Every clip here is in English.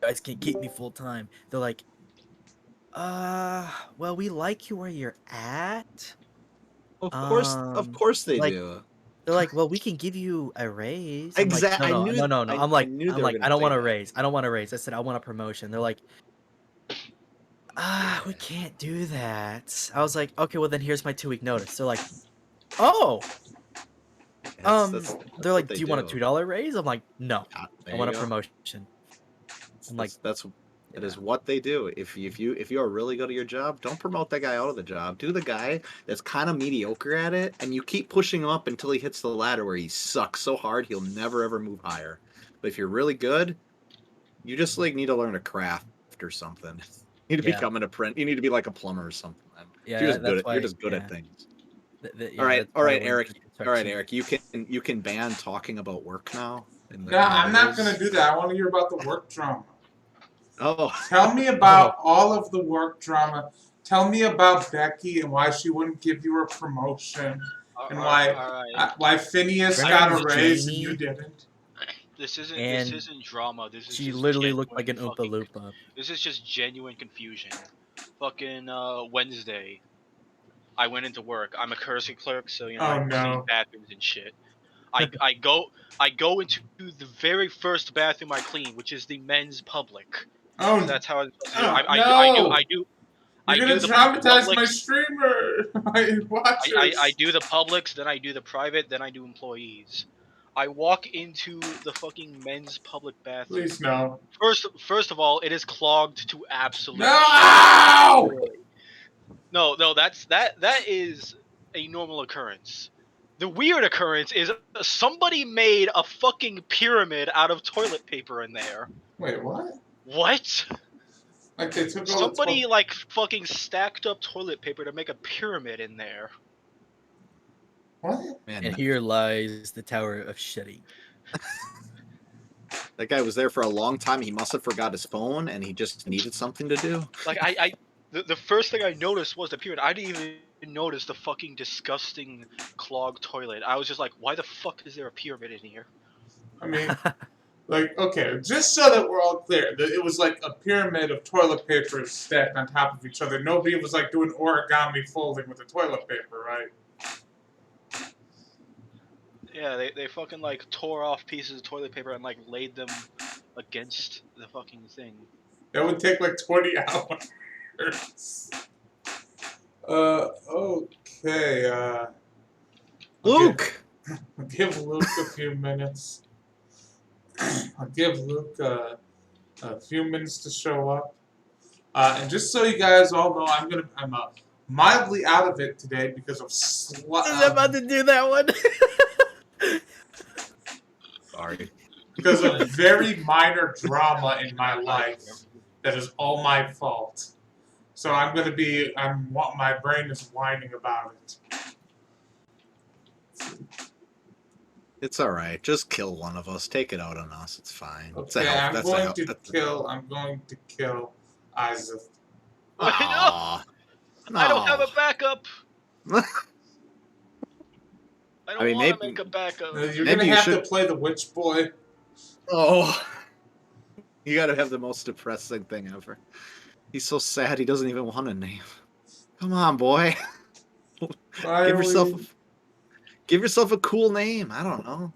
Guys can't keep me full time. They're like, well, we like you where you're at, Of course they like do. they're like, well, we can give you a raise. I'm like, Exact. no, I no, knew. no, no, no. I knew they I'm were like, gonna I don't say want a that. raise. I don't want a raise. I said I want a promotion. They're like, Yeah. we can't do that. I was like, okay, well then here's my 2-week notice. They're like, oh, That's they're what like, they do you want a do. $2 raise? I'm like, no, There I you want a go. promotion. I'm like, That yeah, is what they do. If you are really good at your job, don't promote that guy out of the job. Do the guy that's kind of mediocre at it, and you keep pushing him up until he hits the ladder where he sucks so hard he'll never ever move higher. But if you're really good, you just like need to learn a craft or something. You need to yeah, become an apprentice. You need to be like a plumber or something. You're yeah. just good That's at you're why, just good at yeah, things. yeah. That's All why I right, went Eric. into All right, construction. Eric. You can ban talking about work now No, in the I'm not going to rules. do that. I want to hear about the work drama. Oh, Tell me Oh, about all of the work drama. Tell me about Becky and why she wouldn't give you a promotion, and All right. why Phineas her got name's a raise and you Janie, didn't. This and isn't drama. This is she just literally looked like genuine an Oompa fucking. Loompa. This is just genuine confusion. Fucking Wednesday, I went into work. I'm a courtesy clerk, so I Oh clean no. bathrooms and shit. I go into the very first bathroom I clean, which is the men's public, because Oh, that's how I'm supposed to do. oh no! You're I gonna do the traumatize my publics. streamer, my I watchers. do the publics, then I do the private, then I do employees. I walk into the fucking men's public bathroom. Please no. First of all, it is clogged to absolute shit. No! Literally. No, that is a normal occurrence. The weird occurrence is somebody made a fucking pyramid out of toilet paper in there. Wait, what? What? Like they took all the Somebody like fucking stacked up toilet paper to make a pyramid in there. What? man, And here lies the Tower of Shitting. that guy was there for a long time. He must have forgot his phone, and he just needed something to do. Like the first thing I noticed was the pyramid. I didn't even notice the fucking disgusting clogged toilet. I was just like, why the fuck is there a pyramid in here? I mean, like, okay, just so that we're all clear, it was like a pyramid of toilet paper stacked on top of each other. Nobody was like doing origami folding with the toilet paper, right? Yeah, they fucking like tore off pieces of toilet paper and like laid them against the fucking thing. That would take like 20 hours. Okay, Luke. I'll give Luke a few minutes. I'll give Luke a few minutes to show up. And just so you guys all know, I'm mildly out of it today because of I was about to do that one. Sorry. because of very minor drama in my life that is all my fault. So my brain is whining about it. It's all right. Just kill one of us. Take it out on us. It's fine. Okay, I'm going to kill Isaac. Aw. No. I don't have a backup. I don't I mean, want to maybe- make a backup. You're Maybe gonna you have to should- play the witch boy. Oh. You gotta have the most depressing thing ever. He's so sad he doesn't even want a name. Come on, boy. Give yourself a cool name. I don't know.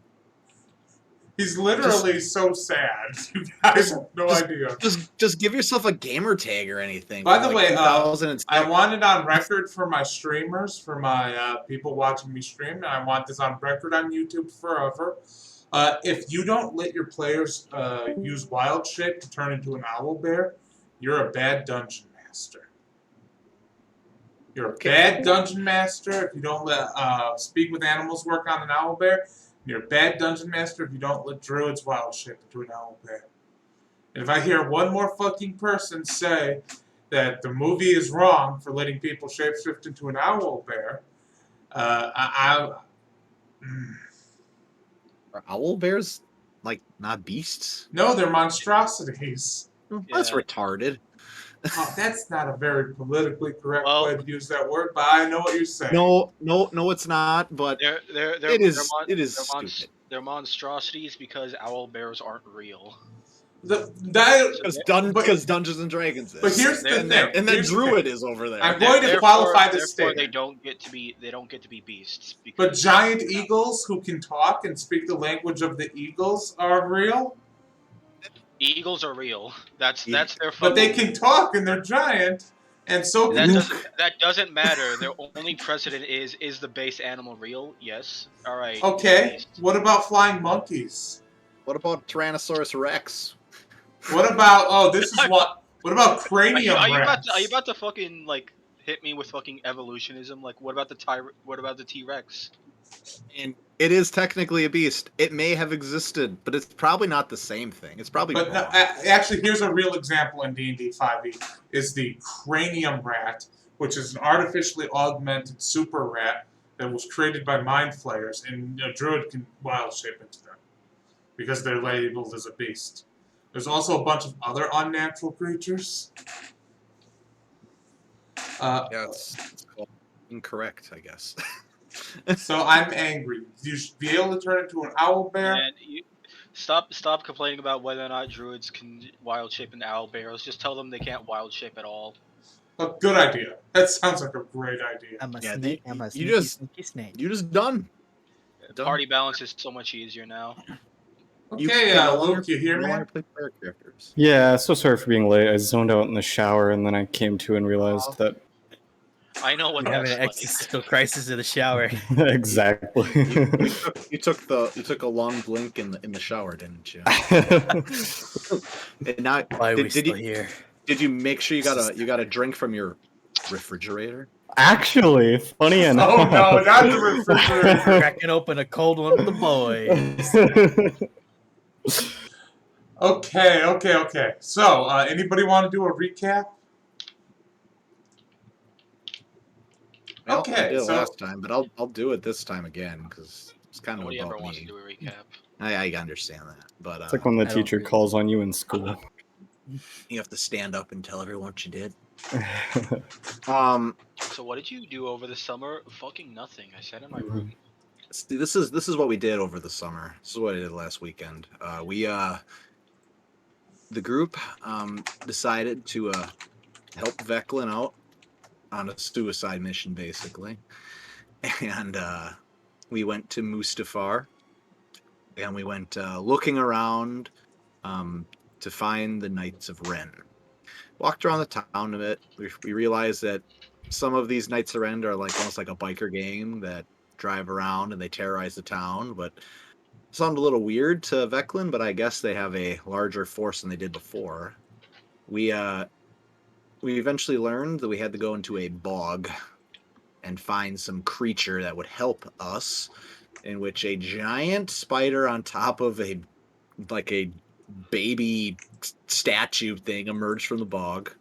He's literally so sad. You guys have no idea. Just give yourself a gamer tag or anything. By the way, 2006. I want it on record for my streamers, for my people watching me stream, and I want this on record on YouTube forever. If you don't let your players use wild shape to turn into an owl bear, you're a bad dungeon master. You're a bad dungeon master if you don't let speak with animals work on an owl bear. You're a bad dungeon master if you don't let druids wild shape into an owl bear. And if I hear one more fucking person say that the movie is wrong for letting people shapeshift into an owl bear, Are owl bears like not beasts? no, they're monstrosities. That's Yeah. retarded. Oh, that's not a very politically correct Well- way to use that word, but I know what you're saying. No, it's not. But They're it is stupid. They're monstrosities because owl bears aren't real. That, but, Because Dungeons and Dragons is. but here's the And thing. and then Here's the Druid thing. is over there. I'm going to qualify this therefore statement. they don't get to be beasts. But Because giant eagles who can talk and speak the language of the eagles are real. eagles are real. That's their fucking. But they can talk and they're giant, and so can that doesn't matter. Their only precedent is the base animal real? Yes. All right. Okay. What about flying monkeys? What about Tyrannosaurus Rex? What about this is what? What about cranium Are you rats? about to fucking like hit me with fucking evolutionism? Like what about the T-Rex? And it is technically a beast. It may have existed, but it's probably not the same thing. It's probably But no, wrong. actually, here's a real example in D&D 5e: is the cranium rat, which is an artificially augmented super rat that was created by mind flayers, and a druid can wild shape into them because they're labeled as a beast. There's also a bunch of other unnatural creatures. Yeah, it's called incorrect, I guess. So I'm angry. You should be able to turn into an owl bear. And stop complaining about whether or not druids can wild shape into owl bears. Just tell them they can't wild shape at all. A good idea. That sounds like a great idea. I'm a Yeah, snake. I'm a you sneaky, just- sneaky snake. You just done. Party balance is so much easier now. Okay, Luke, you hear me? Play player characters. Yeah, so sorry for being late. I zoned out in the shower and then I came to and realized that I know what You're having that's an like. existential crisis in the shower. exactly. You took a long blink in the shower, didn't you? And now, Why are we did still you here? did you make sure you got a drink from your refrigerator? Actually, funny enough. Oh no, not the refrigerator. Cracking open a cold one with the boys. Okay. So, anybody want to do a recap? Well, Okay, I did it so- last time, but I'll do it this time again because it's kind of Nobody about ever wants to me. do a recap. I understand that, but It's like when the I don't teacher really- calls on you in school. you have to stand up and tell everyone what you did. So what did you do over the summer? Fucking nothing. I sat in my room. See, this is what we did over the summer. This is what I did last weekend. The group decided to help Veclin out on a suicide mission, basically, and we went to Mustafar, and we went looking around to find the Knights of Ren. Walked around the town a bit. We realized that some of these Knights of Ren are like almost like a biker gang that drive around and they terrorize the town, but it sounded a little weird to Veclin, but I guess they have a larger force than they did before. We eventually learned that we had to go into a bog and find some creature that would help us, in which a giant spider on top of a baby statue thing emerged from the bog,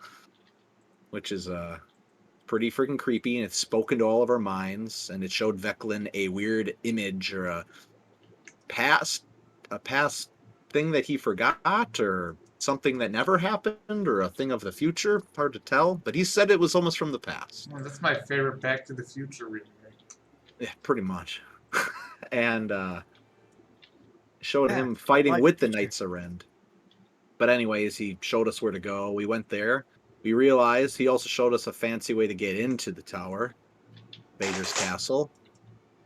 which is pretty freaking creepy, and it's spoken to all of our minds, and it showed Veclin a weird image or a past thing that he forgot, or something that never happened, or a thing of the future. Hard to tell, but he said it was almost from the past. Well, that's my favorite Back to the Future remake. Yeah, pretty much. And showed Yeah, him fighting like with the future. Knights of Ren. But anyways, he showed us where to go. We went there. We realized he also showed us a fancy way to get into the tower, Vader's castle.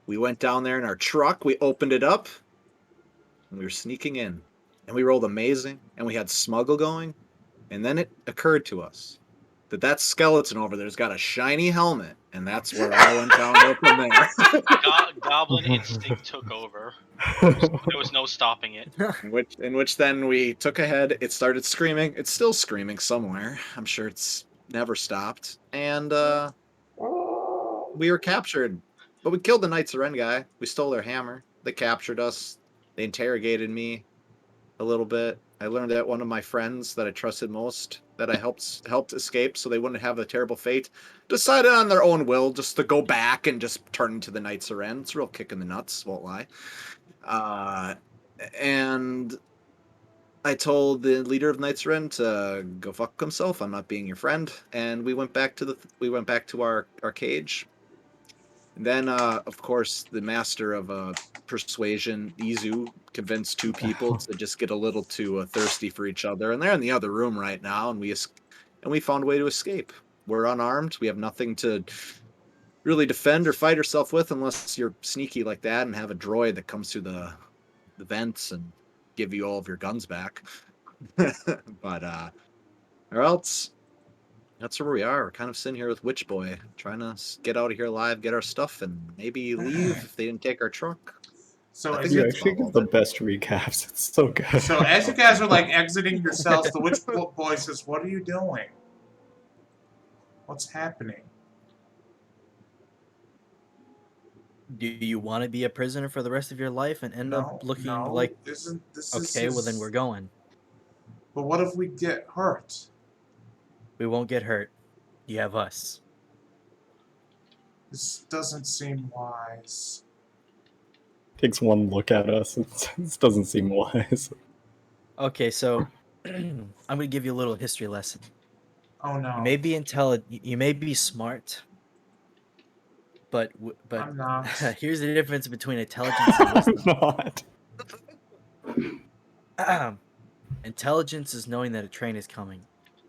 We went down there in our truck. We opened it up, and we were sneaking in. And we rolled amazing, and we had smuggle going. And then it occurred to us that skeleton over there's got a shiny helmet, and that's where I went down from there. Goblin instinct took over. There was no stopping it. In which then we took ahead. It started screaming. It's still screaming somewhere. I'm sure it's never stopped. And we were captured. But we killed the Knights of Ren guy. We stole their hammer. They captured us. They interrogated me a little bit. I learned that one of my friends that I trusted most, that I helped escape so they wouldn't have a terrible fate, decided on their own will just to go back and just turn into the Knights of Ren. It's a real kick in the nuts, won't lie. And I told the leader of Knights of Ren to go fuck himself. I'm not being your friend. And we went back to our cage. And then, of course, the master of persuasion, Izu, convinced two people to just get a little too thirsty for each other, and they're in the other room right now. And we found a way to escape. We're unarmed. We have nothing to really defend or fight ourselves with, unless you're sneaky like that and have a droid that comes through the vents and give you all of your guns back. But or else that's where we are. We're kind of sitting here with Witch Boy, trying to get out of here alive, get our stuff, and maybe leave if they didn't take our truck. So I as think You you, that's actually about all give the of it. best recaps. It's so good. so as you guys are like exiting your cells, the witch boy says, "What are you doing? What's happening?" Do you want to be a prisoner for the rest of your life and end No, up looking no, like? isn't this Okay, well then is- we're going. But what if we get hurt? We won't get hurt. You have us. This doesn't seem wise. Takes one look at us. This doesn't seem wise. Okay, so I'm gonna give you a little history lesson. Oh no, You may be you may be smart, but I'm not. here's the difference between intelligence and wisdom. Not. Intelligence is knowing that a train is coming.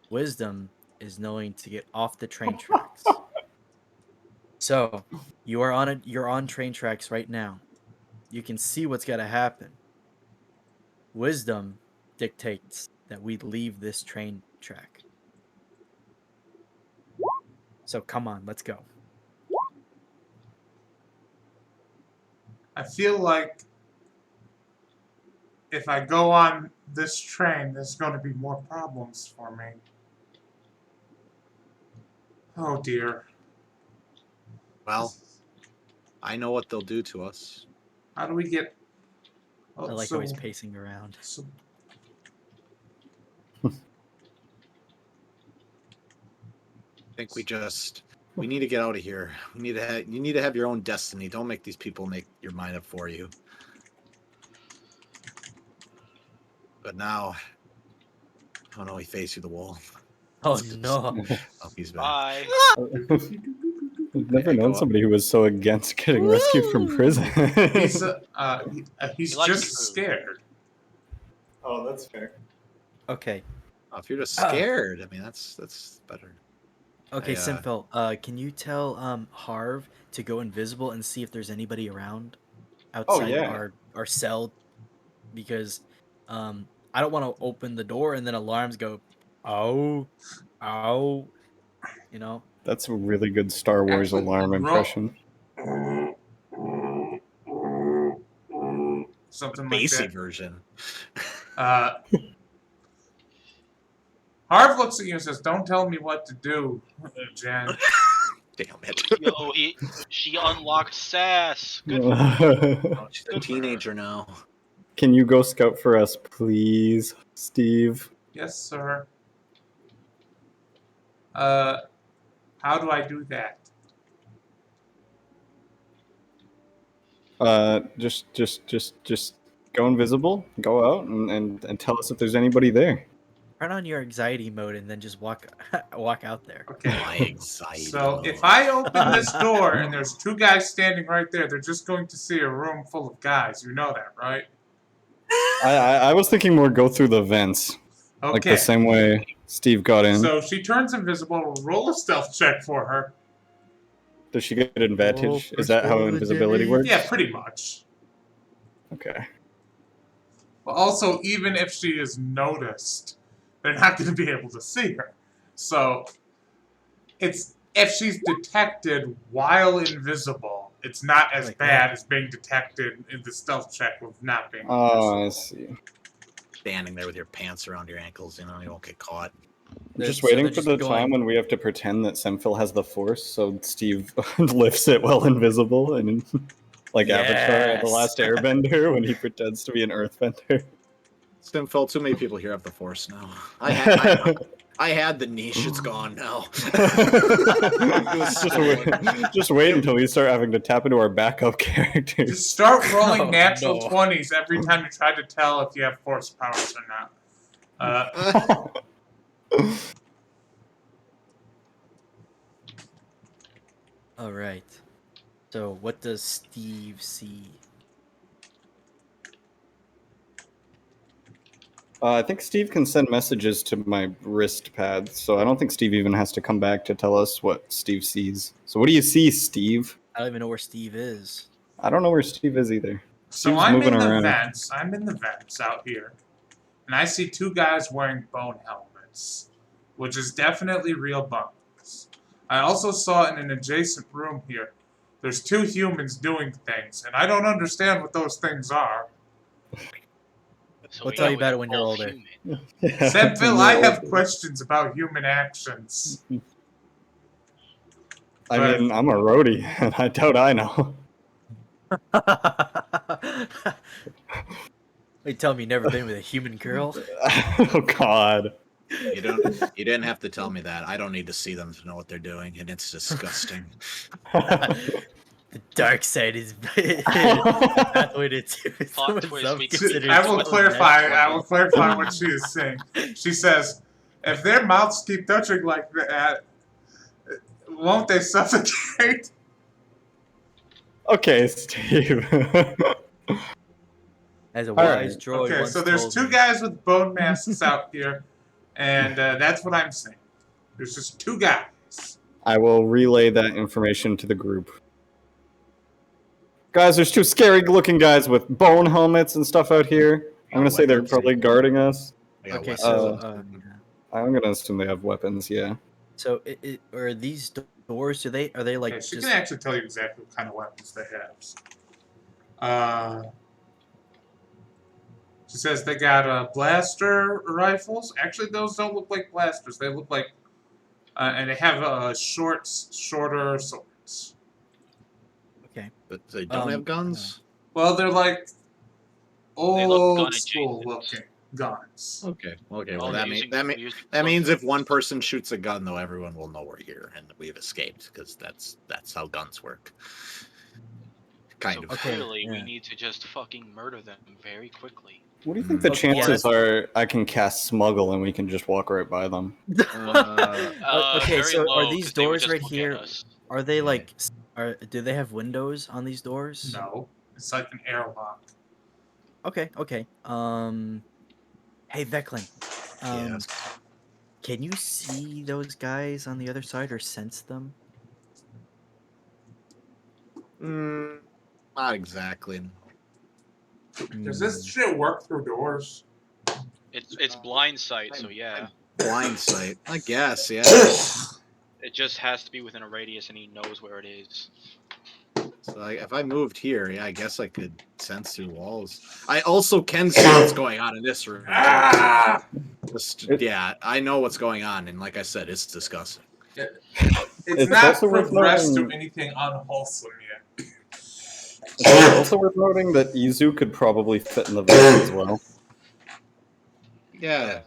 Wisdom is knowing to get off the train tracks. So you're on train tracks right now. You can see what's gotta happen. Wisdom dictates that we leave this train track. So come on, let's go. I feel like if I go on this train, there's going to be more problems for me. Oh dear. Well, I know what they'll do to us. How do we get? I Oh, like how he's pacing around. so I think we need to get out of here. You need to have your own destiny. Don't make these people make your mind up for you. But now, oh no, he faced through the wall. Oh no. Oh, he's back. Bye. I've never Okay, go known up. somebody who was so against getting rescued from prison. he's He likes just food. scared. Oh, that's fair. Okay. Oh, if you're just scared, I mean that's better. Okay, I, Simphil, can you tell Harv to go invisible and see if there's anybody around Oh, outside yeah. our cell? Because I don't want to open the door and then alarms go, ow, ow, you know? That's a really good Star Wars Actually, alarm roll- impression. Something like Bassy that. version. Harv looks at you and says, "Don't tell me what to do, Jen." Damn it. Yo, she unlocked sass. Good. Oh, she's a Good for her. teenager now. Can you go scout for us, please, Steve? Yes, sir. How do I do that? Just go invisible, go out, and tell us if there's anybody there. Turn on your anxiety mode and then just walk out there. Okay. My anxiety. So if I open this door and there's two guys standing right there, they're just going to see a room full of guys. You know that, right? I was thinking more go through the vents, Okay. like the same way Steve got in. So she turns invisible. Roll a stealth check for her. Does she get an advantage? Oh, Is that how first roll of the invisibility day. works? Yeah, pretty much. Okay. But also, even if she is noticed, they're not going to be able to see her. So, it's if she's detected while invisible, it's not as Like bad that. as being detected in the stealth check with not being Oh, I invisible. see. Standing there with your pants around your ankles, you won't get caught. I'm just So waiting they're for just the going- time when we have to pretend that Semphil has the Force, so Steve lifts it while invisible, and like Avatar at the Yes. Last Airbender when he pretends to be an Earthbender. Stimfeld, too many people here have the Force now. I had the niche, it's gone now. just wait until we start having to tap into our backup characters. Just start rolling Oh, natural no. 20s every time you try to tell if you have force powers or not. All right. So what does Steve see? I think Steve can send messages to my wrist pad, so I don't think Steve even has to come back to tell us what Steve sees. So what do you see, Steve? I don't even know where Steve is. I don't know where Steve is either. So Steve's I'm moving in the around. vents. I'm in the vents out here, and I see two guys wearing bone helmets, which is definitely real bones. I also saw in an adjacent room here. There's two humans doing things, and I don't understand what those things are. So We'll we tell know you about it's it when you're both older. human. Senville, I have questions about human actions. I mean, I'm a roadie, and I doubt I know. Wait, tell me you never been with a human girl? Oh God. You didn't have to tell me that. I don't need to see them to know what they're doing, and it's disgusting. The dark side is the pathway to Plot twist, we could considered I will child clarify. next I will level. clarify what she is saying. She says, "If their mouths keep touching like that, won't they suffocate?" Okay, Steve. As a All wise right. droid Okay, once so there's told two me. guys with bone masks out here, and that's what I'm saying. There's just two guys. I will relay that information to the group. Guys, there's two scary-looking guys with bone helmets and stuff out here. I'm gonna say they're Weapons. probably guarding us. I got Okay, weapons. so I'm gonna assume they have weapons. Yeah. so are these doors? Are they like Okay, she just can actually tell you exactly what kind of weapons they have. She says they got blaster rifles. Actually, those don't look like blasters. They look like, and they have shorter swords. okay? But they don't have guns? Well, they're like They look old gun school adjacent. looking guns. Okay. Okay. Oh, Well, they're that using- that they're using that means explosives. if one person shoots a gun, though, everyone will know we're here and we've escaped because that's how guns work. Kind So of. Okay, clearly, we yeah. need to just fucking murder them very quickly. What do you think the Okay, yeah, chances are I can cast smuggle and we can just walk right by them? Okay, Very so are low, these 'cause they would doors just right look at here? us. Are they Yeah. like? Do they have windows on these doors? No, it's like an airlock. Okay, okay. Hey Veclin, Yes. can you see those guys on the other side or sense them? Not exactly. Does this shit work through doors? It's blind sight, so yeah. Blind sight. I guess. Yeah. It just has to be within a radius, and he knows where it is. So if I moved here, yeah, I guess I could sense through walls. I also can see what's going on in this room. Too. Ah! Yeah, I know what's going on, and like I said, it's disgusting. It's not also worth progressed to noting- anything unwholesome yet. It's also worth noting that Izu could probably fit in the vent as well. Yeah,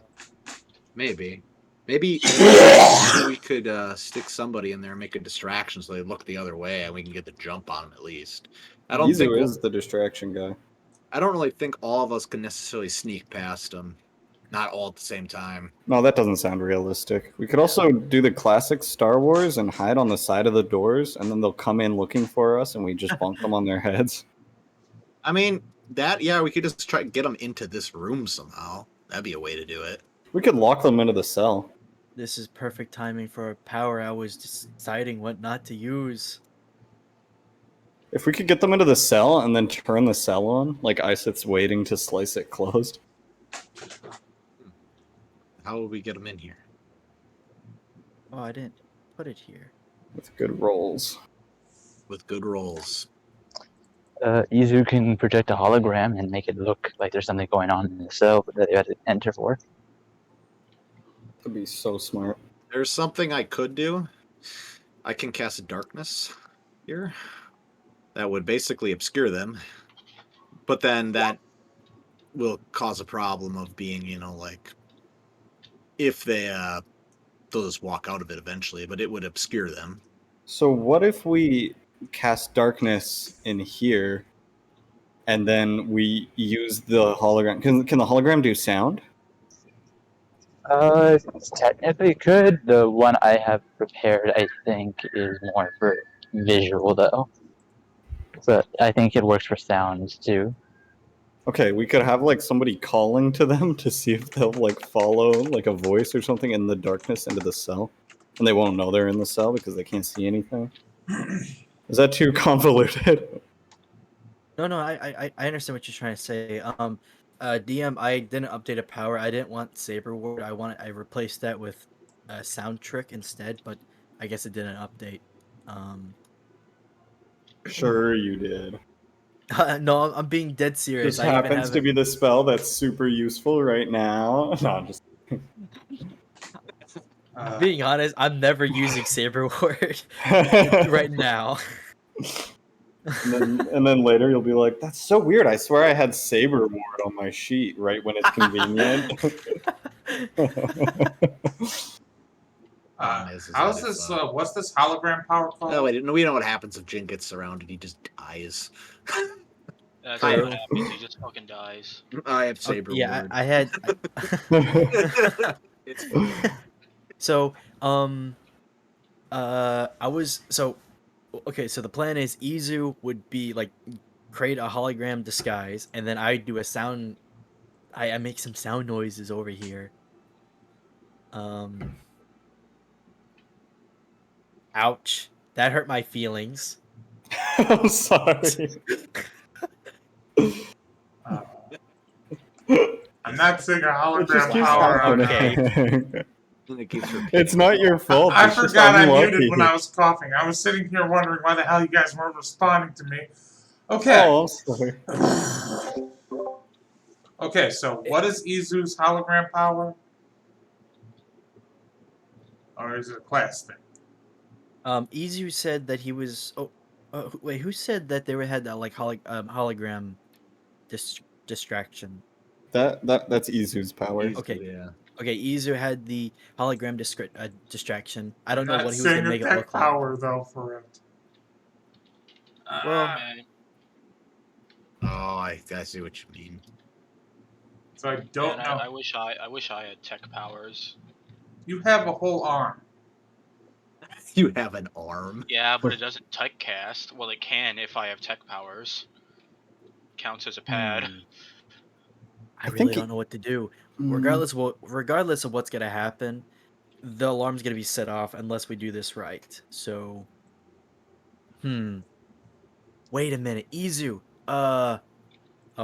maybe. Maybe we could stick somebody in there and make a distraction so they look the other way, and we can get the jump on them at least. I don't think Izu is the distraction guy. I don't really think all of us can necessarily sneak past them. Not all at the same time. No, that doesn't sound realistic. We could also do the classic Star Wars and hide on the side of the doors, and then they'll come in looking for us, and we just bonk them on their heads. I mean, we could just try to get them into this room somehow. That'd be a way to do it. We could lock them into the cell. This is perfect timing for a power. I was deciding what not to use. If we could get them into the cell and then turn the cell on, like Iseth's waiting to slice it closed. How would we get them in here? Oh, I didn't put it here. With good rolls. With good rolls. Izu can project a hologram and make it look like there's something going on in the cell that you had to enter for. That'd be so smart. There's something I could do. I can cast darkness here. That would basically obscure them. But then that will cause a problem of being, like if they'll just walk out of it eventually, but it would obscure them. So what if we cast darkness in here, and then we use the hologram? Can the hologram do sound? Technically could. The one I have prepared, I think, is more for visual, though. So I think it works for sounds too. Okay, we could have like somebody calling to them to see if they'll like follow like a voice or something in the darkness into the cell, and they won't know they're in the cell because they can't see anything. Is that too convoluted? No, I understand what you're trying to say. DM, I didn't update a power. I didn't want Saber Ward. I replaced that with a Sound Trick instead, but I guess it didn't update. Sure, you did. No, I'm being dead serious. This I even happens have to it. be the spell that's super useful right now. No, I'm just Being honest, I'm never using Saber Ward right now. and then later you'll be like, "That's so weird. I swear I had Saber Ward on my sheet right when it's convenient." How's this? What's this hologram power called? No, wait, no, we know what happens if Jin gets surrounded. He just dies. That's True. what happens. He just fucking dies. I have Saber Yeah, Ward. I had. It's So, I was so. Okay, so the plan is Izu would be like create a hologram disguise, and then I do a sound. I make some sound noises over here. Ouch! That hurt my feelings. I'm sorry. I'm not saying a It just hologram keeps power. happening. it keeps repeating. It's not your fault. I It's just forgot I unlucky. muted when I was coughing. I was sitting here wondering why the hell you guys weren't responding to me. Okay. Oh, I'm sorry. Okay, so what is Izu's hologram power? Or is it a class thing? Izu said that he was. Oh, wait. Who said that they had that like hologram distraction? That's Izu's power. Izu, Okay. Yeah. Okay, Izu had the hologram distraction. I don't know Not what he was gonna saying make it attack look like. power though for it. Well, Man, Oh, I see what you mean. So I don't man, know. I wish I had tech powers. You have a whole arm. You have an arm. Yeah, but it doesn't tech cast. Well, it can if I have tech powers. Counts as a pad. I think really don't know what to do. Mm. Regardless of what's gonna happen, the alarm's gonna be set off unless we do this right. So, wait a minute, Izu. Oh,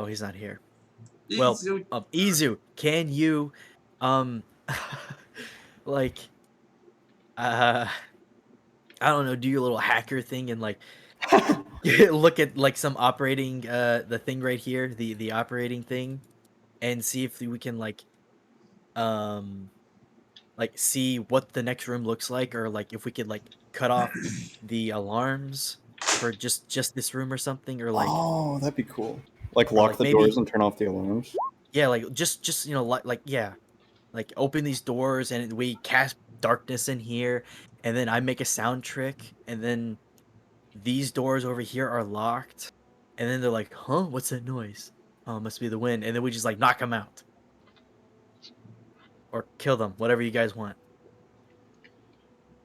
he's not here. Well, Izu. Izu, can you, like, I don't know, do your little hacker thing and like look at like some operating the thing right here, the operating thing, and see if we can like see what the next room looks like, or like if we could like cut off the alarms for just this room or something, or like Oh, that'd be cool. Like or, lock like, the maybe- doors and turn off the alarms. yeah, like just like yeah, like open these doors and we cast darkness in here, and then I make a sound trick, and then these doors over here are locked, and then they're like, huh, what's that noise? Oh, it must be the wind, and then we just like knock them out or kill them, whatever you guys want.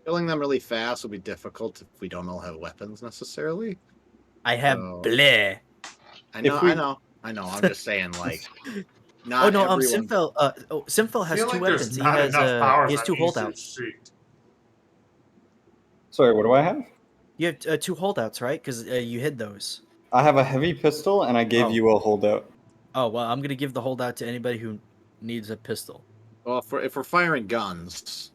Killing them really fast will be difficult if we don't all have weapons necessarily. I have So- bleh. I know, If we- I know. I'm just saying, like, Oh not no, everyone. Simfel I has feel two like there's weapons. He not has enough powers he has on two Izu's holdouts. sheet. Sorry, what do I have? You have two holdouts, right? Because you hid those. I have a heavy pistol, and I gave Oh. you a holdout. Oh well, I'm gonna give the holdout to anybody who needs a pistol. Well, if we're firing guns,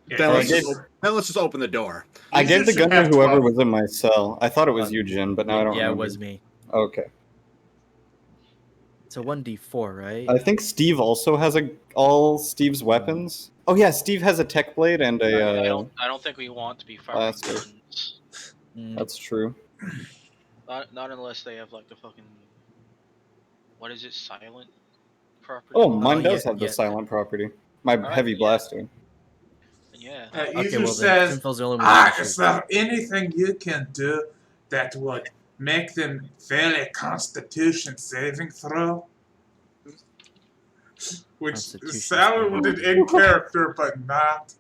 Yeah, then I let's, gave- just open the door. I Izu gave the should gun to have whoever 12. was in my cell. I thought it was you, Jin, but now I don't Yeah, remember. it was me. Okay. It's a 1d4, right? I think Steve also has all Steve's weapons. Oh yeah, Steve has a tech blade and I a. don't think we want to be firing Blaster. guns. That's true. Not unless they have like the fucking. What is it? Silent property. Oh, mine does yeah, have the yeah. silent property. My Alright, heavy yeah. blaster. Yeah. Okay, Izu well then, says, Simfel's the only one. who can is shoot. there anything you can do that would make them fail a Constitution saving throw? Which Constitution sounded in character, but not.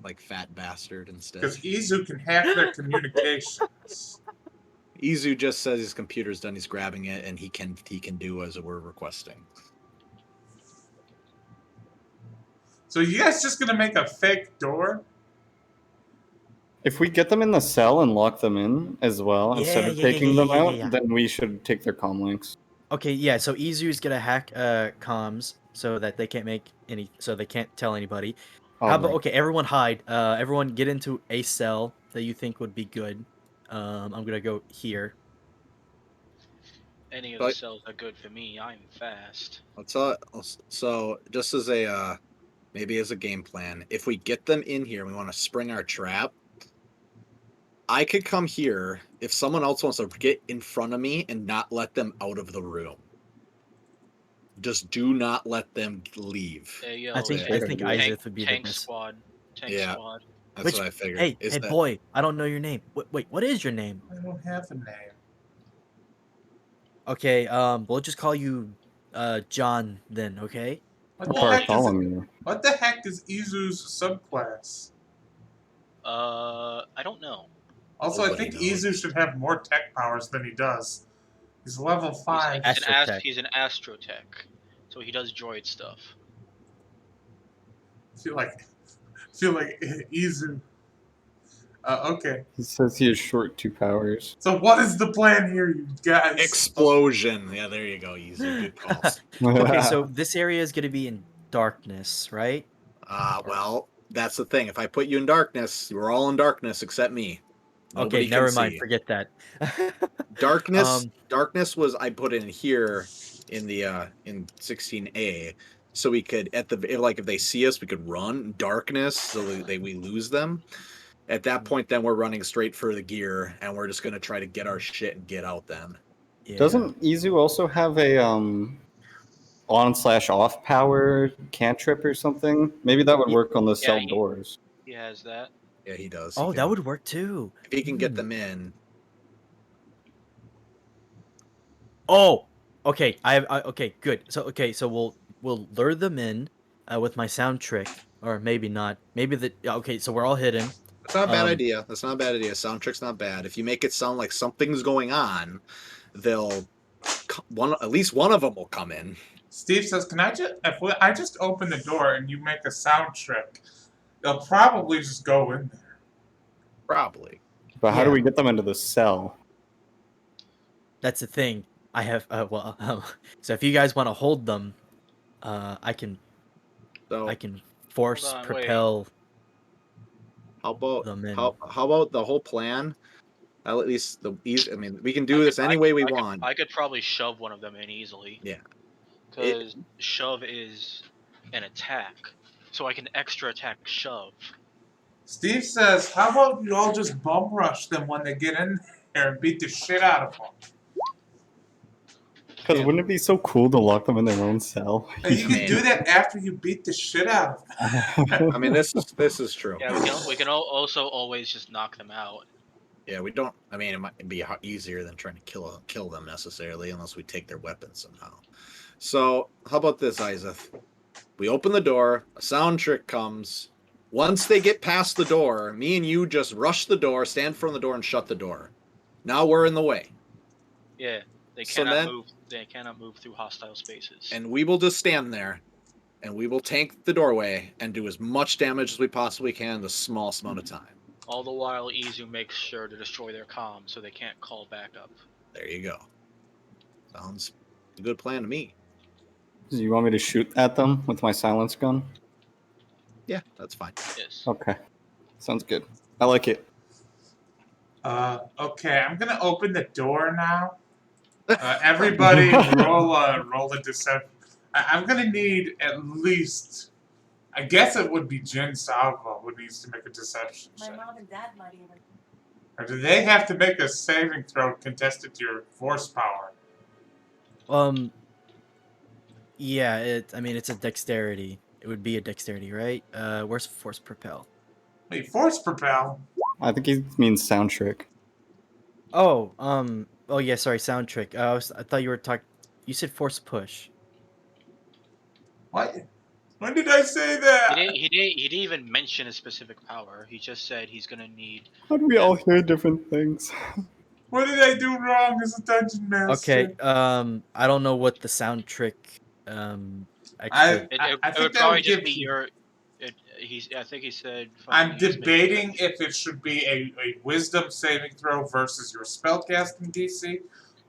Like fat bastard instead. Because Izu can hack their communications. Izu just says his computer's done. He's grabbing it, and he can do as we're requesting. So you guys just gonna make a fake door? If we get them in the cell and lock them in as well, instead of taking them out, then we should take their comm links. Okay, yeah. So Izu's gonna hack comms so that they can't tell anybody. How about okay? Everyone hide. Everyone get into a cell that you think would be good. I'm gonna go here. Any of the cells are good for me. I'm fast. So just as a maybe as a game plan, if we get them in here, we want to spring our trap. I could come here if someone else wants to get in front of me and not let them out of the room. Just do not let them leave. Hey, yo, I think Isaac would be tank the best. squad. Tank squad. That's what I figured. Hey, boy, I don't know your name. Wait, what is your name? I don't have a name. Okay, we'll just call you John then, okay? What the heck is Izu's subclass? I don't know. Also, I think Izu should have more tech powers than he does. He's level 5. He's an astrotech, so he does droid stuff. I feel like Izu. Okay. He says he has short 2 powers. So what is the plan here, you guys? Explosion. Yeah, there you go, Izu. Good calls. Okay, so this area is gonna be in darkness, right? Well, that's the thing. If I put you in darkness, you're all in darkness except me. Nobody okay, never can mind. see. Darkness. Darkness was I put in here in the in 16A, so we could if they see us, we could run darkness, so we lose them. At that point, then we're running straight for the gear, and we're just gonna try to get our shit and get out. Then doesn't Izu also have a on/off power cantrip or something? Maybe that would work on the cell doors. He has that. Yeah, he does. That would work too. If he can get them in. Oh, okay. Okay, good. So we'll lure them in with my sound trick, or maybe not. Maybe okay. So we're all hidden. That's not a bad idea. That's not a bad idea. Sound trick's not bad. If you make it sound like something's going on, at least one of them will come in. Steve says, "Can if I just open the door and you make a sound trick, they'll probably just go in there." Probably. But how do we get them into the cell? That's the thing. I have so if you guys want to hold them, I can force propel. Wait. How about the whole plan? At least we can do this any way we want. I could probably shove one of them in easily. Yeah. Because shove is an attack, so I can extra attack shove. Steve says, "How about you all just bum rush them when they get in there and beat the shit out of them?" Because wouldn't it be so cool to lock them in their own cell? And you can do that after you beat the shit out of them. I mean, this is true. Yeah, we can also always just knock them out. Yeah, we don't. I mean, it might be easier than trying to kill them necessarily, unless we take their weapons somehow. So, how about this, Isaac? We open the door, a sound trick comes. Once they get past the door, me and you just rush the door, stand in front of the door, and shut the door. Now we're in the way. Yeah, they cannot move. They cannot move through hostile spaces. And we will just stand there, and we will tank the doorway and do as much damage as we possibly can in the smallest amount of time. All the while, Izu makes sure to destroy their comms so they can't call back up. There you go. Sounds a good plan to me. Do you want me to shoot at them with my silence gun? Yeah, that's fine. Yes. Okay. Sounds good. I like it. Okay, I'm gonna open the door now. Everybody roll a deception. I'm gonna need at least, I guess it would be Jen Salvo who needs to make a deception check. My mom and dad might even. Or do they have to make a saving throw contested to your force power? Yeah, I mean, it's a dexterity. It would be a dexterity, right? Where's force propel? Wait, force propel? I think he means sound trick. Oh, oh yeah, sorry, sound trick. I thought you were talking. You said force push. What? When did I say that? He didn't even mention a specific power. He just said he's gonna need. How do we all hear different things? What did I do wrong as a dungeon master? Okay, I don't know what the sound trick extra. I It think would that probably would just give be you. your. I think he said. I'm he's making debating a- if it should be a wisdom saving throw versus your spellcasting DC,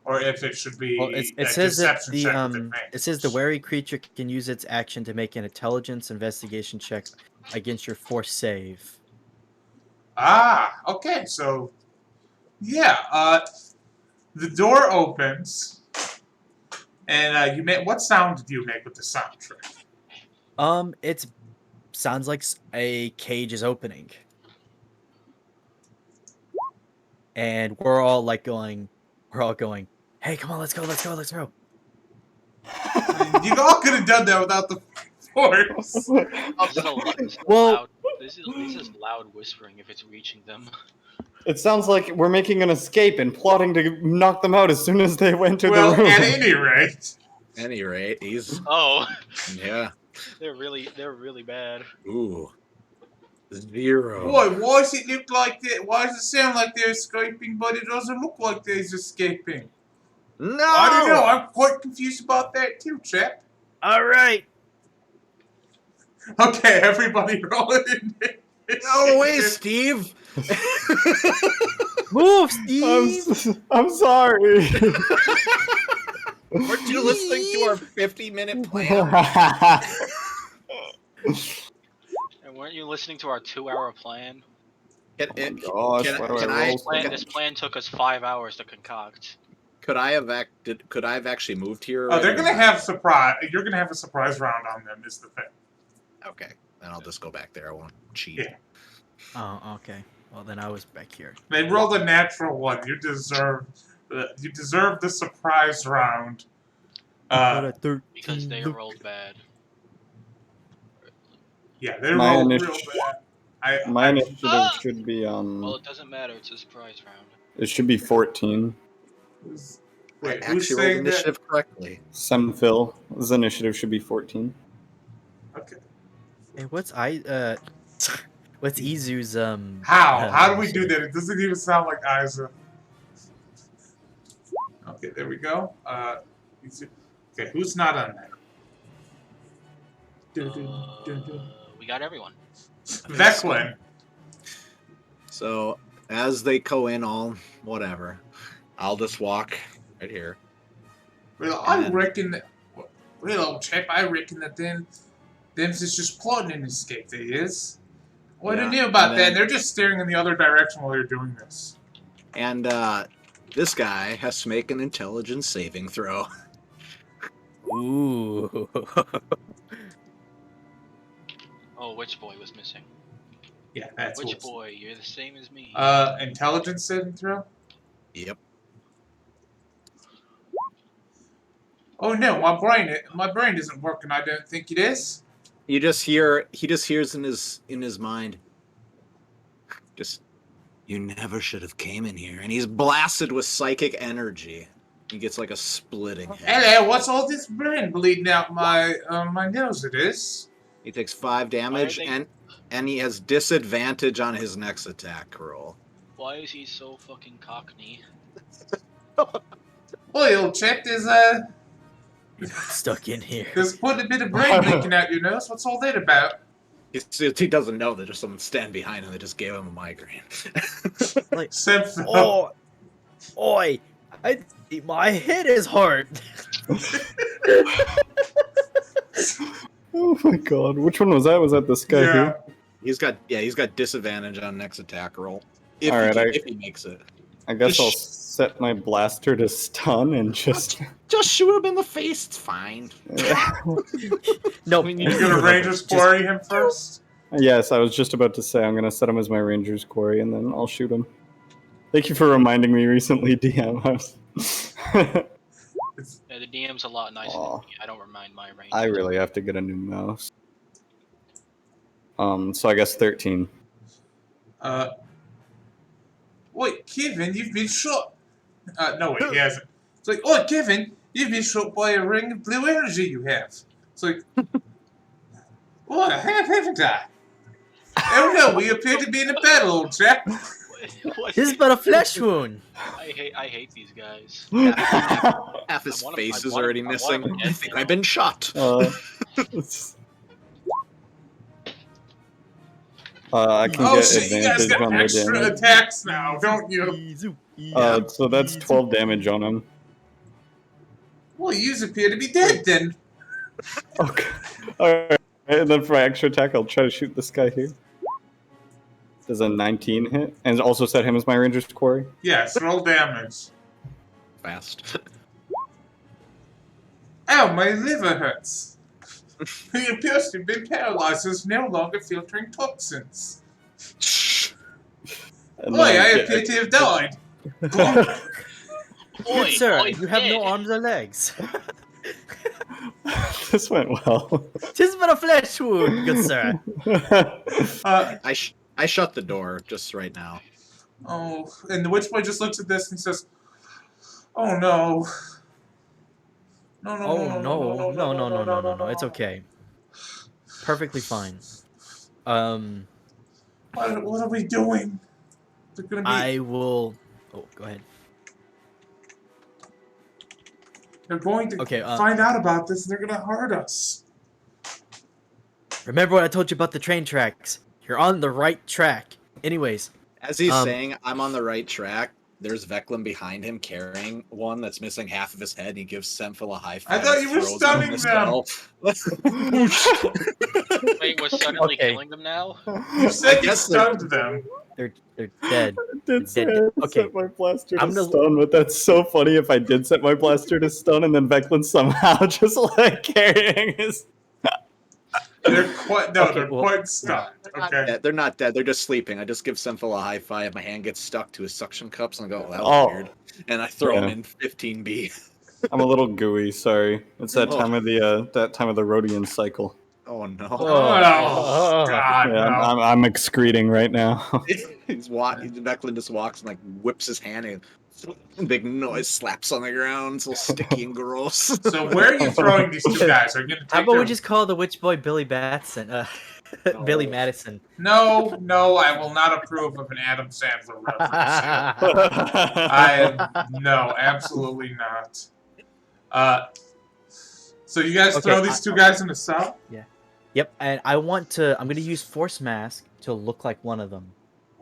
or if it should Well, be it a says that deception check with it says the advantage. wary creature can use its action to make an intelligence investigation check against your force save. Ah, okay, so yeah, the door opens, and you make. What sound did you make with the sound trick? It sounds like a cage is opening, and we're all going, hey, come on, let's go. You all could have done that without the force. This is a, this is Well- loud. This is loud whispering if it's reaching them. It sounds like we're making an escape and plotting to knock them out as soon as they enter Well, the room. at any rate, Any rate, he's Oh, yeah. they're really bad. Ooh. 0. boy, why does it look like that? Why does it sound like they're escaping, but it doesn't look like they're escaping? No. I don't know. I'm quite confused about that too, chap. All right, Okay, everybody roll it in. Out of the way, Steve. move, Steve. I'm sorry. Weren't you listening to our 50-minute plan? And weren't you listening to our 2-hour plan? Can, Gosh, can, why do can I I, roll This plan took us 5 hours to concoct. could I have actually moved here? Oh, they're already? gonna have surprise. You're gonna have a surprise round on them. Is the thing. Okay, then I'll just go back there. I won't cheat. Yeah. Oh, okay. Well, then I was back here. They rolled a natural one. You deserve. You deserve the surprise round. Because they rolled bad. Yeah, they My rolled real initiative- bad. My initiative should be Well, it doesn't matter. It's a surprise round. it should be 14. Wait, I who's actually rolled saying that? initiative correctly. Semphil's initiative should be 14. Okay. Hey, what's Izu's How? How do we do that? It doesn't even sound like Isa. Okay, there we go. Okay, who's not on there? We got everyone. Veclin. So as they go in, all whatever, I'll just walk right here. Well, I reckon that. Well, old chap, I reckon that them's is just plotting an escape. They is. What do you Yeah, know about and that? then- They're just staring in the other direction while they're doing this. And this guy has to make an intelligence saving throw. Ooh. Oh, which boy was missing? Yeah, that's Which what's. boy? You're the same as me. Intelligence saving throw. Yep. Oh no, my brain isn't working. I don't think it is. He just hears in his mind. Just, you never should have came in here. And he's blasted with psychic energy. He gets like a splitting head. Hello, what's all this brain bleeding out my nose? It is. He takes 5 damage, Why are and he has disadvantage on his next attack roll. Why is he so fucking cockney? Boy, old chap, Stuck in here. there's quite a bit of brain leaking out your nose. What's all that about? He doesn't know that there's someone standing behind him that just gave him a migraine. Like, Semphil. oh, oi! My head is hard. Oh my god, which one was that? Was that this guy Yeah. here? He's got disadvantage on next attack roll. If, All right, if he makes it. I guess I'll set my blaster to stun and just... Just shoot him in the face, it's fine. No, You're gonna Ranger's quarry him first? Yes, I was just about to say I'm going to set him as my ranger's quarry and then I'll shoot him. Thank you for reminding me recently, DM. Yeah, the DM's a lot nicer Aw. than me. I don't remind my range. I really have to get a new mouse. So I guess 13. Wait, Kevin, you've been shot. No, wait, he hasn't. It's like, oh, Kevin, you've been shot by a ring of blue energy you have. It's like, what, haven't I? Oh no, we appear to be in a battle, old chap. What? This is but a flesh wound. I hate these guys. Half his I face is want already him- I want missing. him I dead think now. I've been shot. I can Oh get shit, you guys advantage got on the extra damage. attacks now, don't you? So that's 12 damage on him. Well, you appear to be dead then. Okay. Alright. And then for my extra attack, I'll try to shoot this guy here. Does a 19 hit? And also set him as my ranger's quarry? Yes, roll damage. Fast. Ow, my liver hurts. He appears to have been paralyzed and is no longer filtering toxins. And Boy, then I get appear to have died. Bonk. Good sir, Oi, you have no dead. arms or legs. This went well. Tis but a flesh wound, good sir. I shut the door just right now. Oh, and the witch boy just looks at this and says, "Oh no. No, no, Oh no, it's okay. Perfectly fine. What are we doing? They're gonna be. I will. Oh, go ahead. They're going to Okay, find out about this and they're gonna hurt us. Remember what I told you about the train tracks? You're on the right track. Anyways, As he's saying, I'm on the right track. There's Veclin behind him carrying one that's missing half of his head. He gives Semphil a high five. I thought you were throws him stunning in them. the skull. Wait, we're suddenly Okay. killing them now? You said you guess they're- stunned them. they're dead. Did say Dead. I Okay. set my blaster to I'm gonna- stun, but that's so funny if I did set my blaster to stun and then Veclin somehow just like carrying his. They're quite Okay, they're well- quite stunned. Okay. Yeah, they're not dead. They're just sleeping. I just give Semphil a high five. My hand gets stuck to his suction cups, and I go, "Oh, that was Oh. weird." And I throw him Yeah. in 15B. I'm a little gooey. Sorry, it's that Oh. time of the Rhodian cycle. Oh no! Oh, God, Yeah, no. I'm excreting right now. Veclin just walks and like whips his hand and big noise slaps on the ground. It's all sticky and gross. So where are you throwing these two guys? Are you gonna How take about we their... just call the witch boy Billy Batson? Billy Madison. No, I will not approve of an Adam Sandler reference. No, absolutely not. So you guys Okay, throw these two guys in the cell? Yep, and I'm gonna use Force Mask to look like one of them.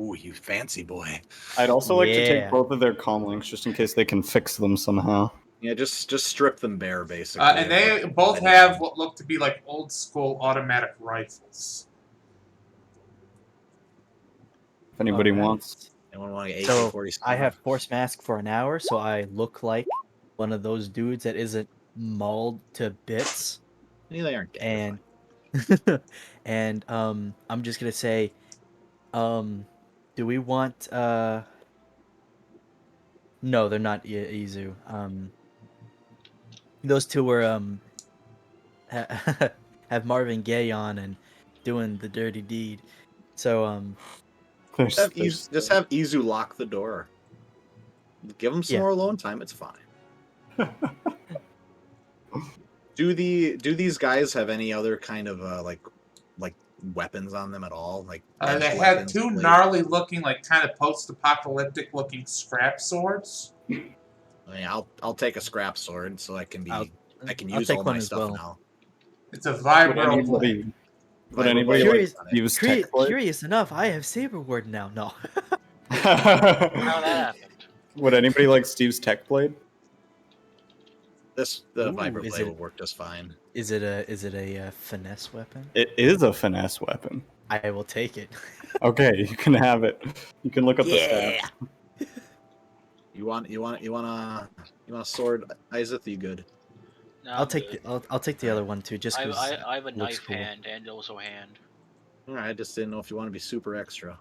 Ooh, you fancy boy. I'd also like to Yeah. take both of their comm links just in case they can fix them somehow. Yeah, just strip them bare, basically. And they both have what look to be like old school automatic rifles. If anybody Alright. wants. Anyone want to So, AK-47? I have Force Mask for an hour, so I look like one of those dudes that isn't mauled to bits. They aren't dead. And and I'm just gonna say, do we want no, they're not Izu. Those two were have Marvin Gaye on and doing the dirty deed. So Just have Izu lock the door. Give him some Yeah. more alone time. It's fine. Do these guys have any other kind of like weapons on them at all? Like They edged had weapons, two blades? gnarly looking, like kind of post-apocalyptic looking scrap swords. I mean, I'll take a scrap sword so I can I'll use take all one my as stuff well. now. It's a Would vibro. anybody, would Vibro anybody blade. Curious- like use tech blade? Curious enough, I have Saber Ward now. No. How that happened? Would anybody like Steve's tech blade? The Ooh, vibro is blade it- will work just fine. Is it a finesse weapon? It is a finesse weapon. I will take it. Okay, you can have it. You can look up the stats. You want a sword, Isaac? You good? No, I'll I'm take good. I'll take the other one too, just because. I have a looks knife cool. hand and also hand. All right, I just didn't know if you want to be super extra.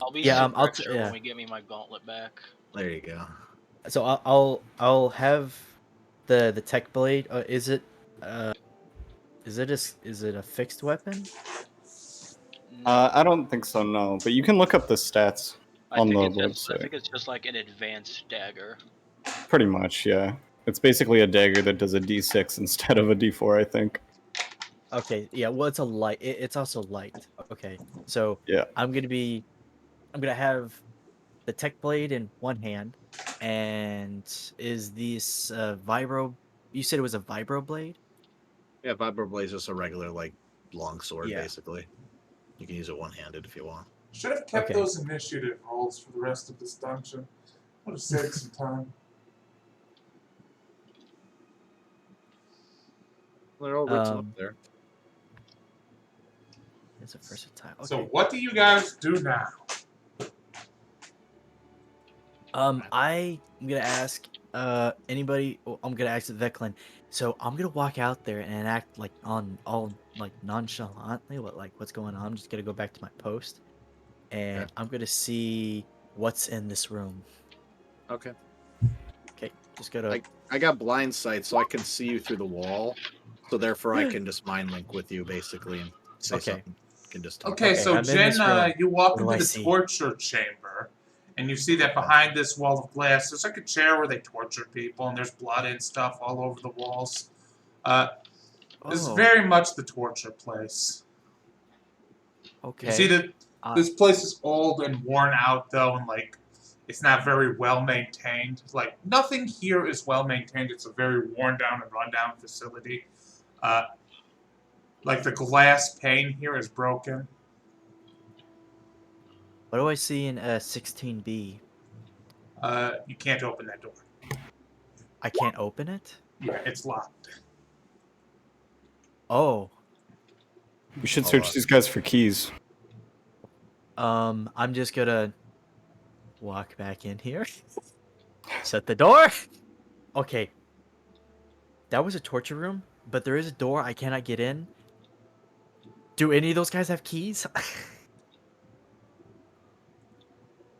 I'll be Yeah, super I'll extra yeah. when we get me my gauntlet back. There you go. So I'll have the tech blade. Is it a fixed weapon? I don't think so, no. But you can look up the stats I on think the it's just, I website. think it's just like an advanced dagger. Pretty much, yeah. It's basically a dagger that does a D6 instead of a D4, I think. Okay, yeah. Well, it's a light. It's also light. Okay, so Yeah. I'm gonna be I'm gonna have the tech blade in one hand, and is this vibro? You said it was a vibro blade. Yeah, vibro is just a regular like long sword, Yeah. basically. You can use it one-handed if you want. Should have kept Okay. those initiative rolls for the rest of this dungeon. Would have saved some time. They're all written up Um, there. It's a versatile. Okay. So what do you guys do now? I'm gonna ask anybody. I'm gonna ask Veclin. So I'm gonna walk out there and act like on all like nonchalantly. What's going on? I'm just gonna go back to my post, and Okay. I'm gonna see what's in this room. Okay. Okay, just go to. I got blind sight, so I can see you through the wall. So therefore, I can just mind link with you basically and say Okay. something. You can just talk. Okay, Okay, so I'm in this Jen, room. you walk What do into I the see? torture chamber, and you see that behind this wall of glass, there's like a chair where they torture people, and there's blood and stuff all over the walls. This is Oh, very much the torture place. okay. You see that this place is old and worn out, though, and like it's not very well maintained. Like nothing here is well maintained. It's a very worn down and run down facility. Like the glass pane here is broken. What do I see in 16B? You can't open that door. I can't open it. Yeah, it's locked. Oh, We should search these guys for keys. I'm just gonna walk back in here. Shut the door. Okay. That was a torture room, but there is a door I cannot get in. Do any of those guys have keys?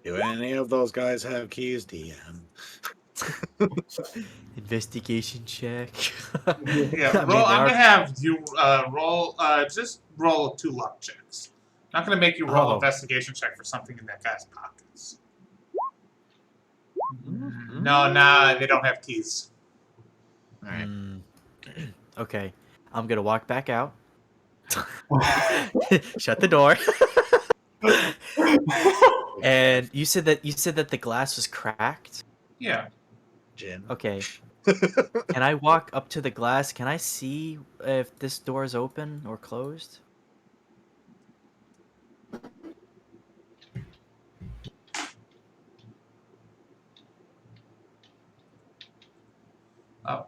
Do any of those guys have keys, DM? Investigation check. Yeah, I roll. mean, I'm gonna have you roll. Just roll 2 luck checks. I'm not gonna make you roll Oh. investigation check for something in that guy's pockets. Mm-hmm. No, nah, they don't have keys. All right. Okay, I'm gonna walk back out. Shut the door. And you said that the glass was cracked. Yeah. Jen. Okay. Can I walk up to the glass? Can I see if this door is open or closed?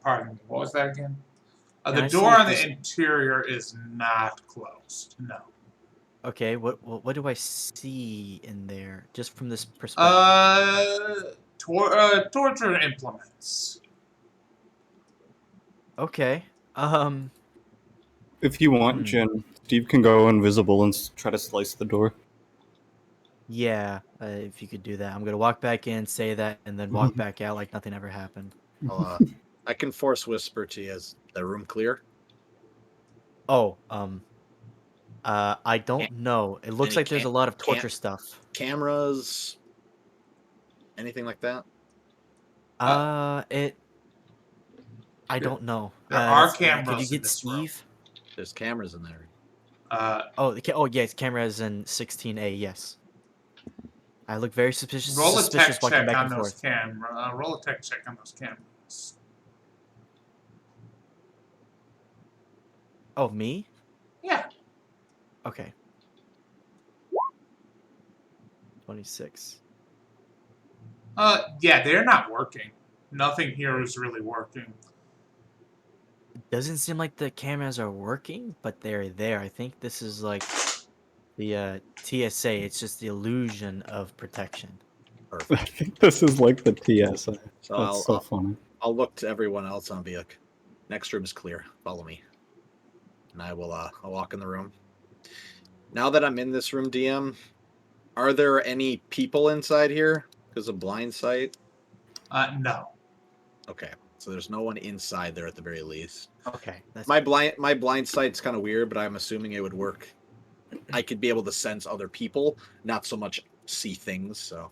Pardon me. What was that again? Can The I door see if on the this- interior is not closed. No. Okay, what do I see in there just from this perspective? Torture implements. Okay. If you want, Jen, Steve can go invisible and try to slice the door. Yeah, if you could do that. I'm gonna walk back in, say that, and then walk back out like nothing ever happened. I can force whisper to you. Is the room clear? Oh, I don't know. It looks Any like there's a lot of torture stuff. Cameras? Anything like that? I don't know. There are Could you cameras in get this room. Steve? There's cameras in there. Oh, yes, cameras in 16A. Yes. I look very suspicious. Roll a tech walking check back on and those forth. cameras. Roll a tech check on those cameras. Oh, me? Yeah. Okay. 26. Yeah, they're not working. Nothing here is really working. Doesn't seem like the cameras are working, but they're there. I think this is like the TSA. It's just the illusion of protection. I think this is like the TSA. So That's so funny. I'll look to everyone else and I'll be like, next room is clear. Follow me. And I will I'll walk in the room. Now that I'm in this room, DM, are there any people inside here because of blind sight? No. Okay. So there's no one inside there at the very least. Okay. My blind sight's kind of weird, but I'm assuming it would work. I could be able to sense other people, not so much see things. So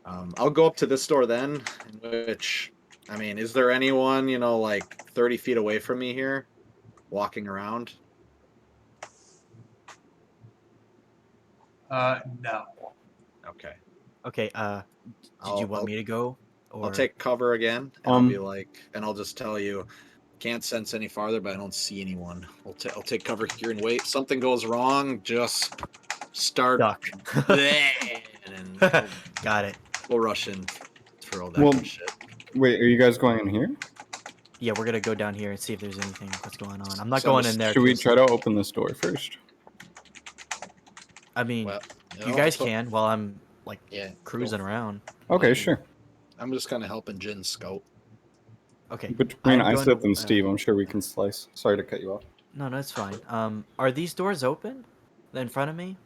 I'll go up to this door then, which, I mean, is there anyone, like 30 feet away from me here walking around? No. Okay. Okay. Did you want me to go? Or I'll take cover again, and I'll be Um, like, and I'll just tell you, can't sense any farther, but I don't see anyone. I'll take cover here and wait. Something goes wrong, just start duck. and Got it. we'll rush in for all that Well- good shit. wait, are you guys going in here? Yeah, we're gonna go down here and see if there's anything what's going on. I'm not So I'm going just- in there. Should we 'cause, try to open this door first? I mean, Well, you guys can while I'm like Yeah, cruising around. Okay, sure. I'm just kind of helping Jin scout. Okay. Between I'm going Iseth to, and Steve, I'm sure we can slice. Sorry to cut you off. No, it's fine. Are these doors open? In front of me?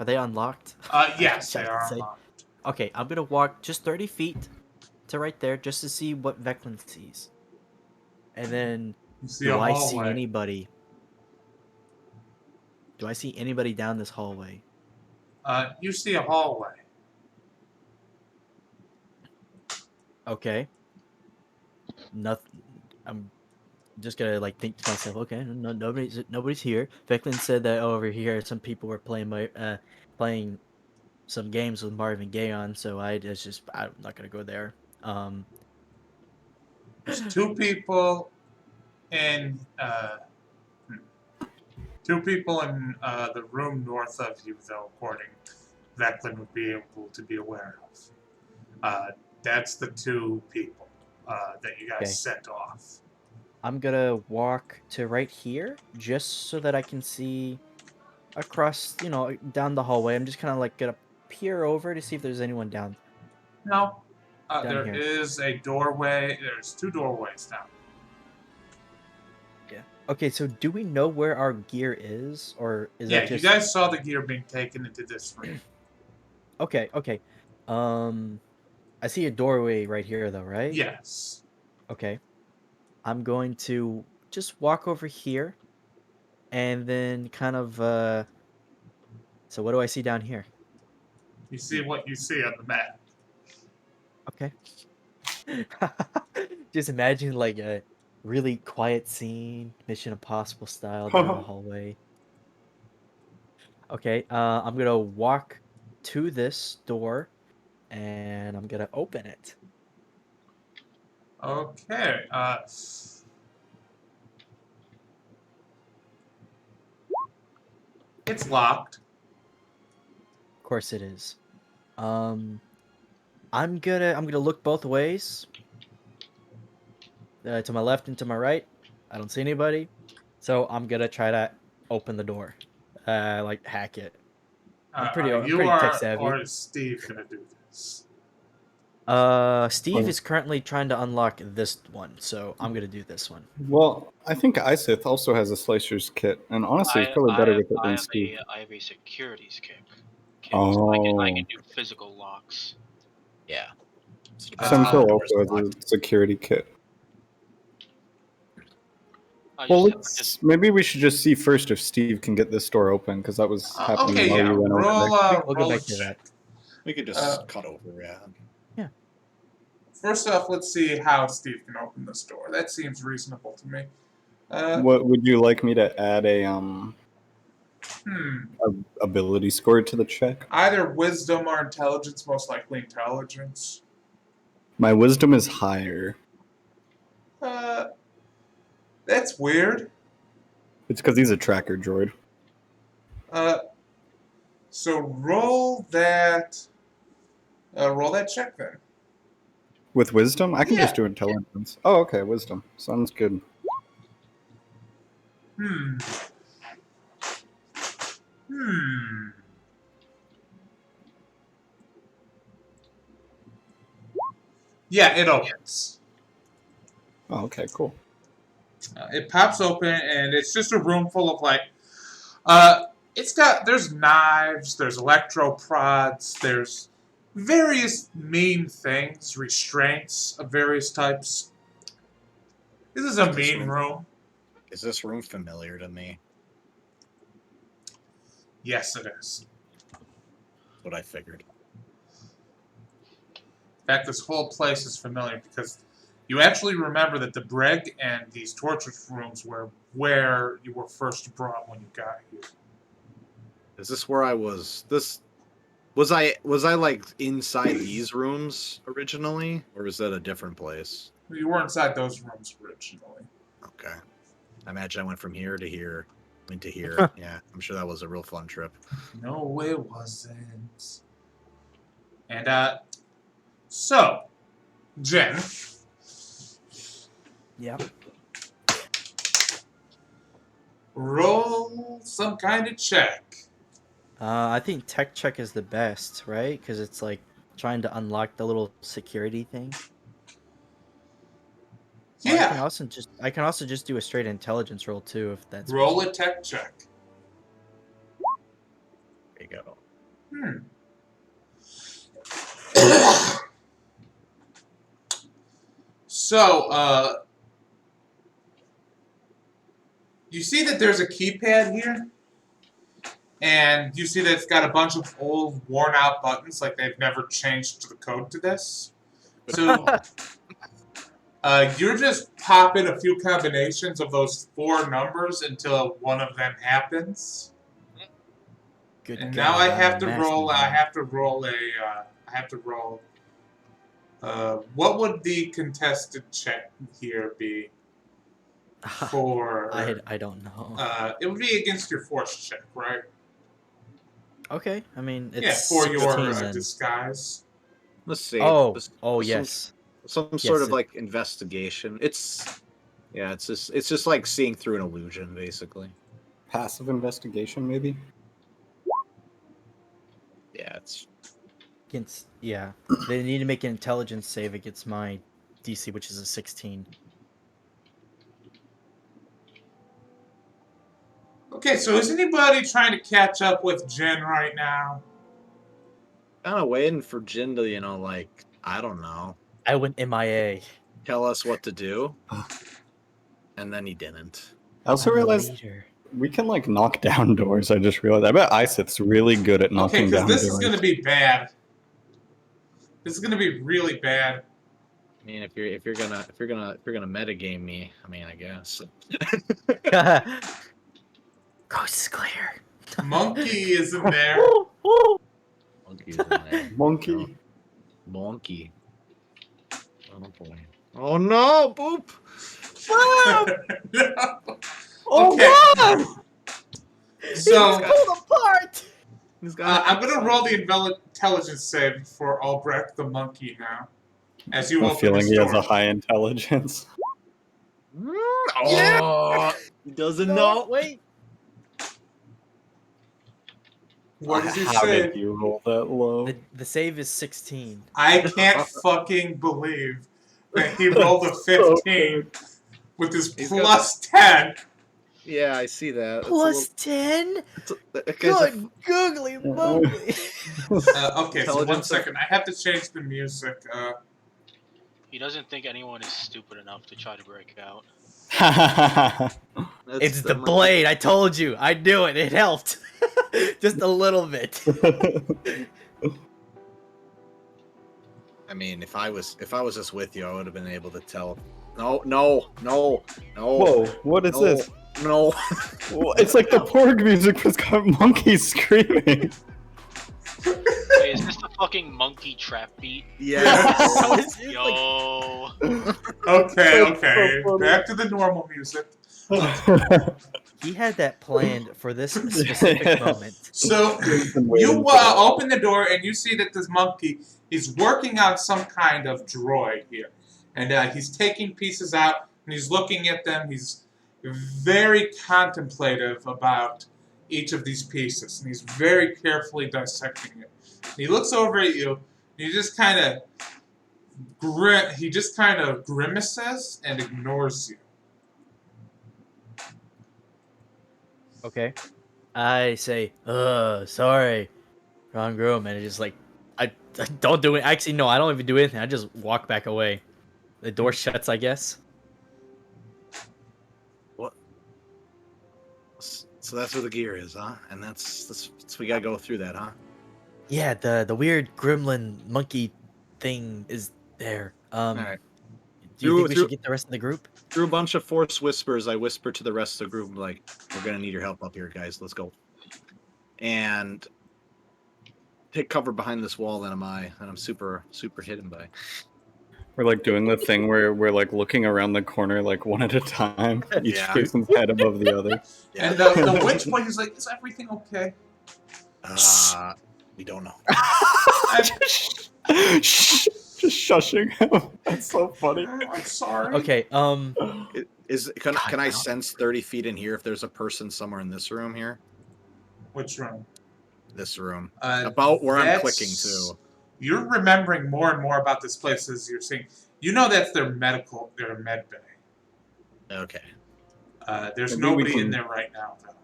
Are they unlocked? Yes, Should they I are say? unlocked. Okay, I'm gonna walk just 30 feet to right there just to see what Veclin sees. And then, You see do a I see hallway. anybody? Do I see anybody down this hallway? You see a hallway. Okay. Nothing. I'm just gonna like think to myself. Okay, nobody's here. Veclin said that over here some people were playing some games with Marvin Gaye on, so I'm not gonna go there. There's two people in the room north of you, though, according Veclin would be able to be aware of. That's the two people that you guys Okay. sent off. I'm gonna walk to right here just so that I can see across, down the hallway. I'm just kind of like gonna peer over to see if there's anyone down No, there here. is a doorway. There's two doorways down. Yeah. Okay, so do we know where our gear is, or is Yeah, that just? you guys saw the gear being taken into this room. Okay. I see a doorway right here, though, right? Yes. Okay. I'm going to just walk over here, and then kind of. So what do I see down here? You see what you see on the map. Okay. Just imagine like a really quiet scene, Mission Impossible style down the hallway. Okay, I'm gonna walk to this door and I'm gonna open it. Okay. It's locked. Of course it is. I'm gonna look both ways. To my left and to my right. I don't see anybody. So I'm gonna try to open the door. Like hack it. I'm pretty tech savvy. Or is Steve gonna do this? Steve is currently trying to unlock this one, so I'm gonna do this one. Well, I think Iseth also has a slicer's kit, and honestly, it's probably better with it than Steve. I have a securities kit. Oh. So I can do physical locks. Yeah. Semco also has a security kit. Well, maybe we should just see first if Steve can get this door open, because that was happening Okay, while yeah. you went over there. We'll go back to that. We could just cut over, yeah. First off, let's see how Steve can open this door. That seems reasonable to me. What would you like me to add a ability score to the check? Either wisdom or intelligence, most likely intelligence. My wisdom is higher. That's weird. It's because he's a tracker droid. So roll that check then. With wisdom? I can just do intelligence. Oh, okay, wisdom. Sounds good. Yeah, it opens. Oh, okay, cool. It pops open, and it's just a room full of there's knives, there's electro prods, there's various mean things, restraints of various types. This is a mean room. Is this room familiar to me? Yes, it is. What I figured. In fact, this whole place is familiar because you actually remember that the brig and these torture rooms were where you were first brought when you got here. Is this where I was? Was I like inside these rooms originally, or was that a different place? You were inside those rooms originally. Okay. I imagine I went from here to here, went to here. Yeah, I'm sure that was a real fun trip. No, it wasn't. And so, Jen, Yeah. roll some kind of check. I think tech check is the best, right? Because it's like trying to unlock the little security thing. Or I can Yeah, also just do a straight intelligence roll too, if that's what roll you- a tech check. There you go. So, you see that there's a keypad here, and you see that it's got a bunch of old, worn-out buttons, like they've never changed the code to this. So, you're just popping a few combinations of those 4 numbers until one of them happens. Good And God, now I I'm have a to master roll. I man. have to roll a. I have to roll. What would the contested check here be for? I don't know. It would be against your force check, right? Okay, I mean it's Yeah, for your 16 then. disguise. Let's see. Oh Some- yes. Some sort Yes, of like investigation. It's just like seeing through an illusion, basically. Passive investigation, maybe. Yeah, it's Yeah. They need to make an intelligence save against my DC, which is a 16. Okay, so is anybody trying to catch up with Jen right now? kind of waiting for Jin to, like, I don't know, I went MIA. tell us what to do, and then he didn't. I also I'm the realized leader. we can like knock down doors. I just realized. I bet Iseth's really good at Okay, knocking because down this doors. is going to be bad. This is going to be really bad. I mean, if you're gonna metagame me, I mean, I guess. Coast is clear. Monkey is in there. Monkey's in there. Monkey. Monkey. Oh boy. Oh no, boop. No. Oh Okay. God! So pulled apart. He's got I'm going to roll the intelligence save for Albrecht the monkey now. As you I have a open feeling this he has door. a high intelligence. Oh, he doesn't know. Wait. What does he How say? did you roll that low? The save is 16. I can't fucking believe that he rolled a 15 with his He's plus 10. Yeah, I see that. Plus 10? That guy's a Good googly moogly. Okay, so 1 Intelligence of- second. I have to change the music. He doesn't think anyone is stupid enough to try to break out. It's the blade. I told you. I knew it. It helped. Just a little bit. I mean, if I was just with you, I would have been able to tell. No. Whoa! What is this? No. It's like the Porg music was got monkeys screaming. Wait, is this the fucking monkey trap beat? Yeah. Yo. Okay. Back to the normal music. He had that planned for this specific moment. So you open the door and you see that this monkey is working on some kind of droid here, and he's taking pieces out and he's looking at them. He's very contemplative about each of these pieces, and he's very carefully dissecting it. And he looks over at you, and he just kind of grimaces and ignores you. Okay. I say, sorry. Wrong room. And it's just like, I don't do it. Actually, no, I don't even do anything. I just walk back away. The door shuts, I guess. What? So that's where the gear is, huh? And that's we gotta go through that, huh? Yeah, the weird gremlin monkey thing is there. All right. Do you think we should get the rest of the group? Through a bunch of force whispers, I whisper to the rest of the group, like, we're gonna need your help up here, guys. Let's go. And take cover behind this wall that I'm super hidden by. We're like doing the thing where we're like looking around the corner like one at a time, each Yeah. person's head above the other. Yeah. And the witch boy is like, is everything okay? We don't know. Just shushing him. That's so funny. I'm sorry. Okay. Can I sense 30 feet in here if there's a person somewhere in this room here? Which room? This room. Uh, About where I'm that's- clicking to. You're remembering more and more about this place as you're seeing. You know that's their med bay. Okay, There's Maybe we nobody in can- there right now, though.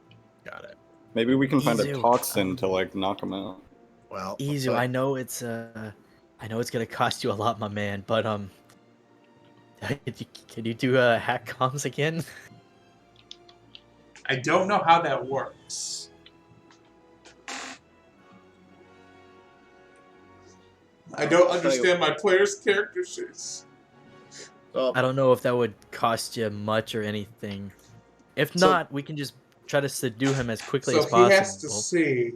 got it. Maybe we can find a Izu, toxin to like knock him out. Well, Izu, I know it's gonna cost you a lot, my man, but can you do hack comms again? I don't know how that works. I don't understand my player's character sheets. well, I don't know if that would cost you much or anything. If So- not, we can just try to subdue him as quickly So as he possible. has to see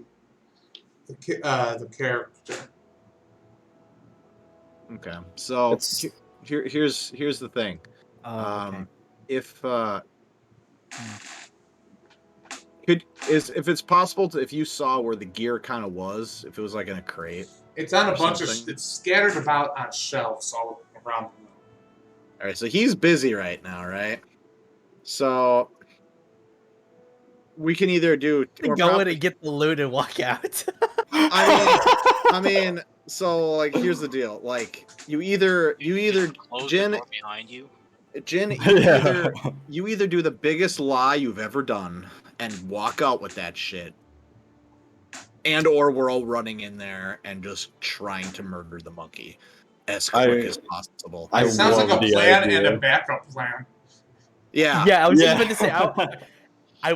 the character. okay. So It's- here's the thing. Okay. If if it's possible to, if you saw where the gear kind of was, if it was like in a crate. It's on a Or bunch something. it's scattered about on shelves all around the room. All right, so he's busy right now, right? So we can either do or Go in probably- and get the loot and walk out. I mean, so like here's the deal. Like you either Close Jin, the door behind you. Yeah. you either do the biggest lie you've ever done and walk out with that shit, and or we're all running in there and just trying to murder the monkey as quick as possible. I It sounds like love a the plan idea. and a backup plan. Yeah, Yeah, I was Yeah. just about to say, I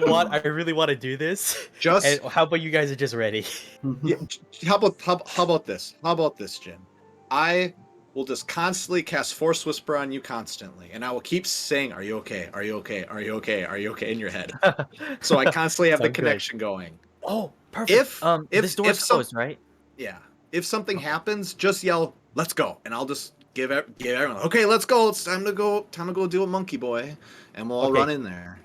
really want to do this. just And how about you guys are just ready? yeah, how about this? How about this, Jin? I will just constantly cast Force Whisper on you constantly, and I will keep saying, "Are you okay? Are you okay? Are you okay? Are you okay?" in your head. So I constantly have the Sounds good. connection going. Oh, perfect. If This door's if some- closed, right? Yeah. If something happens, just yell, "Let's go," and I'll just give everyone, "Okay, let's go. It's time to go. Time to go deal with Monkey Boy," and we'll all Okay. run in there.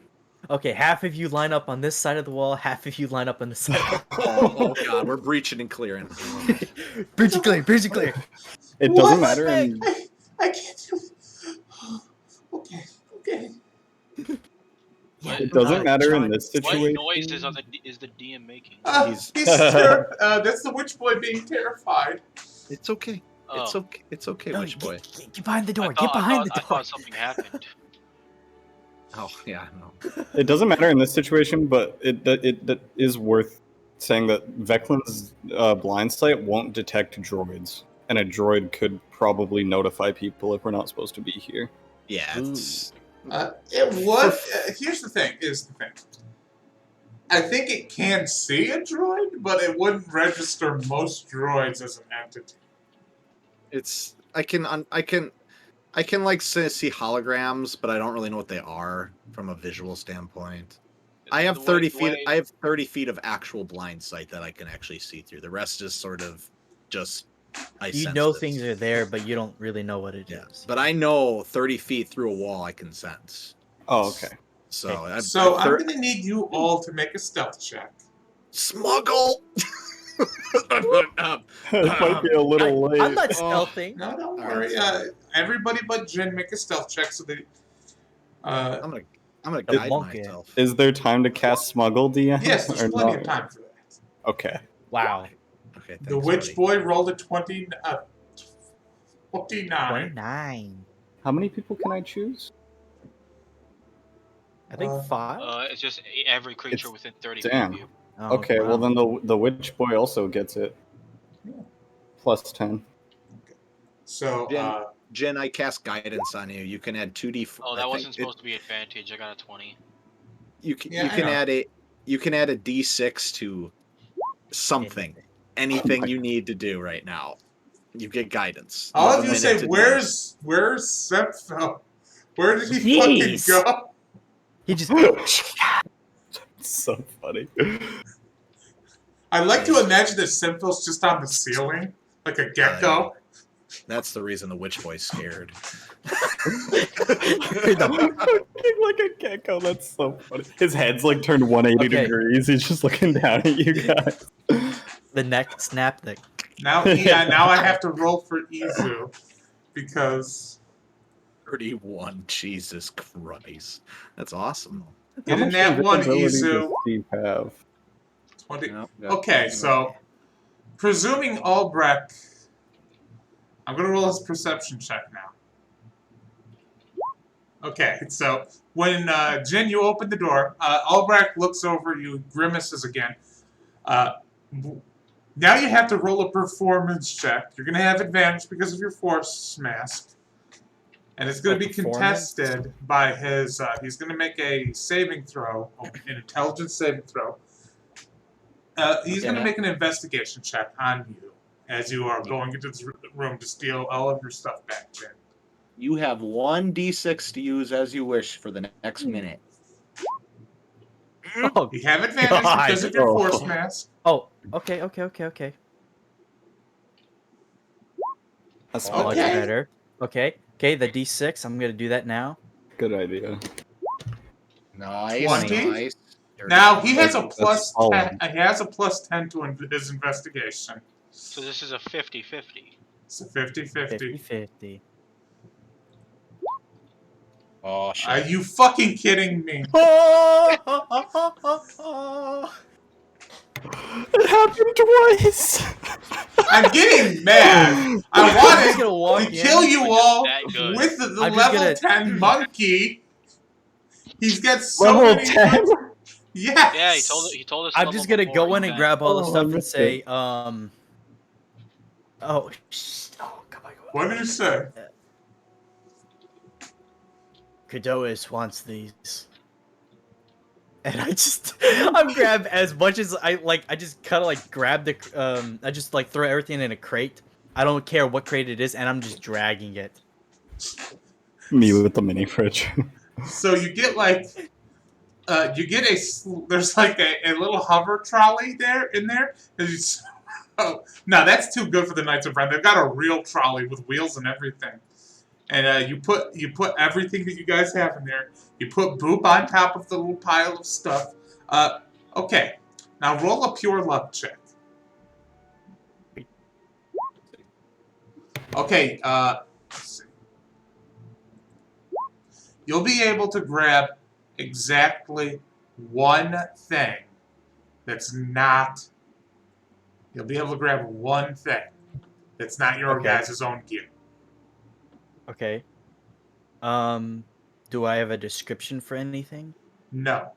Okay, half of you line up on this side of the wall, half of you line up on this side. Of the Oh God, we're breaching and clearing. wall. Bridge clear, bridge clear. It doesn't matter. In, I can't do it. Okay. Yeah, it doesn't matter in John, this What situation. noises is the DM making? He's- He's scared. That's the witch boy being terrified. It's okay. It's Oh. okay. It's okay, No, Witch Boy. get behind the I door. thought- Get behind I the door. thought something happened. Oh yeah, no. It doesn't matter in this situation, but it is worth saying that Veclin's blind sight won't detect droids, and a droid could probably notify people if we're not supposed to be here. Yeah, it's It would. Here's the thing. I think it can see a droid, but it wouldn't register most droids as an entity. it's I can like see holograms, but I don't really know what they are from a visual standpoint. I have The way- 30 the feet. way- I have 30 feet of actual blind sight that I can actually see through. The rest is sort of just. You know things are there, but you don't really know what it is. Yeah, but I know 30 feet through a wall I can sense. Oh, okay. So Okay. So I've I'm going to need you all to make a stealth check. smuggle. It might be a little late. I'm not Oh. stealthing. No, don't All worry. right. Everybody but Jin make a stealth check so that. I'm gonna The guide monkey. myself. Is there time to cast Smuggle, DM? Yes, there's or plenty not? of time for that. Okay. Wow. Okay, The thanks, witch buddy. boy rolled a 29. 29. How many people can I choose? I think 5. It's just every creature It's- within 30 damn. feet of you. Oh, Okay, well wow. then the witch boy also gets it. Yeah. Plus 10. So, Jen, I cast guidance on you. You can add 2d4. Oh, I that think wasn't supposed to be advantage. I got a 20. You can Yeah, you I can know. add a d6 to something, anything you need to do right now. You get guidance. all You of have a you minute say, to do where's Sepho? Where did he fucking Jeez. go? He just So funny. I like to imagine that Simphil's just on the ceiling, like a gecko. That's the reason the witch boy's scared. Looking like a gecko. That's so funny. His head's like turned 180 Okay. degrees. He's just looking down at you guys. The neck snap that. Now, now I have to roll for Izu because 31. Jesus Christ. That's awesome. get in that one, invisibility Izu. does Steve have? 20. Yep, yep. Okay, so presuming Albrecht, I'm gonna roll his perception check now. Okay, so when Jin, you open the door, Albrecht looks over you, grimaces again. Now you have to roll a performance check. You're gonna have advantage because of your force mask, and it's gonna be contested by his. He's gonna make a saving throw, an intelligence saving throw. He's going to make an investigation check on you as you are going into this room to steal all of your stuff back, Jin. You have 1d6 to use as you wish for the next minute. Oh, You have advantage because of your force mask. oh, okay. That's Much Okay. better. Okay, the D6. I'm gonna do that now. Good idea. Nice. 20? Nice. Now he has a That's plus solid. 10. He has a plus 10 to his investigation. So this is a 50-50. It's a 50-50. 50-50. Oh, shit. Are you fucking kidding me? It happened twice. I'm getting mad. I I'm just gonna wanted walk to kill in. you all That good. with the I'm just level gonna- 10 monkey. He's got so Level many 10? Yes. Yeah, he told us. I'm level just gonna before, go in he's and back. grab all the Oh, I stuff and missed say, it. oh, come on. What did you say? Kadois wants these. And I'm grab as much as I just kind of like grab the, I just like throw everything in a crate. I don't care what crate it is, and I'm just dragging it. Me with the mini fridge. So you get like, there's like a little hover trolley in there. Oh, no, that's too good for the Knights of Ren. They've got a real trolley with wheels and everything. And you put everything that you guys have in there. You put Boop on top of the little pile of stuff. Okay, now roll a pure luck check. Okay, let's see. You'll be able to grab exactly one thing that's not. You'll be able to grab one thing that's not your Okay. guys' own gear. Okay. Do I have a description for anything? No.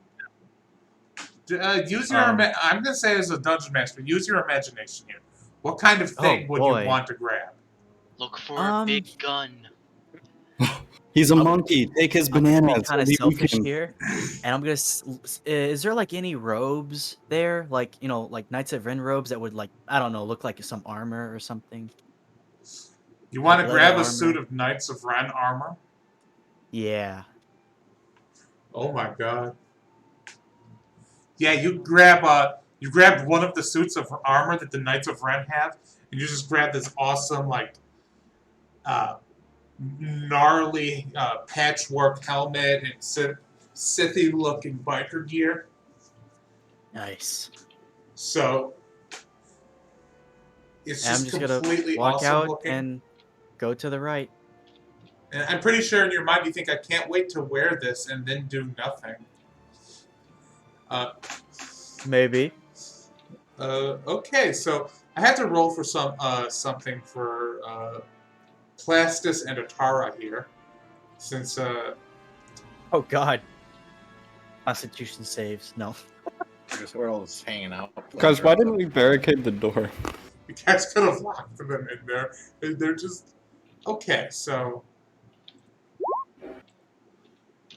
Use your. I'm gonna say as a dungeon master, use your imagination here. What kind of thing would boy. you want to grab? Look for a big gun. He's a monkey. Take his bananas. Kind of Maybe we selfish can- here, and I'm gonna. Is there like any robes there, like like Knights of Ren robes that would like I don't know, look like some armor or something? You want to Leather grab a armor. suit of Knights of Ren armor? Yeah. Oh my god. Yeah, you grab one of the suits of armor that the Knights of Ren have, and you just grab this awesome like gnarly patchwork helmet and Sithy looking biker gear. Nice. So it's And I'm just just completely gonna walk awesome out looking. and go to the right. And I'm pretty sure in your mind you think I can't wait to wear this and then do nothing. Maybe. Okay, so I had to roll for something for Plastis and Atara here, since Oh God. Constitution saves. No. We're all just hanging out. Guys, why didn't we barricade the door? you guys could have locked them in there. They're just okay. So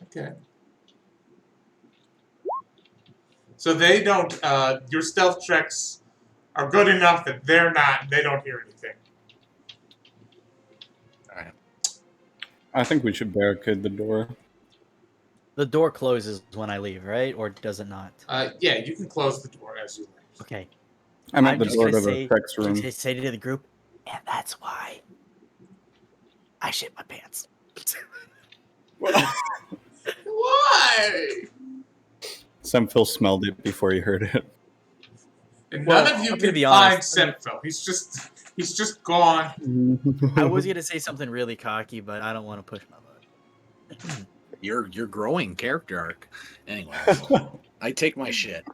okay. So they don't. Your stealth checks are good enough that they're not. They don't hear anything. All right. I think we should barricade the door. The door closes when I leave, right? Or does it not? Yeah, you can close the door as you leave. Okay. I'm at I'm the just door gonna to the say, text room. say to the group, and that's why I shit my pants. Why? Semphil smelled it before he heard it. And Well, none of you I'm gonna can be find honest. I mean- Semphil. He's just gone. I was gonna say something really cocky, but I don't want to push my luck. You're growing character arc. Anyway, I take my shit.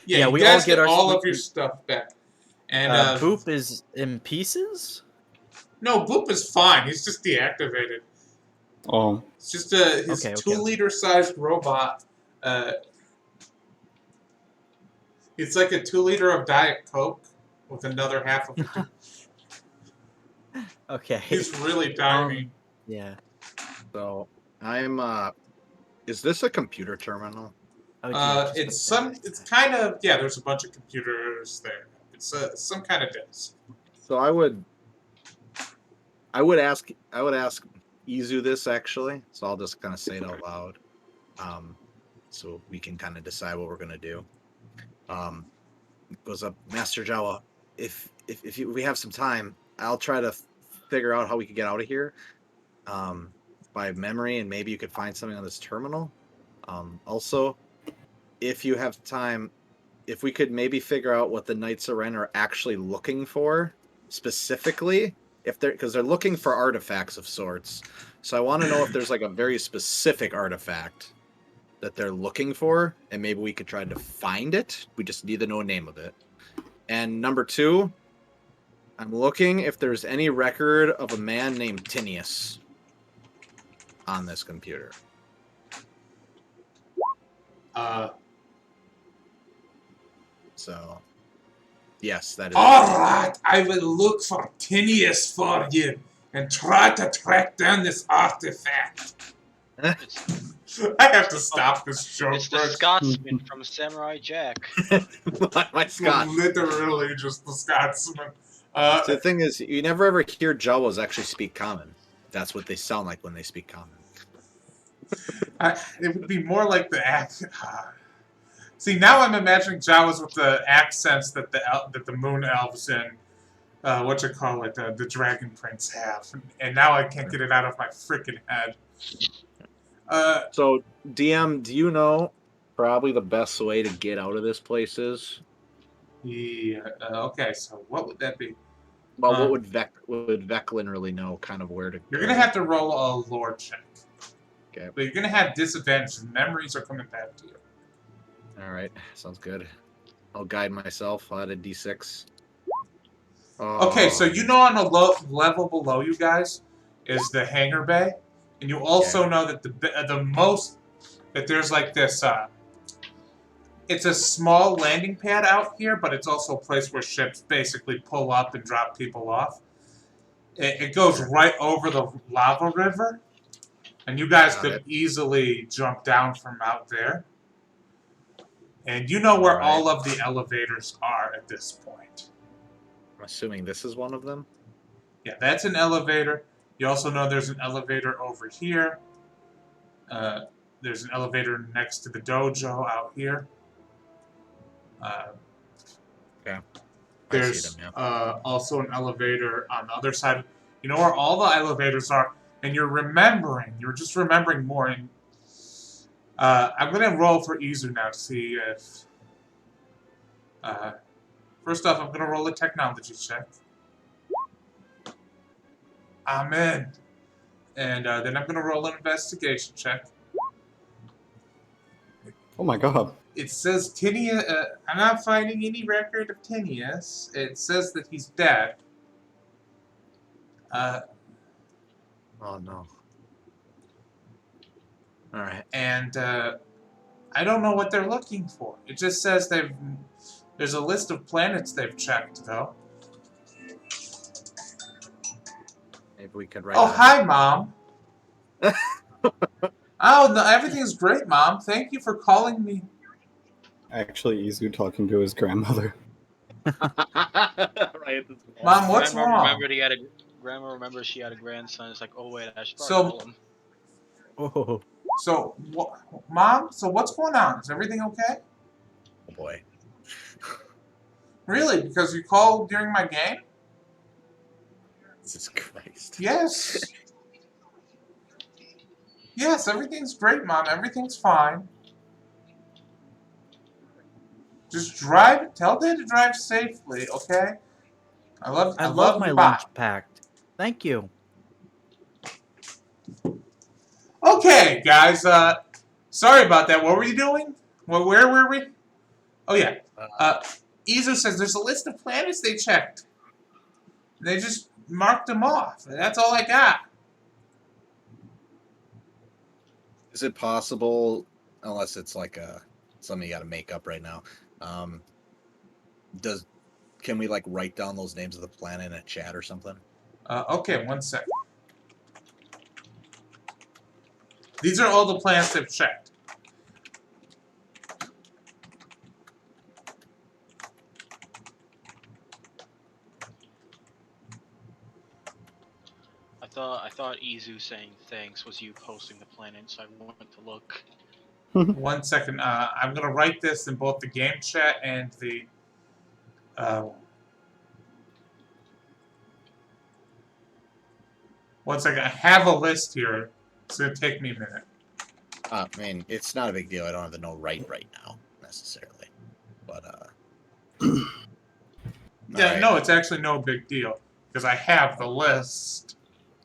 Yeah, we you all guys get our all of your stuff back. And Boop is in pieces. no, Boop is fine. He's just deactivated. Oh, It's just his Okay. 2-liter sized robot. It's like a 2-liter of Diet Coke with another half of it. Okay. He's really tiny. Yeah. So I'm. Is this a computer terminal? I would just put It's that it's kind of there's a bunch of computers there. It's some kind of desk. So I would ask Izu this actually. So I'll just kind of say it out loud, so we can kind of decide what we're gonna do. It goes up, Master Jawa. If we have some time, I'll try to figure out how we could get out of here, by memory, and maybe you could find something on this terminal. Also, if you have time, if we could maybe figure out what the Knights of Ren are actually looking for specifically, because they're looking for artifacts of sorts. So I want to know if there's like a very specific artifact that they're looking for, and maybe we could try to find it. We just need to know the name of it. And number 2, I'm looking if there's any record of a man named Tinius on this computer. So, yes, that is. All right, I will look for Tinius for you and try to track down this artifact. I have to stop this joke. It's the Scotsman from Samurai Jack. My Scott. Literally just the Scotsman. So the thing is, you never ever hear Jawas actually speak common. That's what they sound like when they speak common. It would be more like the accent. See, now I'm imagining Jawas with the accents that the Moon Elves and the Dragon Prince have, and now I can't get it out of my freaking head. So, DM, do you know probably the best way to get out of this place is? Yeah. Okay. So what would that be? Well, what would Veclin really know? Kind of where to. You're gonna have to roll a lore check. Okay. But you're gonna have disadvantages. Memories are coming back to you. All right, sounds good. I'll guide myself. I'll add a D6. Okay, so you know on a level below you guys is the hangar bay, and you also know that that there's like this. It's a small landing pad out here, but it's also a place where ships basically pull up and drop people off. It goes right over the lava river, and you guys could easily jump down from out there. And you know where all of the elevators are at this point. I'm assuming this is one of them? Yeah, that's an elevator. You also know there's an elevator over here. There's an elevator next to the dojo out here. Okay. There's also an elevator on the other side. You know where all the elevators are, and you're just remembering more. And I'm going to roll for Izu now to see if... first off, I'm going to roll a technology check. I'm in. And then I'm going to roll an investigation check. oh my god. It says Tinius... I'm not finding any record of Tinius. It says that he's dead. Oh, no. All right. And I don't know what they're looking for. It just says there's a list of planets they've checked, though. Maybe we could write. Oh, hi, Mom. Oh, no, everything's great, Mom. Thank you for calling me. Actually, Izu talking to his grandmother. Right. Mom, what's Grandma wrong? remembered she had a grandson. It's like, oh wait, I should So- probably call him. Oh, So, Mom, so what's going on? Is everything okay? Oh, boy. Really? Because you called during my game? Jesus Christ. Yes. Yes, everything's great, Mom. Everything's fine. Just drive. Tell Dad to drive safely, okay? I love my you. Bye. lunch packed. Thank you. Okay, guys. Sorry about that. What were you doing? Where were we? Oh yeah. Izu says there's a list of planets they checked. They just marked them off. That's all I got. Is it possible, unless it's like something you got to make up right now? Can we like write down those names of the planet in a chat or something? Okay, 1 second. These are all the planets they've checked. I thought Izu saying thanks was you posting the planet, so I went to look. 1 second. I'm gonna write this in both the game chat and the. 1 second. I have a list here. It's gonna take me a minute. I mean, it's not a big deal. I don't have to know right now necessarily, but Yeah, right. no, it's actually no big deal because I have the list.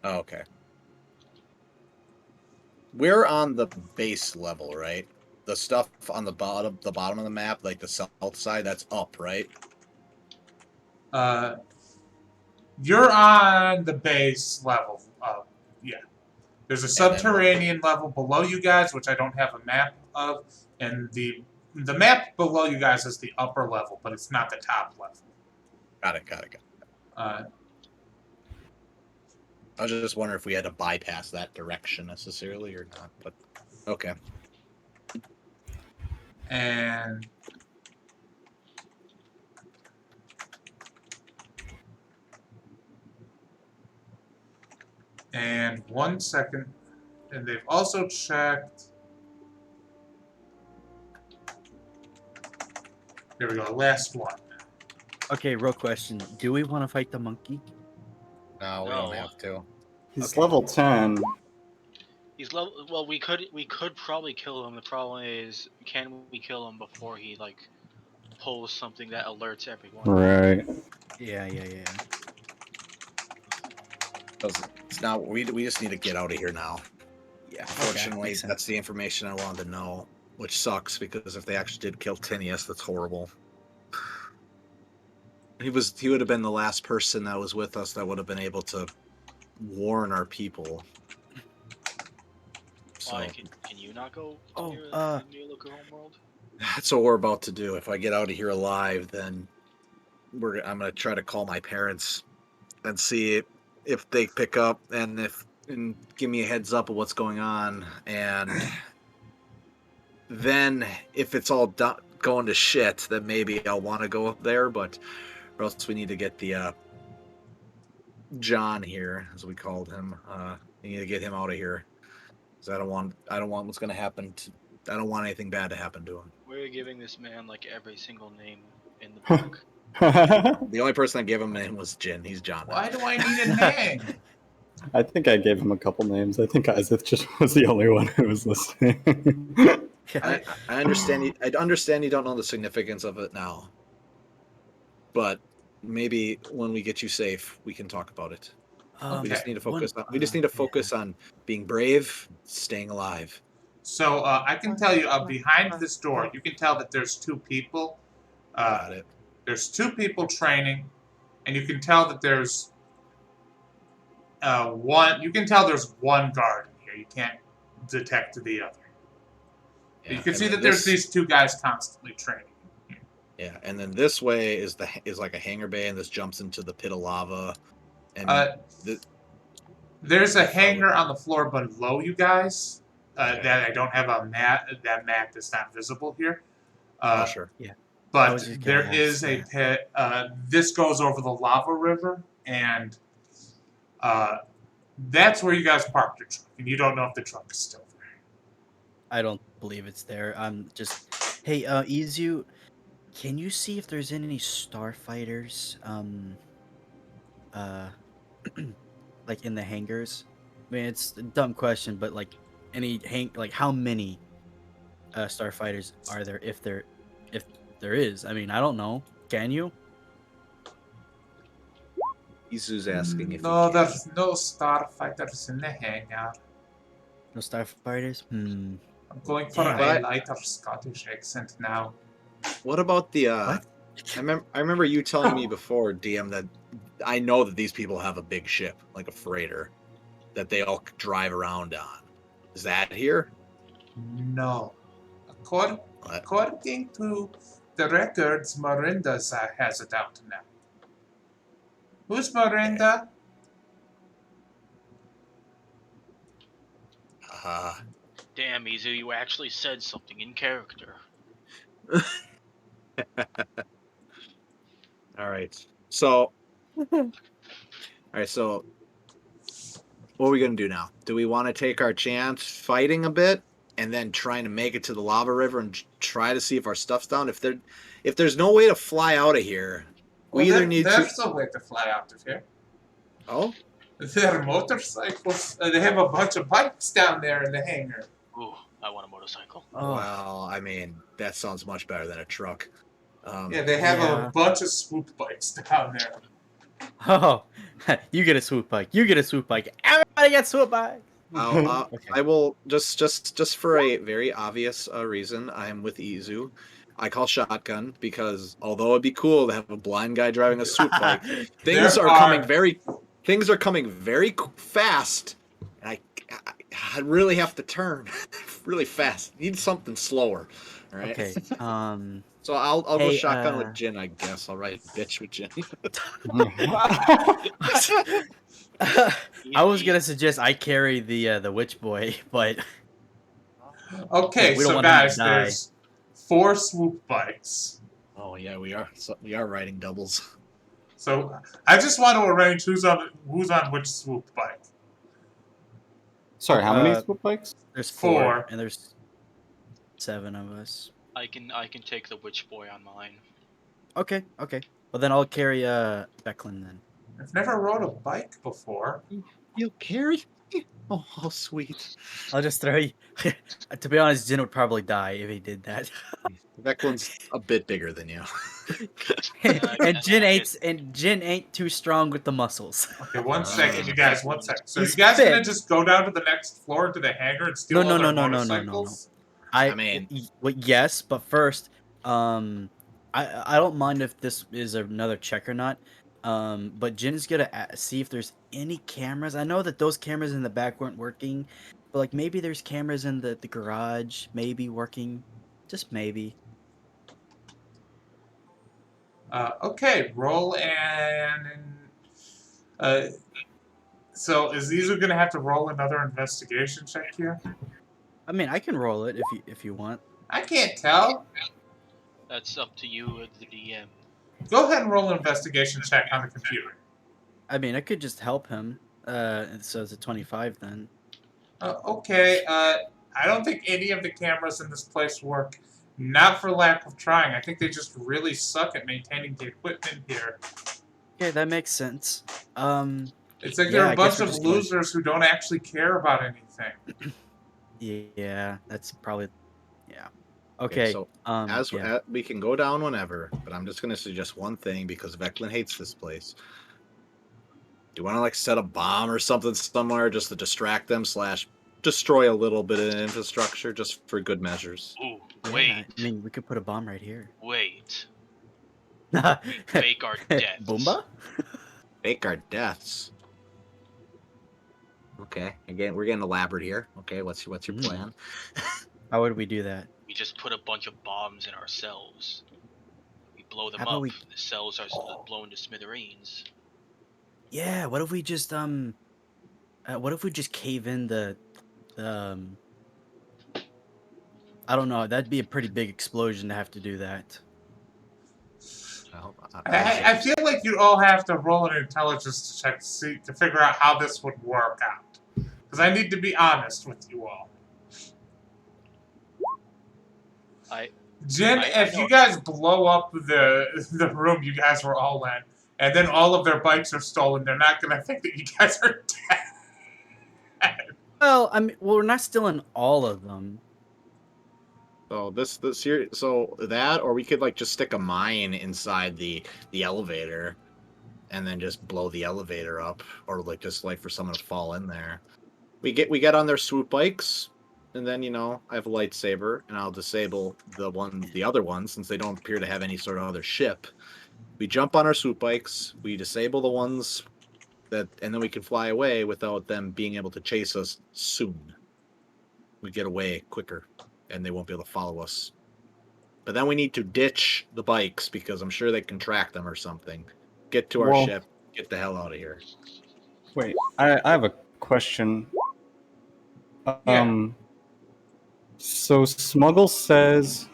Oh, okay. We're on the base level, right? The stuff on the bottom of the map, like the south side, that's up, right? You're on the base level. Yeah. There's a subterranean level below you guys, which I don't have a map of, and the map below you guys is the upper level, but it's not the top level. Got it. I was just wondering if we had to bypass that direction necessarily or not, but okay. And and 1 second, and they've also checked. Here we go, last one. Okay, real question. Do we want to fight the monkey? No, we don't have to. He's Okay. level 10. He's level. Well, we could probably kill him. The problem is, can we kill him before he like pulls something that alerts everyone? Right. Yeah. It's not. We just need to get out of here now. Yeah. Unfortunately, that's the information I wanted to know, which sucks because if they actually did kill Tinius, that's horrible. He would have been the last person that was with us that would have been able to warn our people. So Why can you not go Oh, near the local homeworld? that's what we're about to do. If I get out of here alive, then I'm gonna try to call my parents and see if they pick up and give me a heads up of what's going on. And then if it's all going to shit, then maybe I'll want to go up there. But or else we need to get the John here, as we called him. We need to get him out of here because I don't want what's going to happen. I don't want anything bad to happen to him. We're giving this man like every single name in the book. The only person I gave him a name was Jin. He's John. Why do I need a name? I think I gave him a couple names. I think Isaac just was the only one who was listening. I understand. I understand you don't know the significance of it now, but maybe when we get you safe, we can talk about it. We just need to focus. We just need to focus on being brave, staying alive. So I can tell you, behind this door, you can tell that there's two people. Got it. There's two people training, and you can tell that there's one. You can tell there's one guard in here. You can't detect the other. Yeah, you can see that there's these two guys constantly training. Yeah, and then this way is like a hangar bay, and this jumps into the pit of lava. And there's a hangar on the floor below you guys that I don't have a map. That map is not visible here. Sure. Yeah. But there is a pit. This goes over the lava river, and that's where you guys parked your truck. And you don't know if the truck is still there. I don't believe it's there. Hey, Izu, Can you see if there's any starfighters? Uh, like in the hangars? I mean, it's a dumb question, but like like how many starfighters are there if there is? I mean, I don't know. Can you? Isu's asking if No, he can. there's no starfighters in the hangar. No starfighters? Hmm. I'm going for Yeah. a But- lighter Scottish accent now. What about the? What? I remember you telling me before, DM, that I know that these people have a big ship, like a freighter, that they all drive around on. Is that here? No. What? According to the records, Miranda's has it out now. Who's Miranda? Damn, Izu, you actually said something in character. All right. So, what are we gonna do now? Do we want to take our chance fighting a bit and then trying to make it to the lava river and try to see if our stuff's down? If there's no way to fly out of here, we either need to. There's a way to fly out of here. Oh, There are motorcycles. They have a bunch of bikes down there in the hangar. Ooh, I want a motorcycle. Oh, well, I mean, that sounds much better than a truck. Yeah, they have Yeah. a bunch of swoop bikes down there. oh, you get a swoop bike. You get a swoop bike. Everybody gets swoop bike. Okay. I will just for a very obvious reason. I am with Izu. I call shotgun because although it'd be cool to have a blind guy driving a swoop bike, things are coming very fast, and I really have to turn really fast. Need something slower. All right. Okay. So I'll go Hey, shotgun with Jin, I guess. I'll ride bitch with Jin. I was gonna suggest I carry the witch boy, but Okay, We don't so want him to guys, die. there's 4 swoop bikes. Oh yeah, we are. So we are riding doubles. So I just want to arrange who's on which swoop bike. Sorry, how many Uh, swoop bikes? there's 4. 4 and there's 7 of us. I can take the witch boy on mine. Okay. Well, then I'll carry Becklin then. I've never rode a bike before. You carry? Oh, how sweet. I'll just throw you. To be honest, Jin would probably die if he did that. Becklin's a bit bigger than you. and Jin ain't too strong with the muscles. Okay, 1 second, you guys. 1 second. So He's you guys gonna fit. just go down to the next floor into the hangar and steal No, all their no. motorcycles? I mean- well, yes, but first, I don't mind if this is another check or not. But Jin is gonna see if there's any cameras. I know that those cameras in the back weren't working, but like maybe there's cameras in the garage, maybe working, just maybe. Okay, roll so is Izu gonna have to roll another investigation check here? I mean, I can roll it if you want. I can't tell. That's up to you, the DM. Go ahead and roll an investigation check on the computer. I mean, I could just help him. So it's a 25 then. Okay, I don't think any of the cameras in this place work. Not for lack of trying. I think they just really suck at maintaining the equipment here. Okay, that makes sense. It's like Yeah, they're I a guess bunch we're of just gonna- losers who don't actually care about anything. Yeah, that's probably. Yeah. Okay. So yeah. we can go down whenever, but I'm just gonna suggest one thing because Veclin hates this place. Do you want to like set a bomb or something somewhere just to distract them / destroy a little bit of infrastructure just for good measures? Ooh, Yeah, wait, I mean, we could put a bomb right here. wait. Fake our deaths. Boomba? Fake our deaths. Okay, again, we're getting elaborate here. Okay, what's your plan? How would we do that? We just put a bunch of bombs in our cells. We blow them How about up. we- The cells are blown to smithereens. Yeah. What if we just cave in the I don't know. That'd be a pretty big explosion to have to do that. I feel like you all have to roll an intelligence check to figure out how this would work out. Because I need to be honest with you all. Jin, I if know. you guys blow up the room you guys were all in, and then all of their bikes are stolen, they're not gonna think that you guys are dead. Well, we're not stealing all of them. So this here, so that, or we could like just stick a mine inside the elevator, and then just blow the elevator up, or like just like for someone to fall in there. We get on their swoop bikes, and then I have a lightsaber, and I'll disable the other ones since they don't appear to have any sort of other ship. We jump on our swoop bikes, we disable the ones and then we can fly away without them being able to chase us soon. We get away quicker, and they won't be able to follow us. But then we need to ditch the bikes because I'm sure they can track them or something. Get to our ship, get the hell out of here. Wait, I have a question. Yeah. So Smuggle says,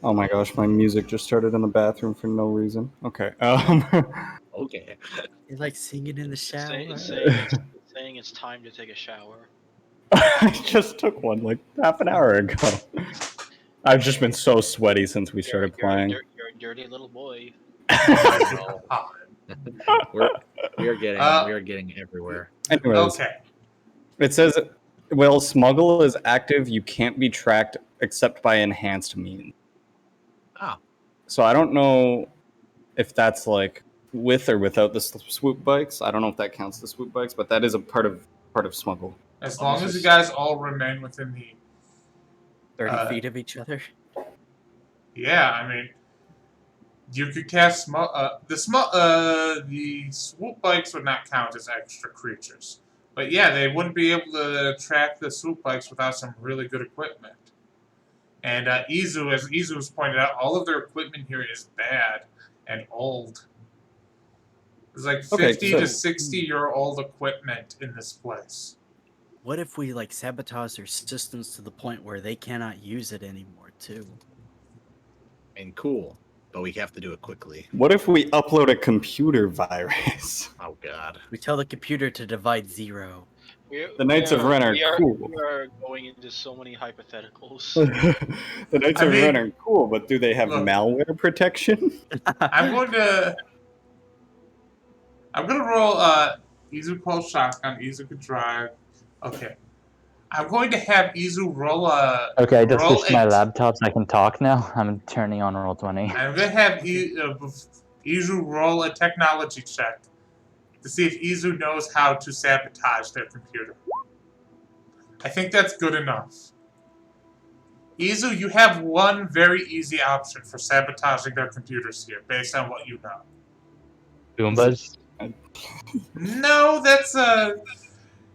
"Oh my gosh, my music just started in the bathroom for no reason." Okay. Okay. You're like singing in the shower. Saying it's time to take a shower. I just took one like half an hour ago. I've just been so sweaty since we started playing. You're a dirty little boy. we are getting everywhere. Anyways, Okay. it says, "While Smuggle is active, you can't be tracked except by enhanced means." Oh. So I don't know if that's like with or without the swoop bikes. I don't know if that counts the swoop bikes, but that is a part of Smuggle. As long as you guys all remain within the 30 feet of each other. Yeah, I mean, you could cast the swoop bikes would not count as extra creatures, but yeah, they wouldn't be able to track the swoop bikes without some really good equipment. And Izu, as Izu has pointed out, all of their equipment here is bad and old. There's like 50 to 60-year-old equipment in this place. What if we like sabotage their systems to the point where they cannot use it anymore too? And cool, but we have to do it quickly. What if we upload a computer virus? Oh god. We tell the computer to divide 0. The Knights of Ren are cool. We are going into so many hypotheticals. The Knights of Ren are cool, but do they have malware protection? I'm going to roll Izu pulls shotgun, Izu could drive. Okay. I'm going to have Izu roll a Okay, I just switched my laptop so I can talk now. I'm turning on Roll20. I'm going to have Izu roll a technology check to see if Izu knows how to sabotage their computer. I think that's good enough. Izu, you have one very easy option for sabotaging their computers here, based on what you know. Goombas? No, that's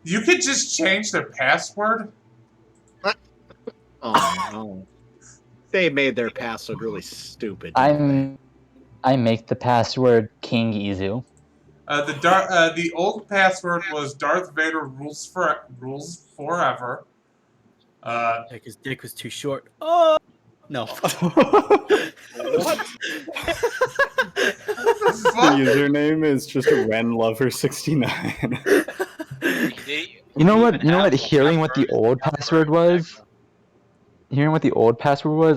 you could just change their password. Oh no. They made their password really stupid. I make the password King Izu. The old password was Darth Vader rules forever. His dick was too short. Oh no. What? The username is just RenLover69. You know what? Hearing what the old password was,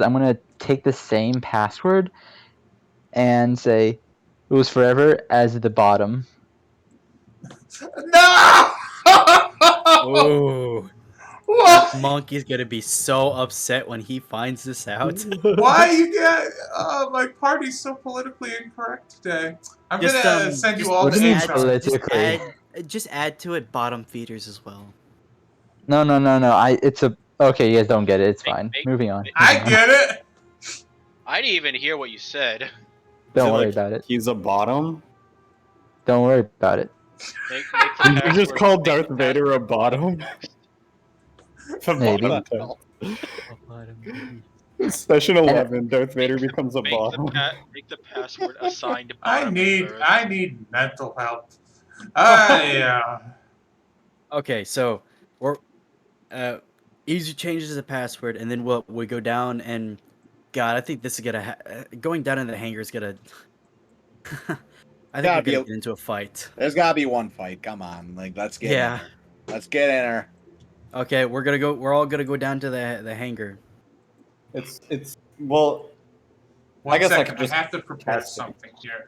I'm gonna take the same password and say rules forever as the bottom. No! Oh. What? Monkey's gonna be so upset when he finds this out. Why you get? My party's so politically incorrect today. I'm gonna send you all the HR. Just add to it bottom feeders as well. No. Okay, you guys don't get it. It's fine. Moving on. I get it. I didn't even hear what you said. Don't worry about it. He's a bottom? Don't worry about it. You just called Darth Vader a bottom? Maybe. Session 11, Darth Vader becomes a bottom. Make the password assigned. I need mental help. Okay, so we're Easy changes the password, and then we go down and God, I think this is gonna going down in the hangar is gonna. I think we're gonna get into a fight. There's gotta be one fight. Come on, let's get. Yeah. In her. Let's get in her. Okay, we're all gonna go down to the hangar. It's well. One I guess I second, could just have to prepare cast it. something here.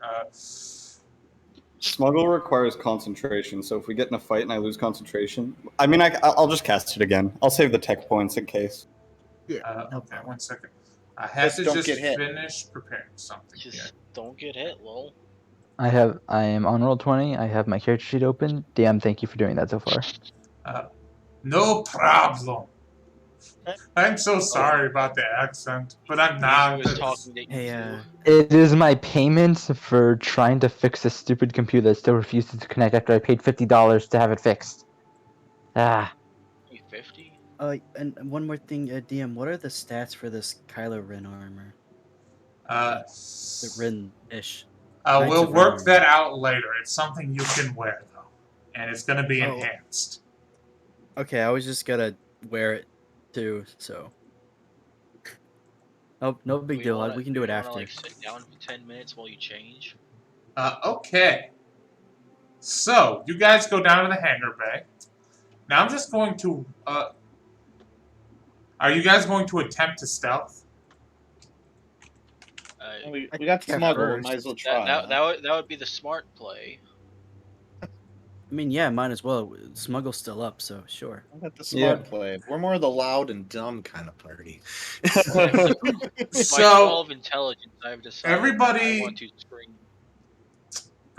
Smuggle requires concentration, so if we get in a fight and I lose concentration, I mean, I'll just cast it again. I'll save the tech points in case. Yeah. No Okay, problem. 1 second. I have to Don't just get hit. finish preparing something here. Just don't get hit, lol. I am on roll 20. I have my character sheet open. DM, thank you for doing that so far. No problem. I'm so sorry about the accent, but I'm I not. was talking to Hey, you. It is my payment for trying to fix this stupid computer that still refuses to connect after I paid $50 to have it fixed. Ah, 50. And one more thing, DM. What are the stats for this Kylo Ren armor? The Ren-ish. Knights We'll of work Ren that armor. out later. It's something you can wear though, and it's going to be Oh. enhanced. Okay, I was just gonna wear it too, so. Oh, no big deal. We can do it after. Like sit down for 10 minutes while you change. Okay. So you guys go down to the hangar bay. Now I'm just going to. Are you guys going to attempt to stealth? We got Yeah, smuggle. We first. might as well try. That would be the smart play. I mean, yeah, might as well. Smuggle's still up, so sure. I got the smart play. We're more the loud and dumb kind of party. My So 12 intelligence, I've decided everybody- I want to screen.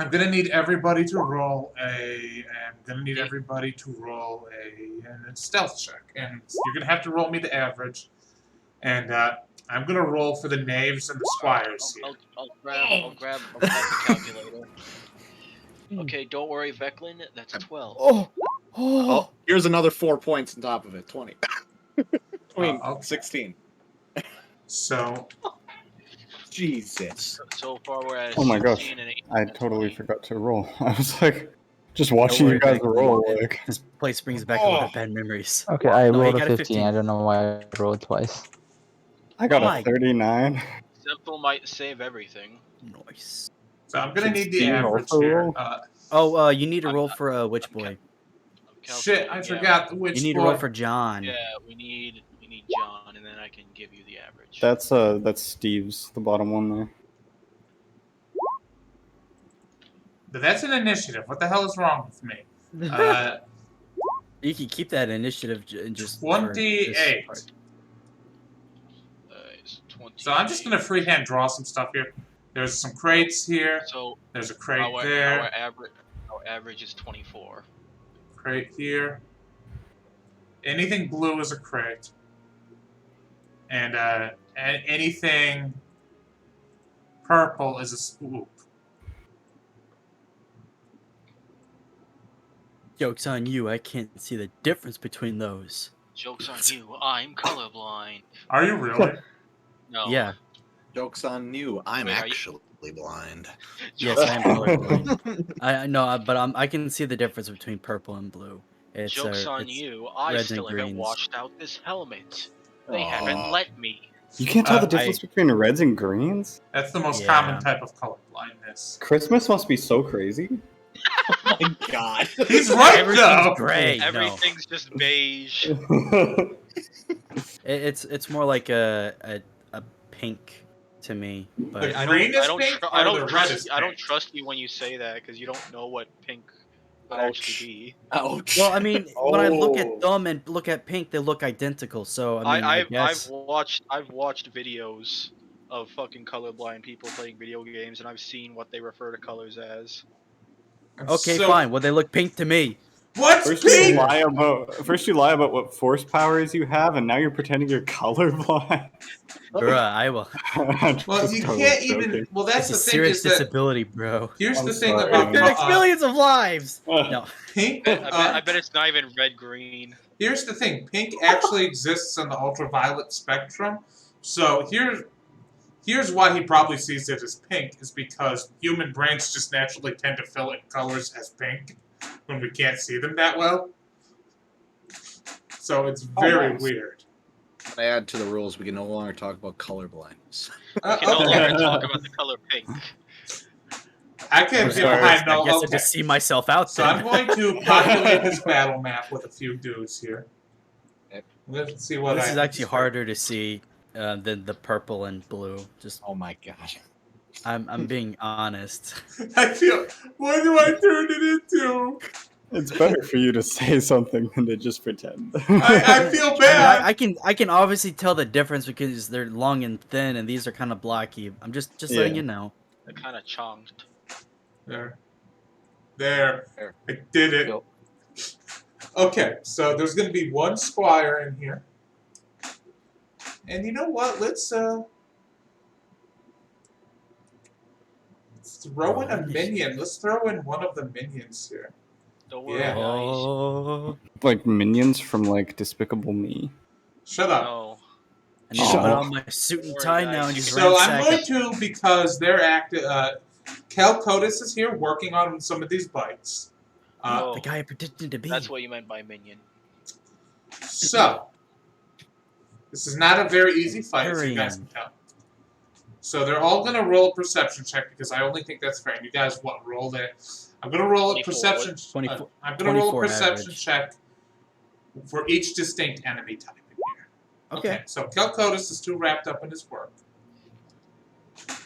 I'm gonna need everybody to roll a stealth check, and you're gonna have to roll me the average. And I'm gonna roll for the knaves and the squires here. I'll grab the calculator. Okay, don't worry, Veclin. That's 12. Oh, here's another 4 points on top of it. 20. I mean, Okay. 16. So Jesus. So far, we're at Oh my gosh, 16 and 18 I and totally 20. forgot to roll. I was like, just watching worry, you guys Becky. roll. Like, This place brings back a lot of bad memories. okay, I No, he rolled a got 15. I don't know why I rolled twice. I got Why? a 39. Simple might save everything. Nice. I'm gonna Should need the Steve average also here. roll? Oh, you need to roll for Witch Boy. Shit, I Yeah, forgot the witch You need to boy. roll for John. Yeah, we need John, and then I can give you the average. That's Steve's, the bottom one there. But that's an initiative. What the hell is wrong with me? You can keep that initiative and just. 28. It's 20. So I'm just gonna freehand draw some stuff here. There's some crates here. So There's a crate our there. average is 24. Crate here. Anything blue is a crate. And anything purple is a swoop. Joke's on you. I can't see the difference between those. Joke's on you. I'm colorblind. Are you really? No. Yeah. Joke's on you. I'm Wait, are you- actually blind. Yes, I am colorblind. I know, but I can see the difference between purple and blue. It's, Joke's on it's you. I reds and still haven't greens. washed out this helmet. They haven't let me. You can't tell the difference between reds and greens? That's the most Yeah. common type of color blindness. Christmas must be so crazy. Oh my god. He's right though. Everything's gray. No. Everything's just beige. It's more like a pink to me, but The I green don't, is I don't, pink tr- or I the don't red trust. is I don't pink? trust you when you say that because you don't know what pink would Ouch. actually be. Ouch. well, I mean, when I look Oh. at them and look at pink, they look identical. So I mean, I guess. I've watched videos of fucking colorblind people playing video games, and I've seen what they refer to colors as. Okay, So- fine. Well, they look pink to me. What's First you pink? lie about what force powers you have, and now you're pretending you're colorblind. Bruh, I will. Well, Just you totally can't joking. even. Well, that's It's a the thing serious is that disability, bro. here's I'm the thing sorry. about It affects millions of lives. No. pink. I bet it's not even red green. Here's the thing: pink actually exists in the ultraviolet spectrum. So here's why he probably sees it as pink is because human brains just naturally tend to fill in colors as pink when we can't see them that well. So it's very nice. weird. I add to the rules, we can no longer talk about color blindness. We can no Okay. longer talk about the color pink. I can't I'm get sorry. behind no. I guess I Okay. just see myself out So there. I'm going to populate this battle map with a few dudes here. Let's see what This I is actually harder to see than the purple and blue. Just Oh my gosh. I'm being honest. I feel. What do I turn it into? It's better for you to say something than to just pretend. I feel I mean, bad. I can obviously tell the difference because they're long and thin, and these are kind of blocky. I'm just letting Yeah. you know. They're kind of chonked. There. There. I did it. Go. Okay, so there's going to be one squire in here. And you know what? Let's throw in a minion. Let's throw in one of the minions here. Don't worry, Yeah. guys. Oh, Like minions from like Despicable Me. Shut up. No. I need to put on my suit and tie now and just So I'm ransack going it. to, because they're active, Kel Codis is here working on some of these bikes. Oh, The guy I predicted to be. that's what you meant by minion. So, this is not a very easy fight, as you guys Tyrion. can tell. So they're all going to roll a perception check, because I only think that's fair. And you guys, what, roll it? I'm going to roll a 24, perception... 24 I'm going to roll a 24 perception average. check for each distinct enemy type in here. Okay. So Kel Codis is too wrapped up in his work. Get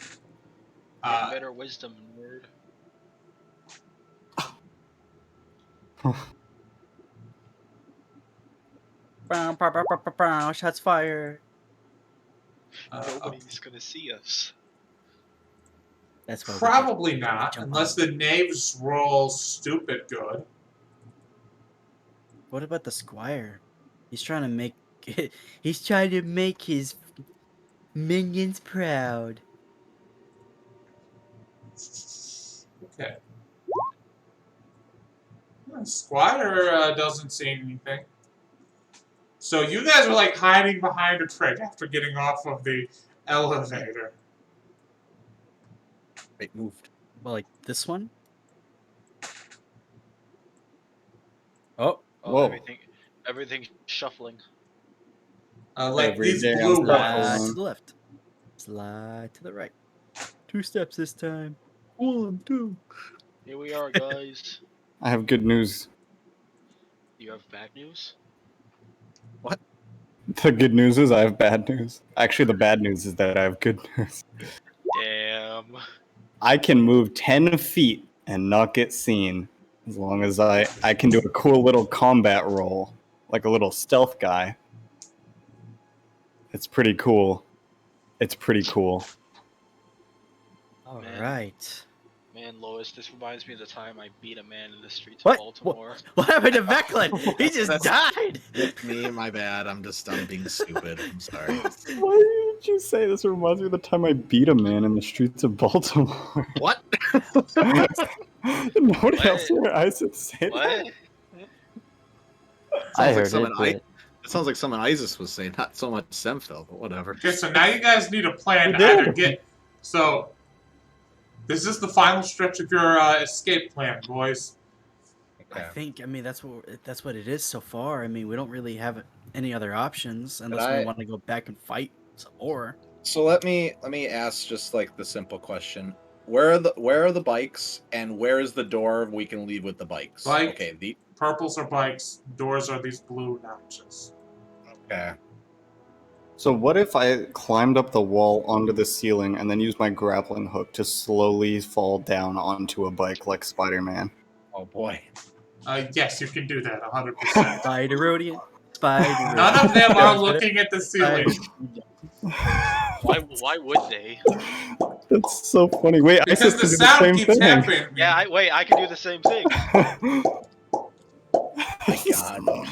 better wisdom, nerd. Shots fired. Nobody's gonna see us. That's why Probably not, jump unless on. the knaves roll stupid good. What about the squire? He's trying to make he's trying to make his minions proud. Okay. Squire doesn't see anything. So you guys are like hiding behind a crate after getting off of the elevator. It moved. Well, like this one? Oh, Oh, Whoa. everything's shuffling. Like Every these day I'm blue slide ones. to the left. Slide to the right. 2 steps this time. 1, 2. Here we are, guys. I have good news. You have bad news? The good news is I have bad news. Actually, the bad news is that I have good news. Damn. I can move 10 feet and not get seen. As long as I can do a cool little combat roll. Like a little stealth guy. It's pretty cool. It's pretty cool. All Man. right. Man, Lois, this reminds me of the time I beat a man in the streets What? of Baltimore. What happened to Vecklin? He just died. Me, my bad. I'm being stupid. I'm sorry. Why did you say this reminds me of the time I beat a man in the streets of Baltimore? What? Nobody What? else hear Isaac say What? I Sounds like heard something it. It sounds like something Isis was saying, not so much Semfil, but whatever. Okay, so now you guys need a plan You to either did. get. So, this is the final stretch of your escape plan, boys. I think. I mean, that's what it is so far. I mean, we don't really have any other options unless we want to go back and fight some more. So let me ask just like the simple question: where are the bikes, and where is the door we can leave with the bikes? Bike. Okay. Purples are bikes. Doors are these blue notches. Okay. So what if I climbed up the wall onto the ceiling and then used my grappling hook to slowly fall down onto a bike like Spider-Man? Oh boy. Yes, you can do that, 100%. Spider-Rodian. Spider. None of them are looking at the ceiling. Why would they? That's so funny. Wait, I Because said the to do sound the same keeps thing. happening. Yeah, I can do the same thing. My God.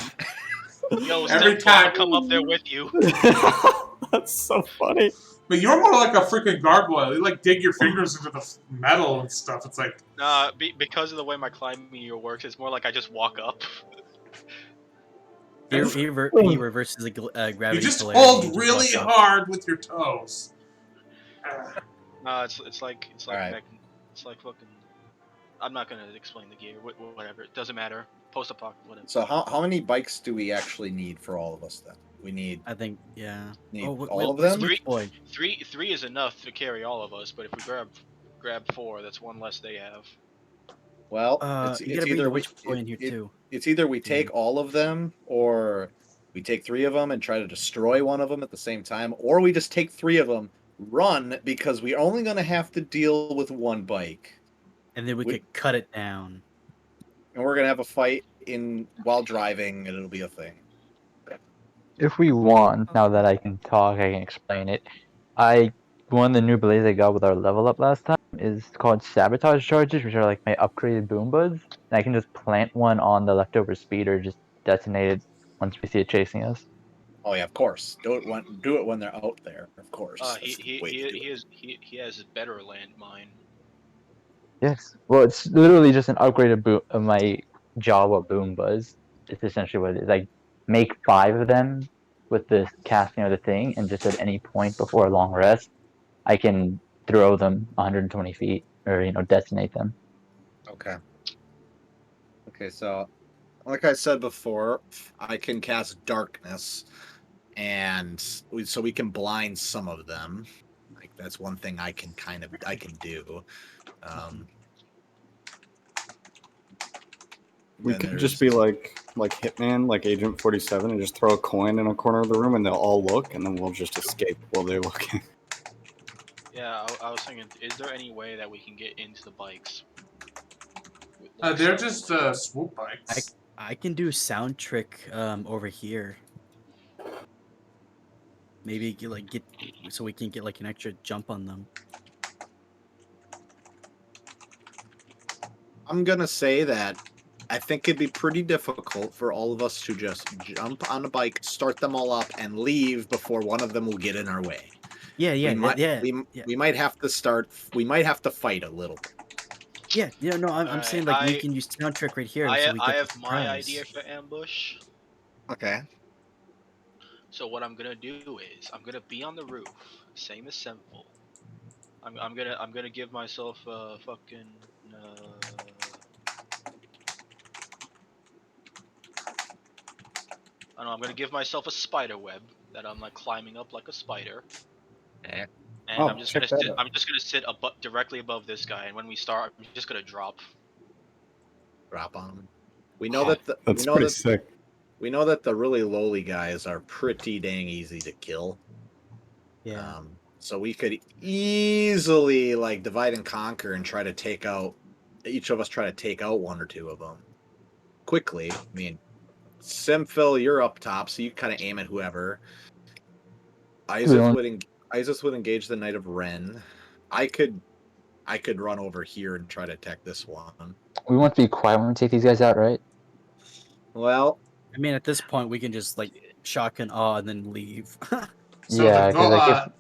Yo, Every Steph, time. I'll come up there with you. That's so funny. But you're more like a freaking gargoyle. You like dig your fingers into the metal and stuff. It's like Because of the way my climb meter works, it's more like I just walk up. He reverses the gravity. you just polarity hold and really walk up. hard with your toes. No, it's like Alright. it's like fucking. I'm not gonna explain the gear. Whatever, it doesn't matter. Post-apocalyptic, whatever. So how many bikes do we actually need for all of us then? We need I think, yeah. Need wait, all of where's them? Luke Boy? Three is enough to carry all of us, but if we grab 4, that's one less they have. well, You gotta bring the witch boy in here too. it's either we take all of them or We take 3 of them and try to destroy one of them at the same time, or we just take 3 of them, run, because we're only going to have to deal with one bike. And then we We- could cut it down. And we're going to have a fight while driving, and it'll be a thing. If we want, now that I can talk, I can explain it. One of the new blades I got with our level up last time is called sabotage charges, which are like my upgraded boom buds. And I can just plant one on the leftover speeder, just detonate it once we see it chasing us. Oh yeah, of course. Do it when they're out there. Of course. That's the way to do it. He has a better landmine. Yes. Well, it's literally just an upgraded boom of my Jawa boom buzz. It's essentially what it is. I make 5 of them with this casting of the thing, and just at any point before a long rest, I can throw them 120 feet, or detonate them. Okay. Okay, so like I said before, I can cast darkness, and so we can blind some of them. Like that's one thing I can do. We then could just be like Hitman, like Agent 47, and just throw a coin in a corner of the room, and they'll all look, and then we'll just escape while they're looking. Yeah, I was thinking, is there any way that we can get into the bikes? They're just swoop bikes. I can do sound trick over here. Maybe get so we can get like an extra jump on them. I'm gonna say that I think it'd be pretty difficult for all of us to just jump on a bike, start them all up, and leave before one of them will get in our way. Yeah, we might, yeah. we might have to start. We might have to fight a little bit. Yeah, no, I'm saying like we can use sound trick right here. So we I get have the my surprise. idea for ambush. Okay. So what I'm gonna do is I'm gonna be on the roof, same as Semple. I'm gonna give myself a fucking I don't know, I'm gonna give myself a spider web that I'm like climbing up like a spider. Eh. And Oh, I'm just check gonna that out. sit directly above this guy, and when we start, I'm just gonna drop. Drop on them. We know that That's pretty sick. we know that the really lowly guys are pretty dang easy to kill. Yeah. So we could easily like divide and conquer and try to take out. Each of us try to take out 1 or 2 of them quickly. I mean, Simphil, you're up top, so you kind of aim at whoever. Isis would engage the Knight of Ren. I could run over here and try to attack this one. We want to be quiet when we take these guys out, right? Well, I mean, at this point, we can just like shock and awe and then leave. So Yeah, the goal, 'cause, like,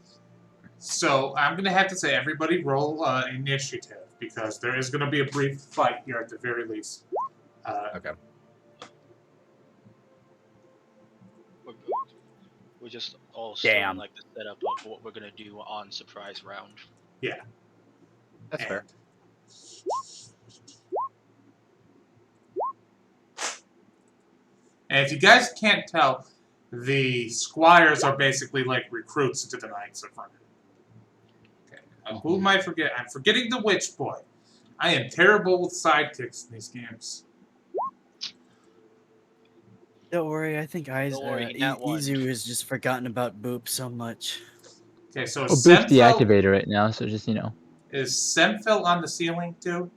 so I'm gonna have to say everybody roll initiative because there is gonna be a brief fight here at the very least. okay. We're just all Damn. starting like the setup of what we're gonna do on surprise round. Yeah. That's fair. And if you guys can't tell, the squires are basically like recruits into the Knights of Ren. Okay. Who am I forgetting? I'm forgetting the Witch Boy. I am terrible with sidekicks in these games. Don't worry, I think Don't worry, he got one. Izu has just forgotten about Boop so much. Okay, so Boop's Semphil, deactivated right now, so just is Semphil on the ceiling too?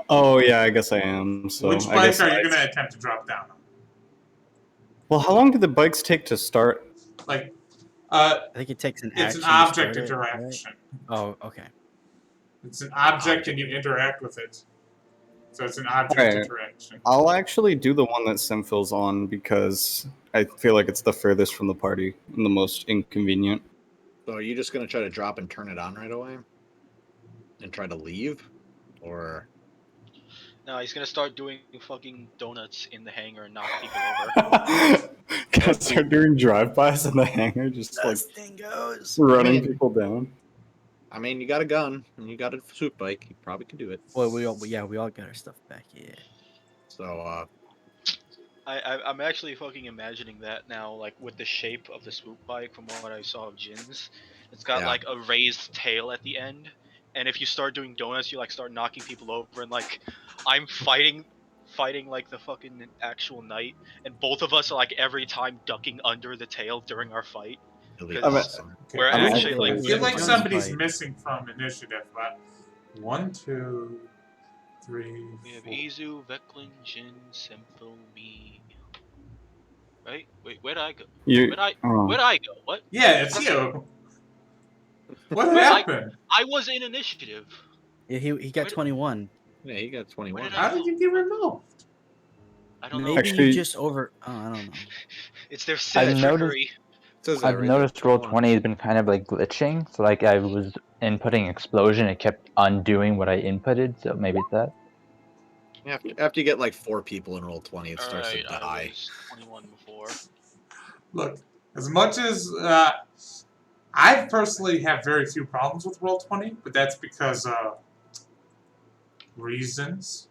Oh yeah, I guess I am. So Which I bike guess are you gonna attempt to drop down on? Well, how long do the bikes take to start? Like, I think it takes an it's action. an object to start it, interaction. right? Oh, okay. It's an object and you interact with it. So it's an object Alright. interaction. I'll actually do the one that Simphil's on because I feel like it's the furthest from the party and the most inconvenient. So are you just gonna try to drop and turn it on right away, and try to leave, or? No, he's gonna start doing fucking donuts in the hangar and knock people over. Can I start doing drive-bys in the hangar, just like This thing goes. running I mean- people down? I mean, you got a gun and you got a swoop bike. You probably could do it. Well, we all got our stuff back. Yeah. So, I'm actually fucking imagining that now, like with the shape of the swoop bike from what I saw of Jin's. It's got Yeah. like a raised tail at the end, and if you start doing donuts, you like start knocking people over, and like I'm fighting fighting like the fucking actual knight, and both of us are like every time ducking under the tail during our fight. It'll be 'Cause- awesome. Okay, We're I feel- actually, like, I feel like John's somebody's fight. missing from initiative. But 1, 2, 3. We have 4. Izu, Veclin, Jin, Semfo, me. Right? Wait, where'd I go? You. Where'd I Oh. go? What? Yeah, it's you. What Wait, happened? I was in initiative. Yeah, he got Where did- 21. Yeah, he got 21. Where did How did you get removed? I don't know. Maybe Actually- you just over. Oh, I don't know. It's their I've civic noticed- trickery. It says that I've right there, noticed roll 21. 20 has been kind of like glitching. So like I was inputting explosion, it kept undoing what I inputted. So maybe it's that. After you get like 4 people in roll 20, it All starts right, to I die. was 21 before. Look, as much as I personally have very few problems with roll 20, but that's because reasons.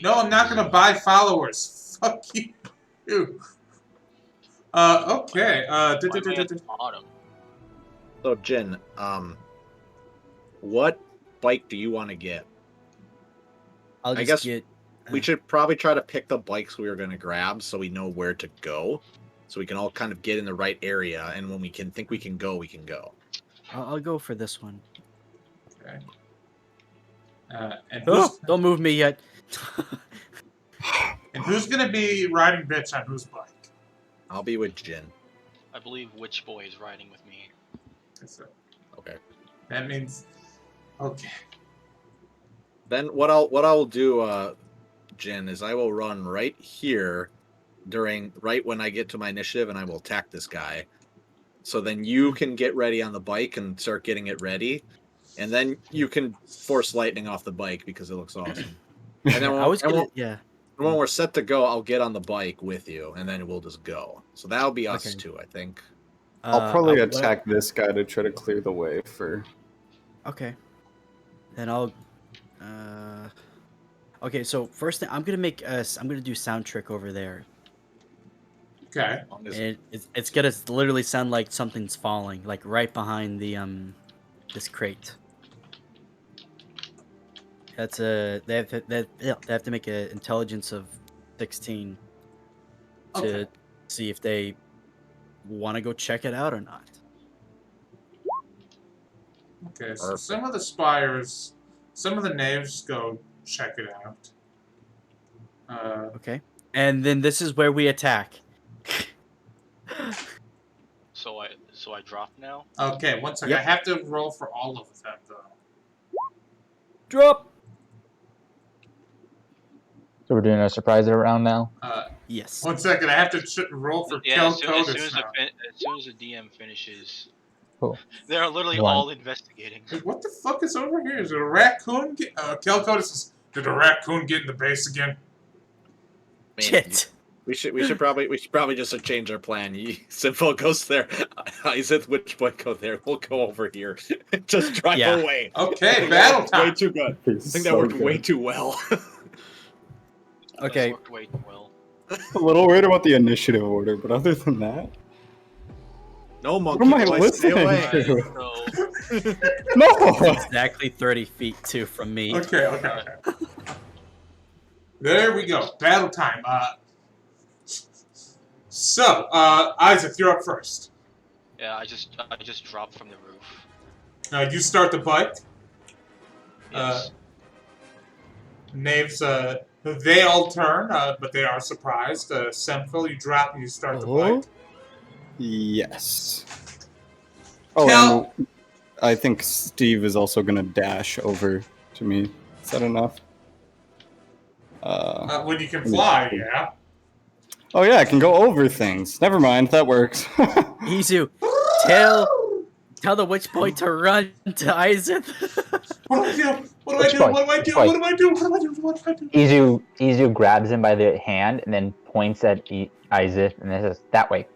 No, I'm not gonna buy followers. Fuck you. Okay. Autumn. So, Jin, what bike do you want to get? I'll I just guess get. We should probably try to pick the bikes we are going to grab so we know where to go. So we can all kind of get in the right area, and when we can think we can go, we can go. I'll go for this one. Okay. And Oh, don't move me yet. who's gonna be riding bitch on whose bike? I'll be with Jin. I believe Witch Boy is riding with me. So Okay. that means okay. Then what I'll do, Jin, is I will run right here right when I get to my initiative, and I will attack this guy. So then you can get ready on the bike and start getting it ready, and then you can force lightning off the bike because it looks awesome. And then I was gonna. Yeah. when we're set to go, I'll get on the bike with you, and then we'll just go. So that'll be us Okay. too, I think. I'll probably what I- attack this guy to try to clear the way for. Okay. Then I'll. Okay, so first thing I'm gonna do sound trick over there, Okay. As long as- and it's gonna literally sound like something's falling, like right behind the this crate. That's they have to make an intelligence of 16 to Okay. see if they want to go check it out or not. Okay. So Perfect. some of the spires, some of the naves go check it out. Okay, and then this is where we attack. So I drop now. Okay. One second. Yep. I have to roll for all of them though. Drop. So we're doing a surprise round now. Yes. One second. I have to roll for Yeah, Kel as soon Codis as now. the DM finishes, Cool. they're literally One. all investigating. Hey, what the fuck is over here? Is it a raccoon? Kel Codis says, "Did a raccoon get in the base again?" Man, Shit. we should probably just change our plan. Simple goes there. Isaac, which boy go there? We'll go over here. Just drive Yeah. away. Okay. Battle Way time. too good. I think that worked way too well. Okay. That's worked way too well. A little worried about the initiative order, but other than that, No monkey. what am I boy, stay listening away. to? So No. Exactly 30 feet too from me. Okay. There we go. Battle time. So, Isaac, you're up first. yeah, I just dropped from the roof. You start the bike. Yes. Knaves, they all turn, but they are surprised. Semphil, you drop and you start the bike. Yes. Oh, Kel- and I think Steve is also gonna dash over to me. Is that enough? When you can fly, yeah. Oh yeah, I can go over things. Never mind, that works. Izu, tell the witch boy to run to Isaac. What do I do? What do I Which do? bike? What do I Which do? bike? What do I do? What do I do? What do I do? Izu grabs him by the hand and then points at Isaac and then says, "That way."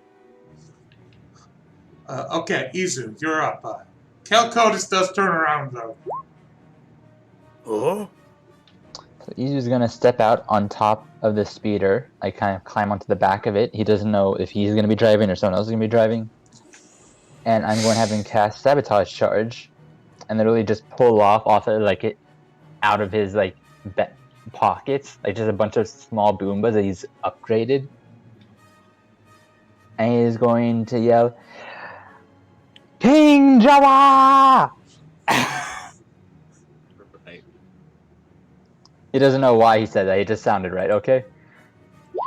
Okay, Izu, you're up. Kel Codis does turn around, though. Oh? So Izu's gonna step out on top of the speeder, like kind of climb onto the back of it. He doesn't know if he's gonna be driving or someone else is gonna be driving. And I'm going to have him cast Sabotage Charge, and literally just pull off of it, like it out of his like pockets, like just a bunch of small Boombas that he's upgraded. And he's going to yell, King Jawa! Right. He doesn't know why he said that. It just sounded right, okay?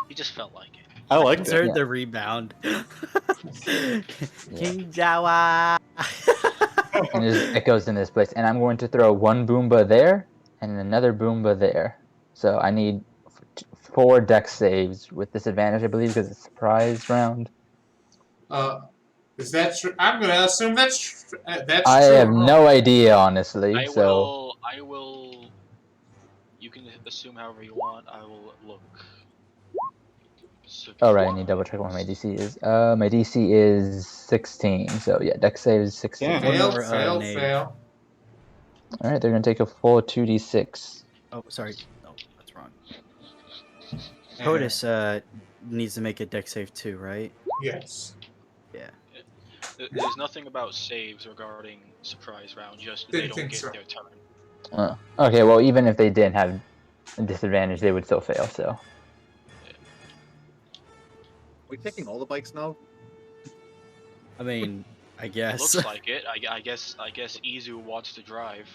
He just felt like it. I liked Insert it. Yeah. the rebound. King Jawa. And it echoes in this place. And I'm going to throw one Boomba there and another Boomba there. So I need 4 dex saves with disadvantage, I believe, because it's a surprise round. Is that true? I'm gonna assume that's that's I true. have no idea, honestly. I So will. You can assume however you want. I will look. oh right, I need to double check what my DC is. My DC is 16. So yeah, dex save is 16. Yeah. Fail, More, fail, Nave. fail. All right, they're gonna take a full 2d6. Oh, sorry. No, that's wrong. And- POTUS needs to make a deck save too, right? Yes. Yeah. There's nothing about saves regarding surprise round. Just they Didn't don't think get so. their turn. Okay, well even if they didn't have a disadvantage, they would still fail. So Are we taking all the bikes now? I mean, I It guess. looks like it. I guess Izu wants to drive.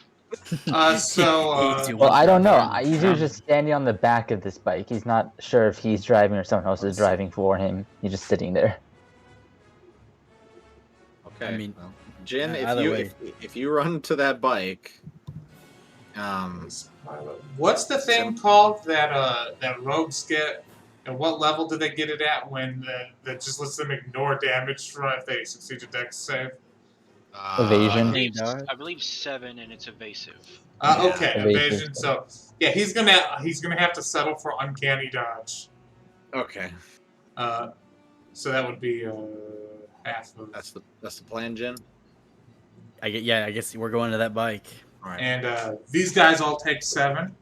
Easy well, one I don't know. round. Izu's just standing on the back of this bike. He's not sure if he's driving or someone else is driving for him. He's just sitting there. Okay. I mean, well, Jin, either way. if you run to that bike, What's the thing called that rogues get? And what level do they get it at when that just lets them ignore damage if they succeed a dex save? Evasion. I believe 7, and it's evasive. Okay, Evasive. evasion. So yeah, he's gonna have to settle for uncanny dodge. Okay, So that would be half of. that's the plan, Jin. I guess we're going to that bike. All right. And these guys all take 7.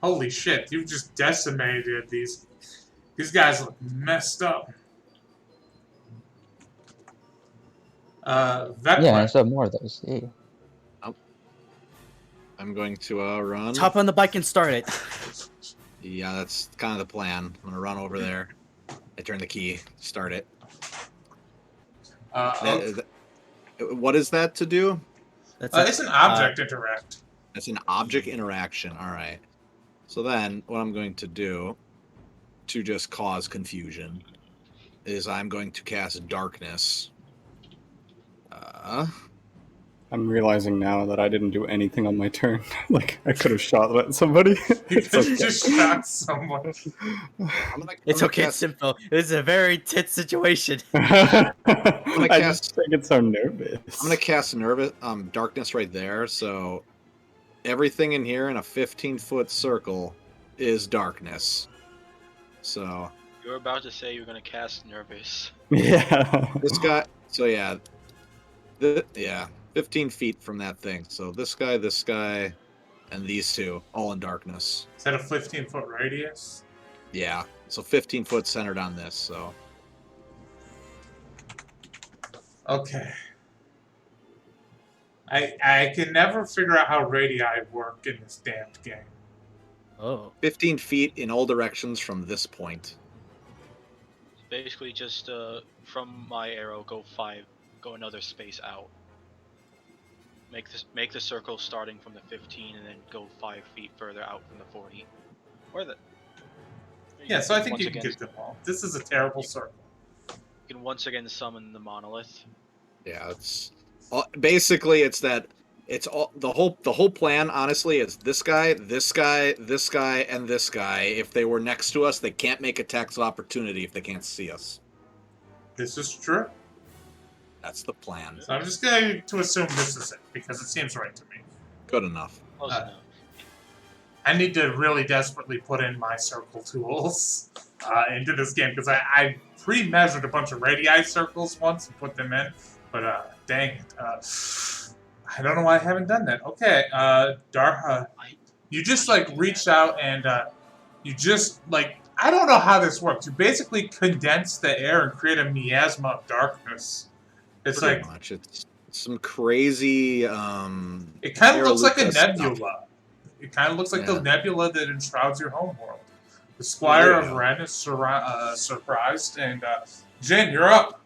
Holy shit! You've just decimated these. These guys look messed up. Vecna. Yeah, I still have more of those. Yeah. I'm going to run. Hop on the bike and start it. Yeah, that's kind of the plan. I'm gonna run over there. I turn the key, start it. What is that to do? That's It's an object interact. It's an object interaction. All right. So then, what I'm going to do to just cause confusion is I'm going to cast darkness. I'm realizing now that I didn't do anything on my turn. Like I could have shot at somebody. You It's okay. just shot someone. It's okay, it's simple. This is a very tit situation. I cast- just get so nervous. I'm gonna cast darkness right there. So everything in here in a 15-foot circle is darkness. So You're about to say you're gonna cast nervous. Yeah. this guy. So yeah, 15 feet from that thing. So this guy, and these two, all in darkness. Is that a 15-foot radius? Yeah. So 15 foot centered on this. So Okay. I can never figure out how radii work in this damned game. Oh. 15 feet in all directions from this point. Basically, just from my arrow, go another space out. Make the circle starting from the 15, and then go 5 feet further out from the 40. Or the. Yeah, so I think once you can again, get them all. This is a terrible circle. You can once again summon the monolith. Yeah, it's basically it's that it's all the whole plan. Honestly, is this guy, this guy, this guy, and this guy. If they were next to us, they can't make attacks of opportunity if they can't see us. This is true. That's the plan. So I'm just going to assume this is it, because it seems right to me. Good enough. Close enough. I need to really desperately put in my circle tools into this game, because I pre-measured a bunch of radii circles once and put them in, but dang it. I don't know why I haven't done that. Okay, you just, reached out and you just, I don't know how this works. You basically condense the air and create a miasma of darkness. It's Pretty much. It's some crazy. It kind of looks like a nebula. It kind of looks like the Yeah. nebula that enshrouds your homeworld. The Squire There you of go. Ren is surprised, and Jin, you're up.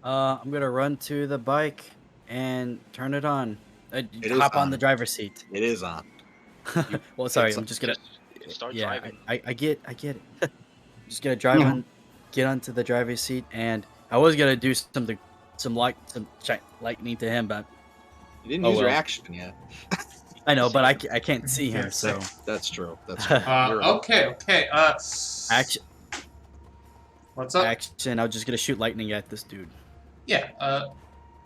I'm gonna run to the bike and turn it on. It is Hop on on. the driver's seat. It is on. Well, sorry, it's- I'm just gonna. Just start Yeah, driving. I get it. Just gonna drive on, get onto the driver's seat, and I was gonna do some lightning to him, but You didn't Oh, use your well. action yet. I know, but I can't see him, Can't so That's true. That's true. You're right. Okay. action. What's up? Action. I was just gonna shoot lightning at this dude. Yeah.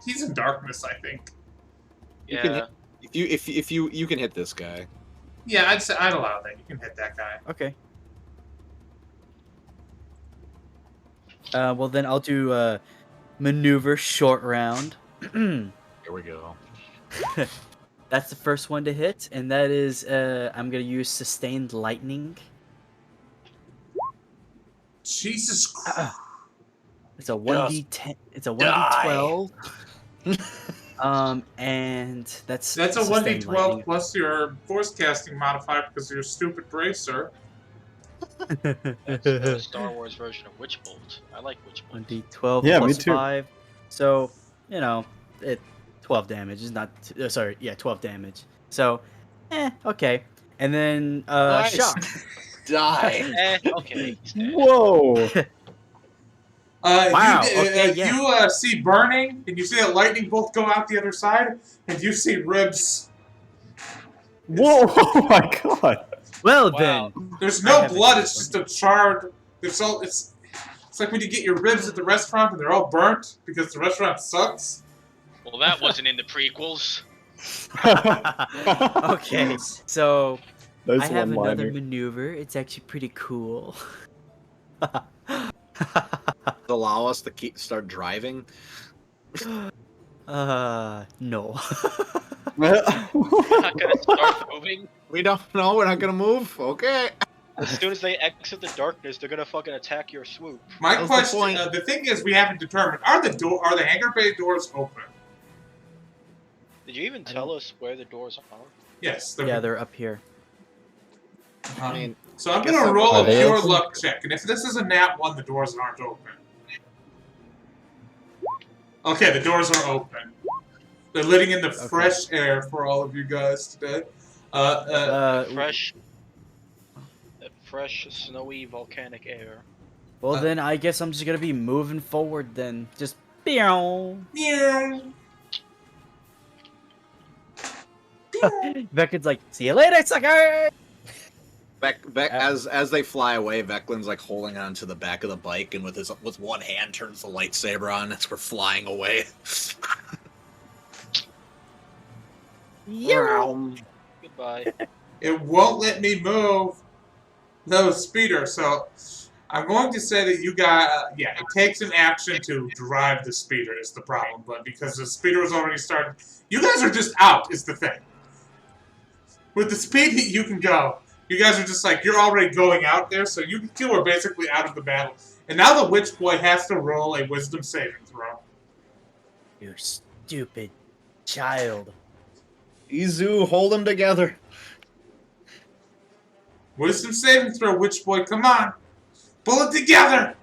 He's in darkness, I think. You can Yeah. hit, if you can hit this guy. Yeah, I'd allow that. You can hit that guy. Okay. Well then I'll do maneuver short round. Here we go. That's the first one to hit, and that is I'm gonna use sustained lightning. Jesus Christ. It's a 1d10. It's a 1d12. And that's That's a sustained 1d12 lightning. plus your force casting modifier because of your stupid bracer. That's the Star Wars version of Witch Bolt. I like Witch Bolt. 1d12 Yeah, me plus too. 5. So, 12 damage is not. Sorry, yeah, 12 damage. So, okay. And then Nice. shock. Die. Okay. he's dead. Whoa! Wow, You, okay, yeah. you see burning, and you see that lightning bolt go out the other side, and you see ribs. Whoa! Oh my god! Well Wow. then, There's I no haven't blood. seen It's just a charred. It's like when you get your ribs at the restaurant and they're all burnt because the restaurant sucks. Well, that wasn't in the prequels. okay. So Nice I have another one-liner. maneuver. It's actually pretty cool. Allow us to start driving. No. We're not gonna start moving. We don't know. We're not gonna move. Okay. As soon as they exit the darkness, they're gonna fucking attack your swoop. My That was the question: point. the thing is, we haven't determined are the hangar bay doors open? Did you even tell us where the doors are? Yes. Yeah, they're up here. I mean, So I'm I guess gonna I'm- roll Are a they pure open? luck check, and if this is a nat 1, the doors aren't open. Okay, the doors are open. They're letting in the fresh air for all of you guys today. Fresh, snowy, volcanic air. Well, then I guess I'm just gonna be moving forward. Then just meow. Meow. Beckett's like, "See you later, sucker." As they fly away, Veclin's like holding on to the back of the bike, and with one hand turns the lightsaber on as we're flying away. Goodbye. It won't let me move the speeder, so I'm going to say that you got, it takes an action to drive the speeder is the problem, but because the speeder has already started, you guys are just out is the thing. With the speed that you can go, you guys are just like, you're already going out there, so you two are basically out of the battle. And now the witch boy has to roll a wisdom saving throw. You stupid child. Izu, hold them together. Wisdom saving throw, witch boy, come on. Pull it together.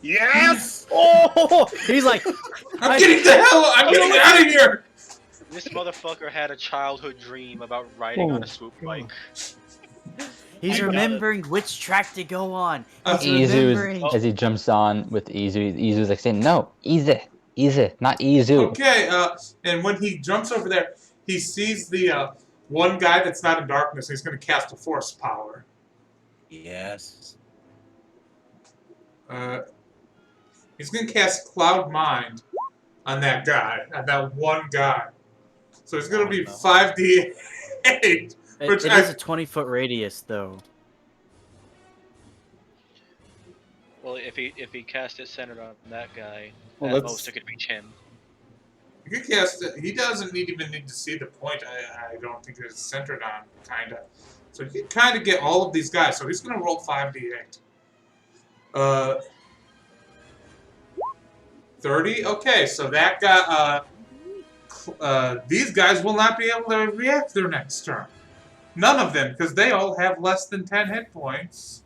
Yes. Oh, he's like, I'm getting out of here. This motherfucker had a childhood dream about riding on a swoop bike. he's I got remembering which track to go on. Uh, He's remembering. Izu, as he jumps on with Izu, Izu's like saying, "No, Izu, not Izu." Okay, and when he jumps over there, he sees the one guy that's not in darkness. He's going to cast a force power. Yes. He's going to cast Cloud Mind on that guy, on that one guy. So it's going to be 5d8. It which is I- a 20-foot radius, though. Well, if he cast it centered on that guy, Well, at that's- most it could reach him. You can cast it. He doesn't even need to see the point. I don't think it's centered on, kind of. So you can kind of get all of these guys. So he's going to roll 5d8. 30? Okay, so that got these guys will not be able to react their next turn. None of them, because they all have less than 10 hit points.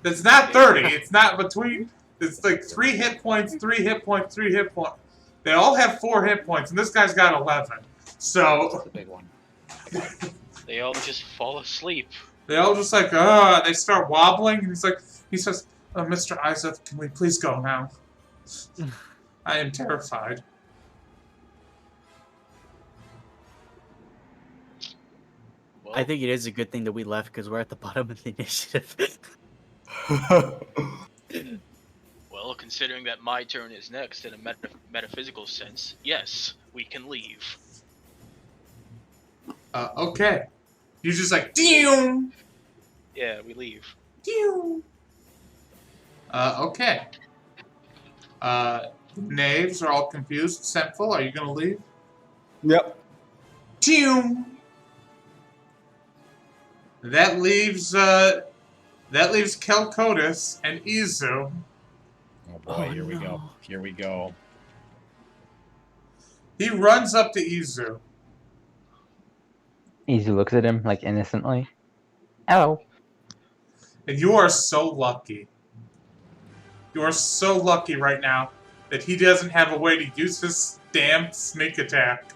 It's not 30. It's not between. It's like 3 hit points, 3 hit points, 3 hit points. They all have 4 hit points, and this guy's got 11. So That's the big one. They all just fall asleep. they all just like, they start wobbling, and he says, Mr. Isaac, can we please go now? I am terrified. Well, I think it is a good thing that we left because we're at the bottom of the initiative. well, considering that my turn is next in a metaphysical sense, yes, we can leave. Okay. You just like, Deum! Yeah, we leave. Deum! Okay. Knaves are all confused. Sempful, are you gonna leave? Yep. Deum! That leaves Kelkotis and Izu. Oh boy, here we go. Here we go. He runs up to Izu. Easy looks at him like innocently. Hello. And you are so lucky. You are so lucky right now that he doesn't have a way to use his damn sneak attack.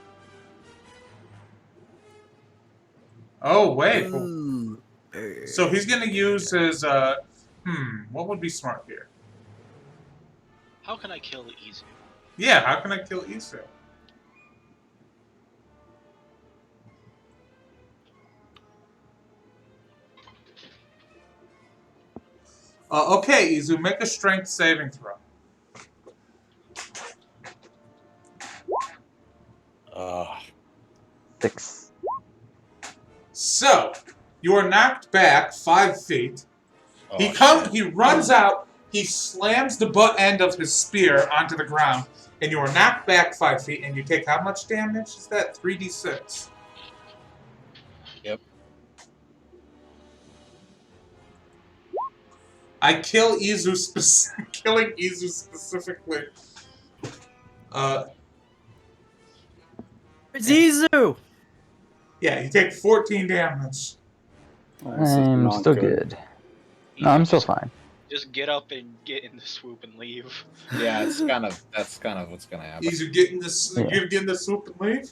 Oh, wait. Ooh. So he's going to use his, what would be smart here? How can I kill Izu? Yeah, how can I kill Izu? Okay, Izu, make a strength saving throw. Uh, 6. So, you are knocked back 5 feet. He runs out, he slams the butt end of his spear onto the ground, and you are knocked back 5 feet, and you take how much damage? Is that 3d6? Yep. I kill Izu killing Izu specifically. It's Izu! Yeah, you take 14 damage. Oh, this is I'm not still good. No, Izu, I'm still fine. Just get up and get in the swoop and leave. Yeah, that's kind of what's gonna happen. Izu getting this, Yeah. you getting the swoop and leave?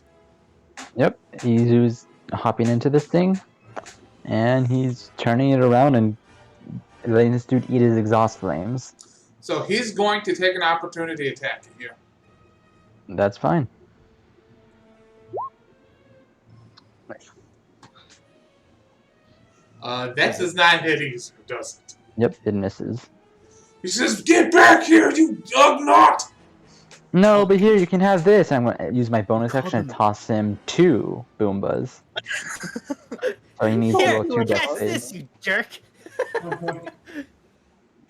Yep, Izu's hopping into this thing, and he's turning it around and letting this dude eat his exhaust flames. So he's going to take an opportunity attack at you. That's fine. That does not hit Izu, does it? Yep, it misses. He says, "Get back here, you ugnaught!" No, but here, you can have this. I'm going to use my bonus Call action and them- toss him 2 Boombas. So he needs to Here, roll 2 death catch saves. this, you jerk!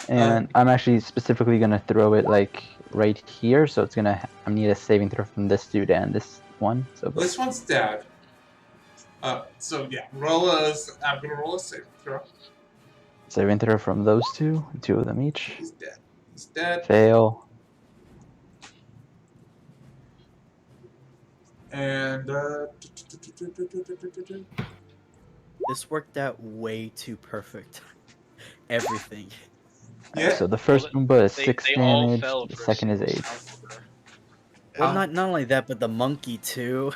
And I'm actually specifically going to throw it, like, right here. So it's going to... I need a saving throw from this dude and this one. So This one's dead. So yeah, I'm gonna roll a saving throw. saving throw from those 2. 2 of them each. He's dead. He's dead. Fail. And This worked out way too perfect. Everything. yeah. So the first Boomba is 6 they all damage. fell The for second is 8. Salvador. Well, not only that, but the monkey too.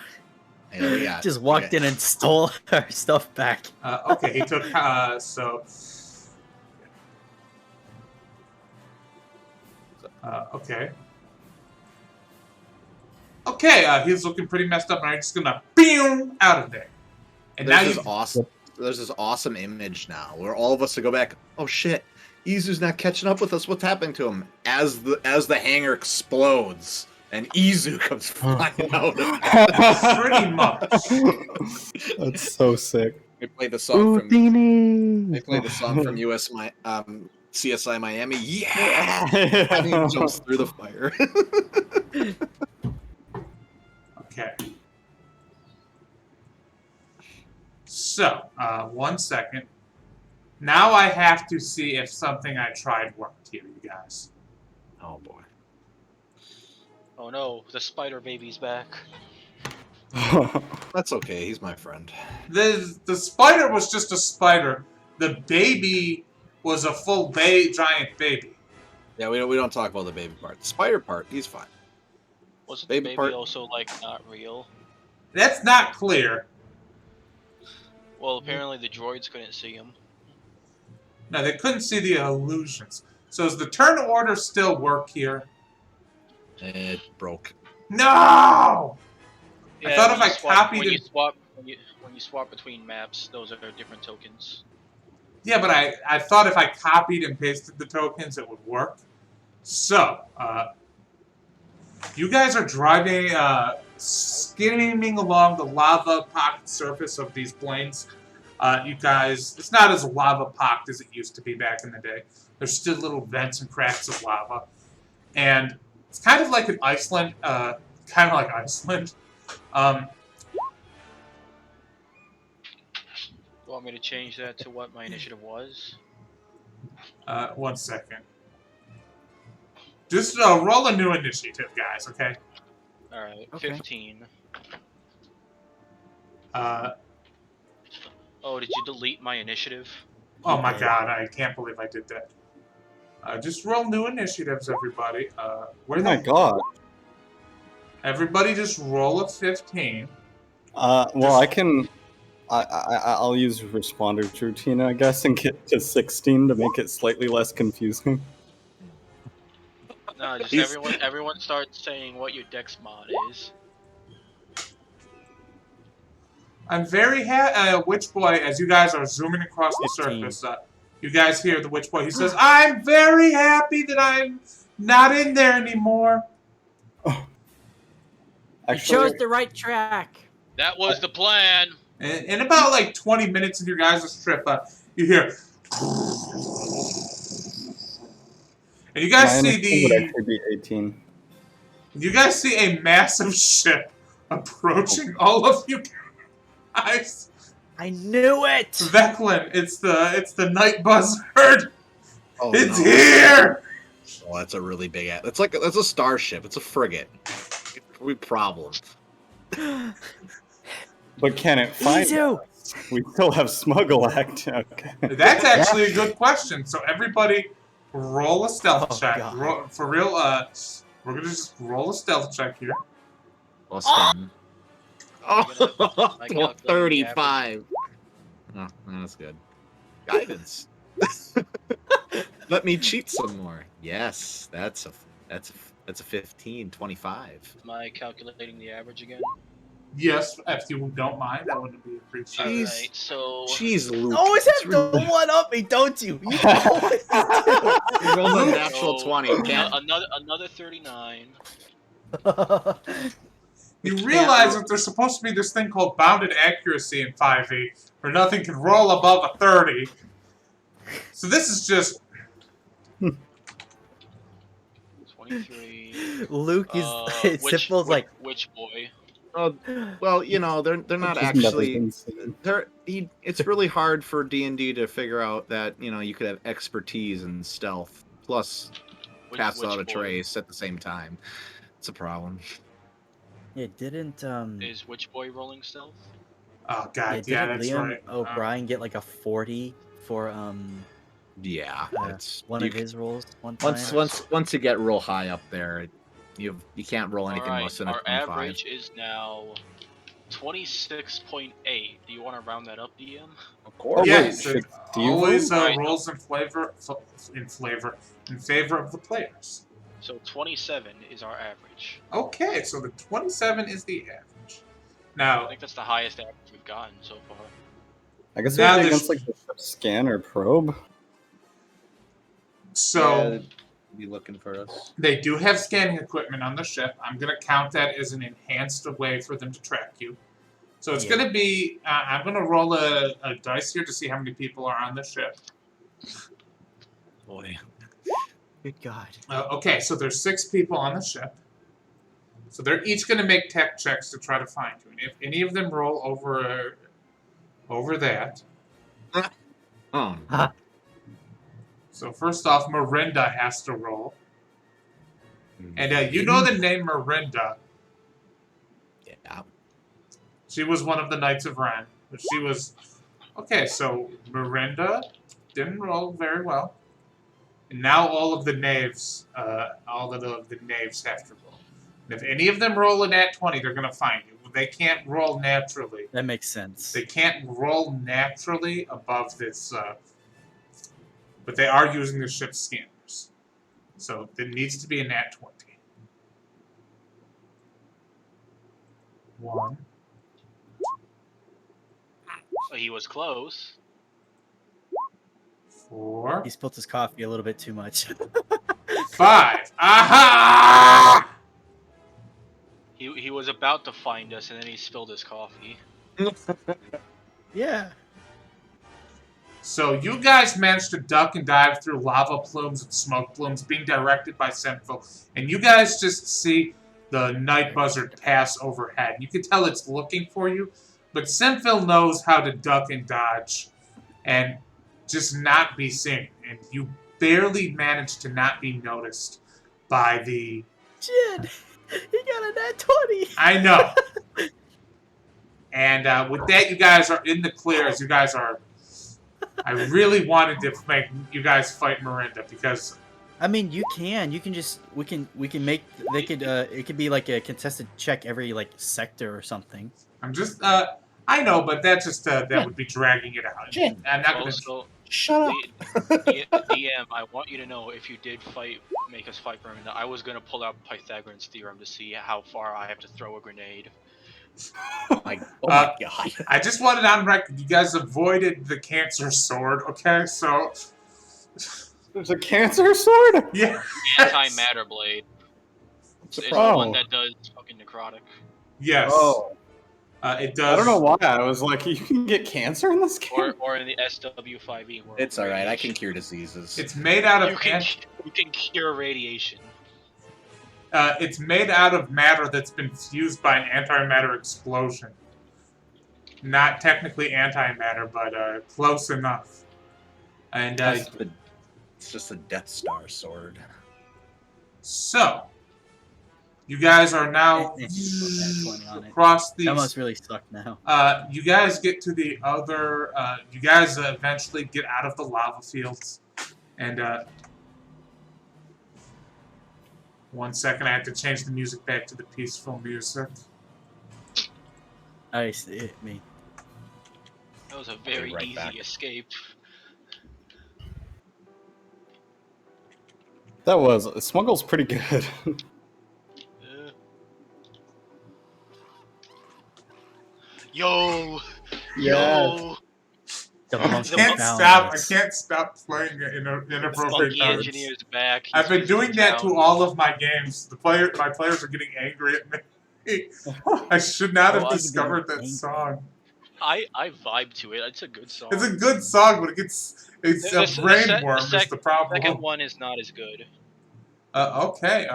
Yeah, we got- Just walked in and stole our stuff back. Okay, he took so. Okay. Okay, he's looking pretty messed up, and I'm just gonna boom out of there. And now There's you this awesome. There's this awesome image now where all of us will go back. Oh shit, Izu's not catching up with us. What's happening to him? As the hangar explodes and Izu comes flying out. pretty much. That's so sick. They play the song from. They Houdini! play the song from CSI Miami. Yeah, and he jumps through the fire. Okay. So, 1 second. Now I have to see if something I tried worked here, you guys. Oh boy. Oh no, the spider baby's back. That's okay. He's my friend. The spider was just a spider. The baby was a full giant baby. Yeah, we don't talk about the baby part. The spider part, he's fine. Wasn't Baby the baby part- also like not real? That's not clear. Well, apparently the droids couldn't see him. No, they couldn't see the illusions. So does the turn order still work here? It broke. No! I thought if when I you swap- copied when you it- swap when you swap between maps, those are different tokens. Yeah, but I thought if I copied and pasted the tokens, it would work. So, you guys are driving, skimming along the lava pocked surface of these plains. You guys, it's not as lava pocked as it used to be back in the day. There's still little vents and cracks of lava. And it's kind of like an Iceland, You want me to change that to what my initiative was? 1 second. Just roll a new initiative, guys, okay? Alright, Okay. 15. Oh Oh, did you delete my initiative? my did. god, I can't believe I did that. Just roll new initiatives, everybody. Where Oh my the god. Everybody just roll a 15. Well, I can. I'll use responder's routine, I guess, and get to 16 to make it slightly less confusing. No, just He's- everyone starts saying what your dex mod is. I'm very Witch Boy, as you guys are zooming across the 15. surface, you guys hear the Witch Boy. He says, I'm very happy that I'm not in there anymore. You Actually, chose the right track. That was the plan. And in about like 20 minutes of your guys' trip, you hear. And you my guys see initiative would actually be 18. You guys see a massive ship approaching all of you guys. I knew it. Veclin, it's the night buzzard. Oh, It's no. here. Oh, that's a really big. That's a starship. It's a frigate. We problem. But can it find Easy. us? We still have Smuggle Act. Okay. That's actually a good question. So everybody, roll a stealth Oh, check. God. For real, we're gonna just roll a stealth check here. Plus Ah! 10. I Oh, calculated the 35. Oh, that's good. Guidance. Let me cheat some more. Yes, that's a 15, 25. Am I calculating the average again? Yes, if you don't mind, that would be appreciated. Jeez. Alright, so Jeez, Luke. Always it's have to one up me, don't you? You always You rolled a Luke. natural so 20. Can't. another 39. do. You can't realize roll. that there's supposed to be this thing called bounded accuracy in 5e, where nothing can roll above a 30. So this is just 23. Luke is Sipho's like Witch boy. Oh, well, you know, they're not Just never actually. been seen. It's really hard for D&D to figure out that you could have expertise in stealth plus pass out a boy. trace at the same time. It's a problem. yeah, didn't Is Witch boy rolling stealth? oh yeah, god, yeah, didn't that's Liam right. O'Brien get like a 40 for Yeah, it's one you of his rolls one time? once you get real high up there, you can't roll anything Alright, less than a our 25. average is now 26.8. Do you want to round that up, DM? Of Oh, course. Yes, wait, it do you always roll? rolls in favor of the players. So 27 is our average. Okay, so the 27 is the average. I Now, think that's the highest average we've gotten so far. I guess it Now would be there's- against like the ship scan or probe. so Be looking for us. they do have scanning equipment on the ship. I'm going to count that as an enhanced way for them to track you. So it's Yeah. going to be, I'm going to roll a dice here to see how many people are on the ship. Boy. Good God. Okay, so there's 6 people on the ship. So they're each going to make tech checks to try to find you. And if any of them roll over that, Oh, so first off, Miranda has to roll. And you know the name Miranda. yeah. She was one of the Knights of Ren. She was... Okay, so Miranda didn't roll very well. And now all of the knaves, the knaves have to roll. And if any of them roll a nat 20, they're going to find you. They can't roll naturally. That makes sense. They can't roll naturally above this, but they are using the ship scanners. So it needs to be a nat 20. 1. He was close. 4. He spilled his coffee a little bit too much. 5. Aha! He was about to find us, and then he spilled his coffee. Yeah. So you guys managed to duck and dive through lava plumes and smoke plumes being directed by Senfil. And you guys just see the night buzzard pass overhead. You can tell it's looking for you, but Senfil knows how to duck and dodge and just not be seen. And you barely managed to not be noticed by the... Jin! He got a nat 20! I know. And with that, you guys are in the clear as you guys are... I really wanted to make you guys fight Miranda because... I mean, you can just... We can make... They could, it could be like a contested check every, like, sector or something. I'm just, I know, but that just, that would be dragging it out. Jin. I'm not gonna... Also, Shut up. DM, I want you to know if you did make us fight Miranda, I was gonna pull out Pythagorean's theorem to see how far I have to throw a grenade. Oh my god. I just wanted on record, you guys avoided the cancer sword, okay? So... There's a cancer sword? Yeah. Antimatter blade. It's the one that does fucking necrotic. Yes. Oh. It does. I don't know why. I was like, you can get cancer in this game? Or in the SW5E world. It's alright, I can cure diseases. It's made out of... You can cure radiation. It's made out of matter that's been fused by an antimatter explosion. Not technically antimatter, but close enough. And it's just a Death Star sword. so, you guys are now across these... That must really suck now. You guys get to the other... you guys eventually get out of the lava fields. And... 1 second, I have to change the music back to the peaceful music. I see it, me. That was a very right easy back. escape. That was. Smuggle's pretty good. Yo! Yes. Yo! I can't stop playing inappropriate Monkey cards. Engineer's back. I've been doing that to all of my games. My players are getting angry at me. I should not have discovered that song. I vibe to it. It's a good song. It's a good song, but it's a brain worm is the problem. The second one is not as good. Okay.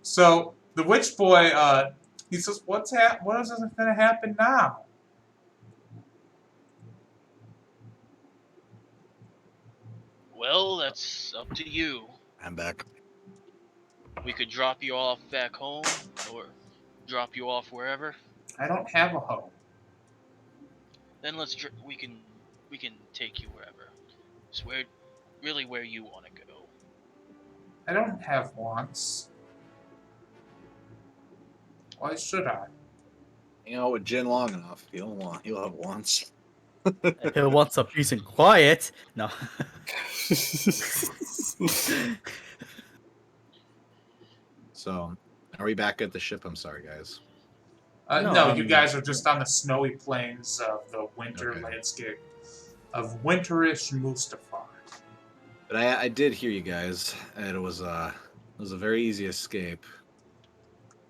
So the witch boy, he says, what is going to happen now? Well, that's up to you. I'm back. We could drop you off back home, or drop you off wherever. I don't have a home. Then we can take you wherever. It's where you want to go. I don't have wants. Why should I? You know, with Jin long enough, he'll have wants. He'll want some peace and quiet. No. So, are we back at the ship? I'm sorry, guys. No, you guys are just on the snowy plains of the winter landscape of winterish Mustafar. But I did hear you guys, and it was a very easy escape.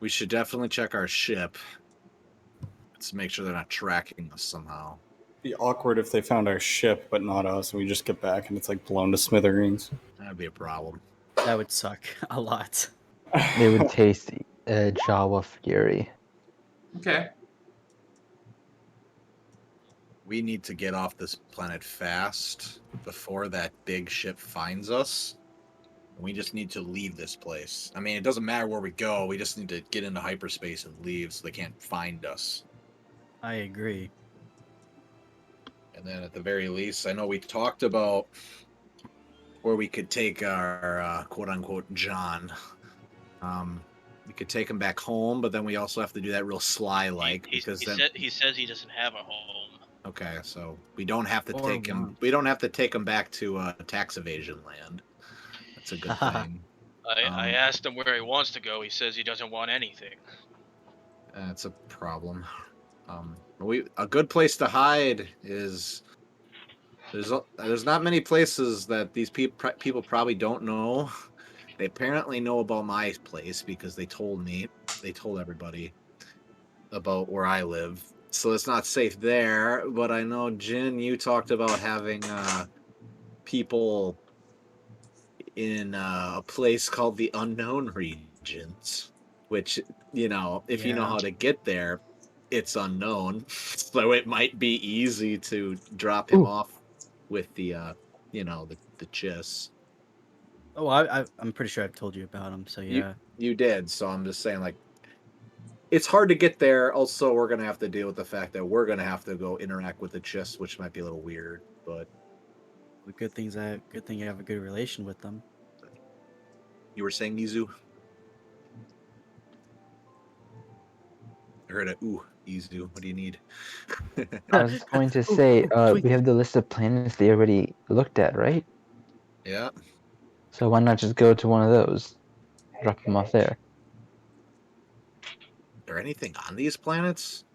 We should definitely check our ship to make sure they're not tracking us somehow. It'd be awkward if they found our ship, but not us, and we just get back and it's like blown to smithereens. That'd be a problem. That would suck a lot. They would taste Jawa Fury. Okay. We need to get off this planet fast before that big ship finds us. We just need to leave this place. I mean, it doesn't matter where we go. We just need to get into hyperspace and leave so they can't find us. I agree. And then at the very least, I know we talked about where we could take our quote unquote John. We could take him back home, but then we also have to do that real sly like because then he says he doesn't have a home. okay, so we don't have to Or take him. one. We don't have to take him back to tax evasion land. That's a good thing. I asked him where he wants to go. He says he doesn't want anything. That's a problem. A good place to hide is there's not many places that these people probably don't know. They apparently know about my place because they told me. They told everybody about where I live. So it's not safe there. But I know, Jin, you talked about having people in a place called the Unknown Regions, which, if you know Yeah. how to get there, it's unknown. So it might be easy to drop him Ooh. off with the chiss. Oh, I'm pretty sure I've told you about him. So yeah. You did. So I'm just saying, like, it's hard to get there. Also, we're gonna have to deal with the fact that we're gonna have to go interact with the chiss, which might be a little weird. But The good thing you have a good relation with them. you were saying, Izu? I heard a ooh, Izu. What do you need? I was going to say, we have the list of planets they already looked at, right? Yeah. So why not just go to one of those? Drop them off there. Is there anything on these planets?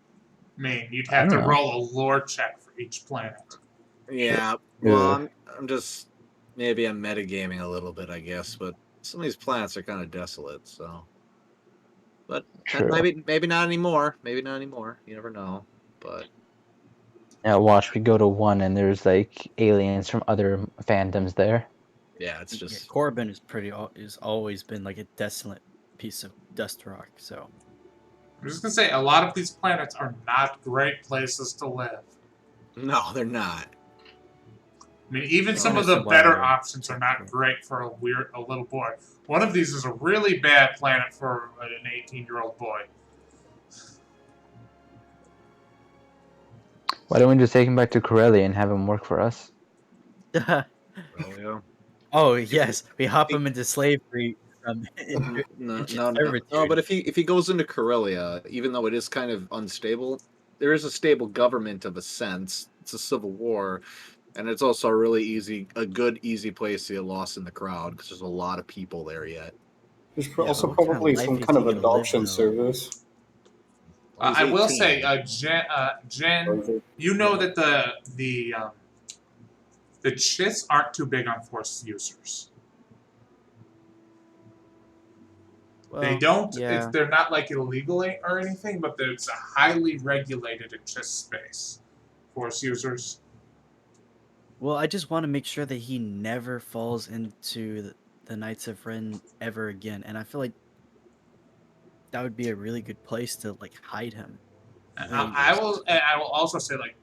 I mean, you'd I have to don't know. roll a lore check for each planet. Yeah. Sure. Well, I'm just maybe I'm metagaming a little bit, I guess. But some of these planets are kind of desolate. So, but True. maybe not anymore. Maybe not anymore. You never know. But Now watch, we go to one and there's like aliens from other fandoms there. yeah, it's Yeah, just Corbin is always been like a desolate piece of dust rock. So I'm just gonna say, a lot of these planets are not great places to live. no, they're not. I mean, even No. some of the better options are not great for a little boy. One of these is a really bad planet for an 18-year-old boy. Why don't we just take him back to Corellia and have him work for us? Oh yeah. oh yes, we hop him into slavery from No, into no, no, no. servitude. But if he goes into Corellia, even though it is kind of unstable, there is a stable government of a sense. It's a civil war, and it's also a good, easy place to get lost in the crowd because there's a lot of people there yet. There's Yeah, also but what kind of probably life some is kind he of gonna live, adoption though? service. Well, he's I will 18. say, Jen, you know that the chiss aren't too big on Force users. Well, They don't. Yeah. They're not like illegal or anything, but it's a highly regulated in chiss space. Force users. Well, I just want to make sure that he never falls into the Knights of Ren ever again, and I feel like that would be a really good place to like hide him. I will also say, like,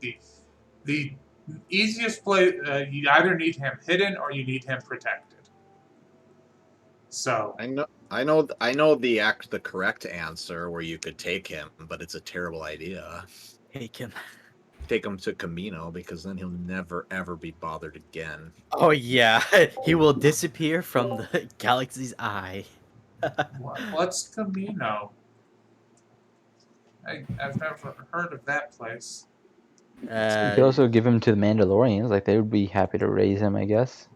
the easiest place, you either need him hidden or you need him protected. So I know the correct answer where you could take him, but it's a terrible idea. Take him. Take him to Camino because then he'll never ever be bothered again. Oh yeah, he will disappear from the galaxy's eye. what's Camino? I've never heard of that place. You could also give him to the Mandalorians. Like, they would be happy to raise him, I guess.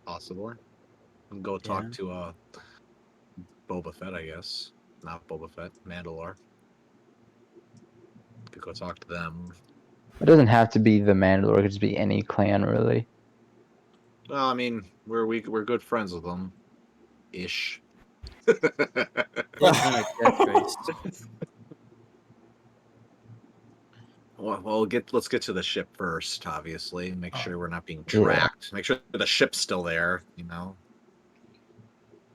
Possibly. And go talk to Boba Fett, I guess. Not Boba Fett, Mandalore. Could go talk to them. It doesn't have to be the Mandalore. It could just be any clan, really. Well, I mean, we're good friends with them, ish. Well, let's get to the ship first. Obviously, make sure we're not being tracked. Make sure the ship's still there. You know.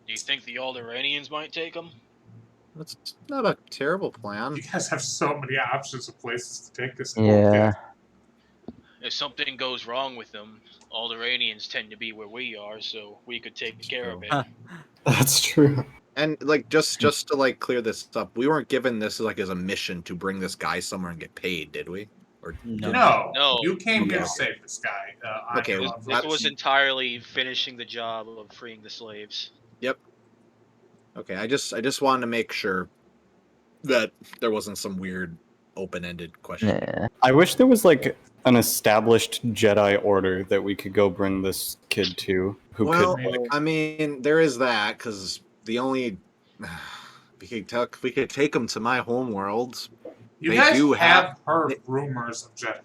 Do you think the Alderanians might take them? That's not a terrible plan. You guys have so many options of places to take this. Yeah. If something goes wrong with them, Alderanians tend to be where we are, so we could take care of it. That's true. And like just to like clear this up, we weren't given this like as a mission to bring this guy somewhere and get paid, did we? Or No. No, No. you came here to Okay. save this guy. On Okay, your This, own this was volition. entirely finishing the job of freeing the slaves. Yep. Okay, I just wanted to make sure that there wasn't some weird open-ended question. Nah. I wish there was like an established Jedi order that we could go bring this kid to. Who Well, could like, I mean, there is that because the only we could take him to my home world. You They guys do have have- heard they- rumors of Jedi.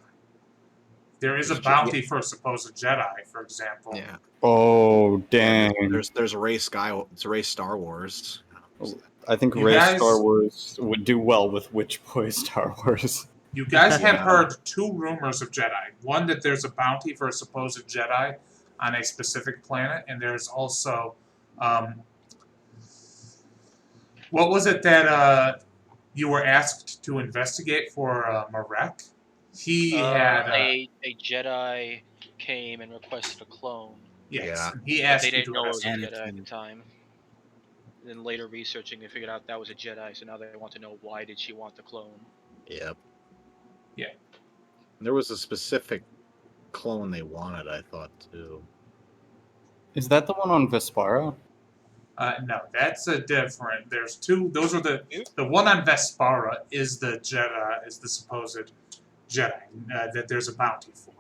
There is a There's bounty for supposed Jedi, for example. Yeah. oh dang! There's a Rey It's a Rey Star Wars. I think You Rey guys- Star Wars would do well with Witch Boy Star Wars. You guys have Yeah. heard two rumors of Jedi. One, that there's a bounty for a supposed Jedi on a specific planet, and there's also, what was it that you were asked to investigate for Marek? He had a Jedi came and requested a clone. yes, Yeah. and he But asked they you didn't to know it was a investigate. Jedi at the time. Then later researching, they figured out that was a Jedi, so now they want to know why did she want the clone. Yep. Yeah. There was a specific clone they wanted, I thought too. Is that the one on Vespara? No, that's a different. There's two. Those are the one on Vespara is the Jedi, is the supposed Jedi that there's a bounty for.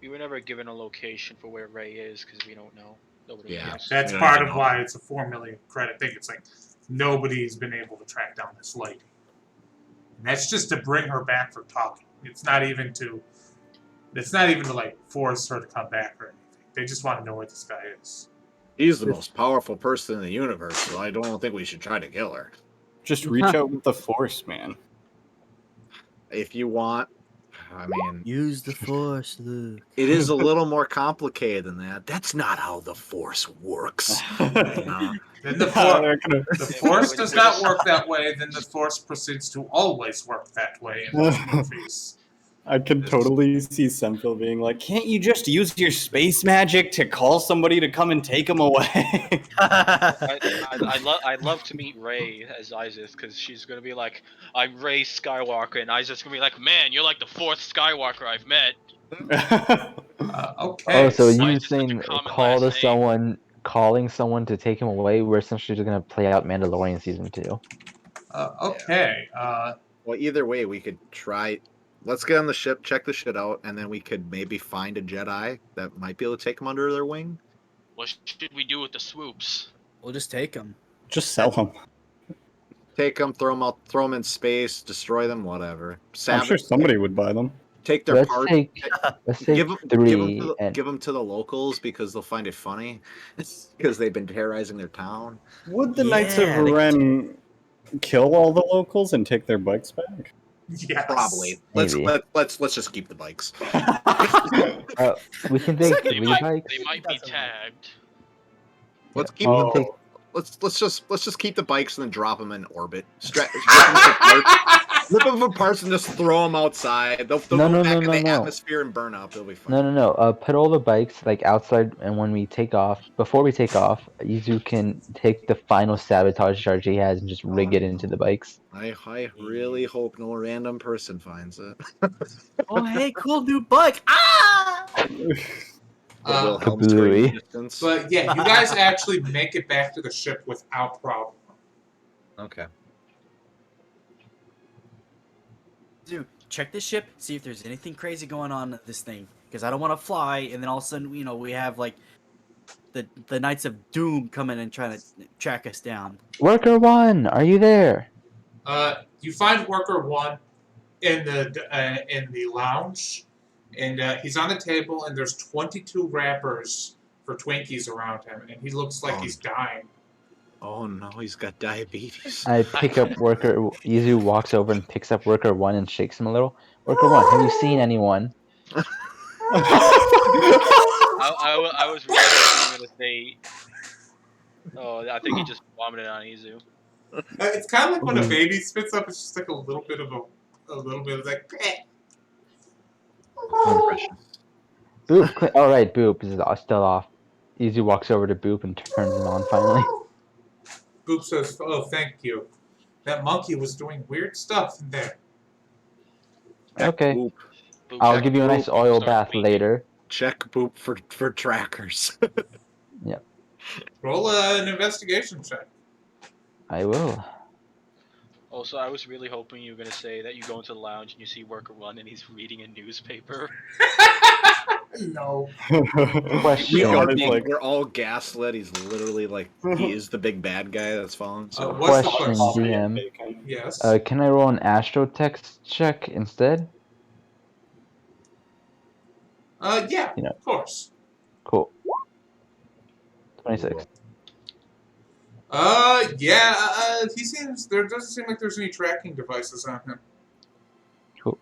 We were never given a location for where Rey is because we don't know. Nobody Yeah. knows. That's Yeah, part I of know. why it's a 4 million credit thing. It's like nobody's been able to track down this lady. And that's just to bring her back for talking. It's not even to like force her to come back or anything. They just want to know where this guy is. He's the most powerful person in the universe, so I don't think we should try to kill her. Just reach out with the Force, man. If you want, I mean, Use the Force, Luke. it is a little more complicated than that. That's not how the Force works. No. Then the Force does not work that way. Then the Force proceeds to always work that way in these movies. I can totally see Senfil being like, "Can't you just use your space magic to call somebody to come and take him away?" I'd love to meet Rey as Isis because she's gonna be like, I'm Rey Skywalker, and Isis gonna be like, man, you're like the fourth Skywalker I've met. Okay. Oh, so so you it's such a saying common call to last name. someone, calling someone to take him away? We're essentially just gonna play out Mandalorian season 2. Okay. Well, either way, we could try. Let's get on the ship, check the shit out, and then we could maybe find a Jedi that might be able to take them under their wing. What should we do with the swoops? We'll just take him. Just sell him. Take them, throw them in space, destroy them, whatever. I'm sure somebody would buy them. Take their Let's parts. take Give them 3 and give them to the locals because they'll find it funny because they've been terrorizing their town. Would the Knights of Yeah, they- Ren kill all the locals and take their bikes back? Yes. Probably. Maybe. Let's just keep the bikes. we can take Second, 3 They bikes. might be Doesn't tagged. Let's keep Oh. them. Let's just keep the bikes and then drop them in orbit. Rip them for parts and just throw them outside. They'll No, go no, back no, in no, the no. atmosphere and burn up. It'll be fine. No. Put all the bikes like outside, and when we take off, before we take off, Izu can take the final sabotage charge he has and just rig it into the bikes. I really hope no random person finds it. Oh, hey, cool new bike. Ah! Wilhelm Kablooey. screaming distance. But yeah, you guys actually make it back to the ship without problem. Okay. Dude, check the ship, see if there's anything crazy going on with this thing. Because I don't want to fly, and then all of a sudden, we have like the Knights of Doom coming and trying to track us down. Worker 1, are you there? You find Worker 1 in the lounge, and he's on the table, and there's 22 wrappers for Twinkies around him, and he looks like he's dying. Oh no, he's got diabetes. I pick up Worker. Izu walks over and picks up Worker 1 and shakes him a little. Worker 1, have you seen anyone? I was really hoping that they. Oh, I think he just vomited on Izu. It's kind of like when a baby spits up. It's just like a little bit of like. Boop. Alright, Boop is still off. Izu walks over to Boop and turns him on finally. Boop says, "Oh, thank you. That monkey was doing weird stuff in there." Okay. Boop. Boop I'll started- give you a nice Boop oil started bath tweaking. later. Check Boop for trackers. Roll an investigation check. I will. Also, I was really hoping you were gonna say that you go into the lounge and you see Worker One and he's reading a newspaper. No. Question. We're all gaslit. He's literally like he is the big bad guy that's falling. So What's the Question, question? GM. Yes. Can I roll an astrotext check instead? Yeah, You know. of course. Cool. 26. Yeah. He seems there doesn't seem like there's any tracking devices on him. Cool.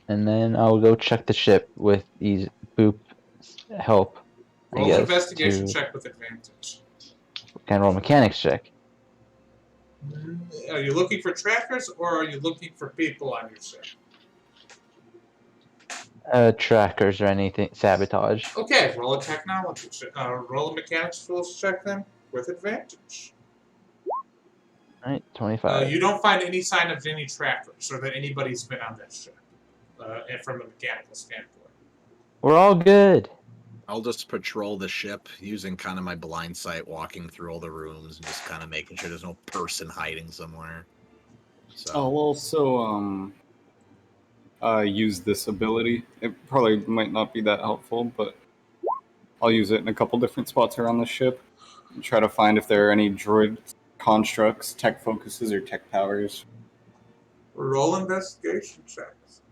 And then I'll go check the ship with these Boop help. Roll an investigation check with advantage. Can I roll a mechanics check? Are you looking for trackers or are you looking for people on your ship? Trackers or anything. Sabotage. Okay, roll a technology check. Roll a mechanics skills check then with advantage. Alright, 25. You don't find any sign of any trackers or that anybody's been on that ship and from a mechanical standpoint. We're all good. I'll just patrol the ship using kind of my blind sight, walking through all the rooms and just kind of making sure there's no person hiding somewhere. So I'll also use this ability. It probably might not be that helpful, but I'll use it in a couple different spots around the ship and try to find if there are any droid constructs, tech focuses, or tech towers. Roll investigation checks.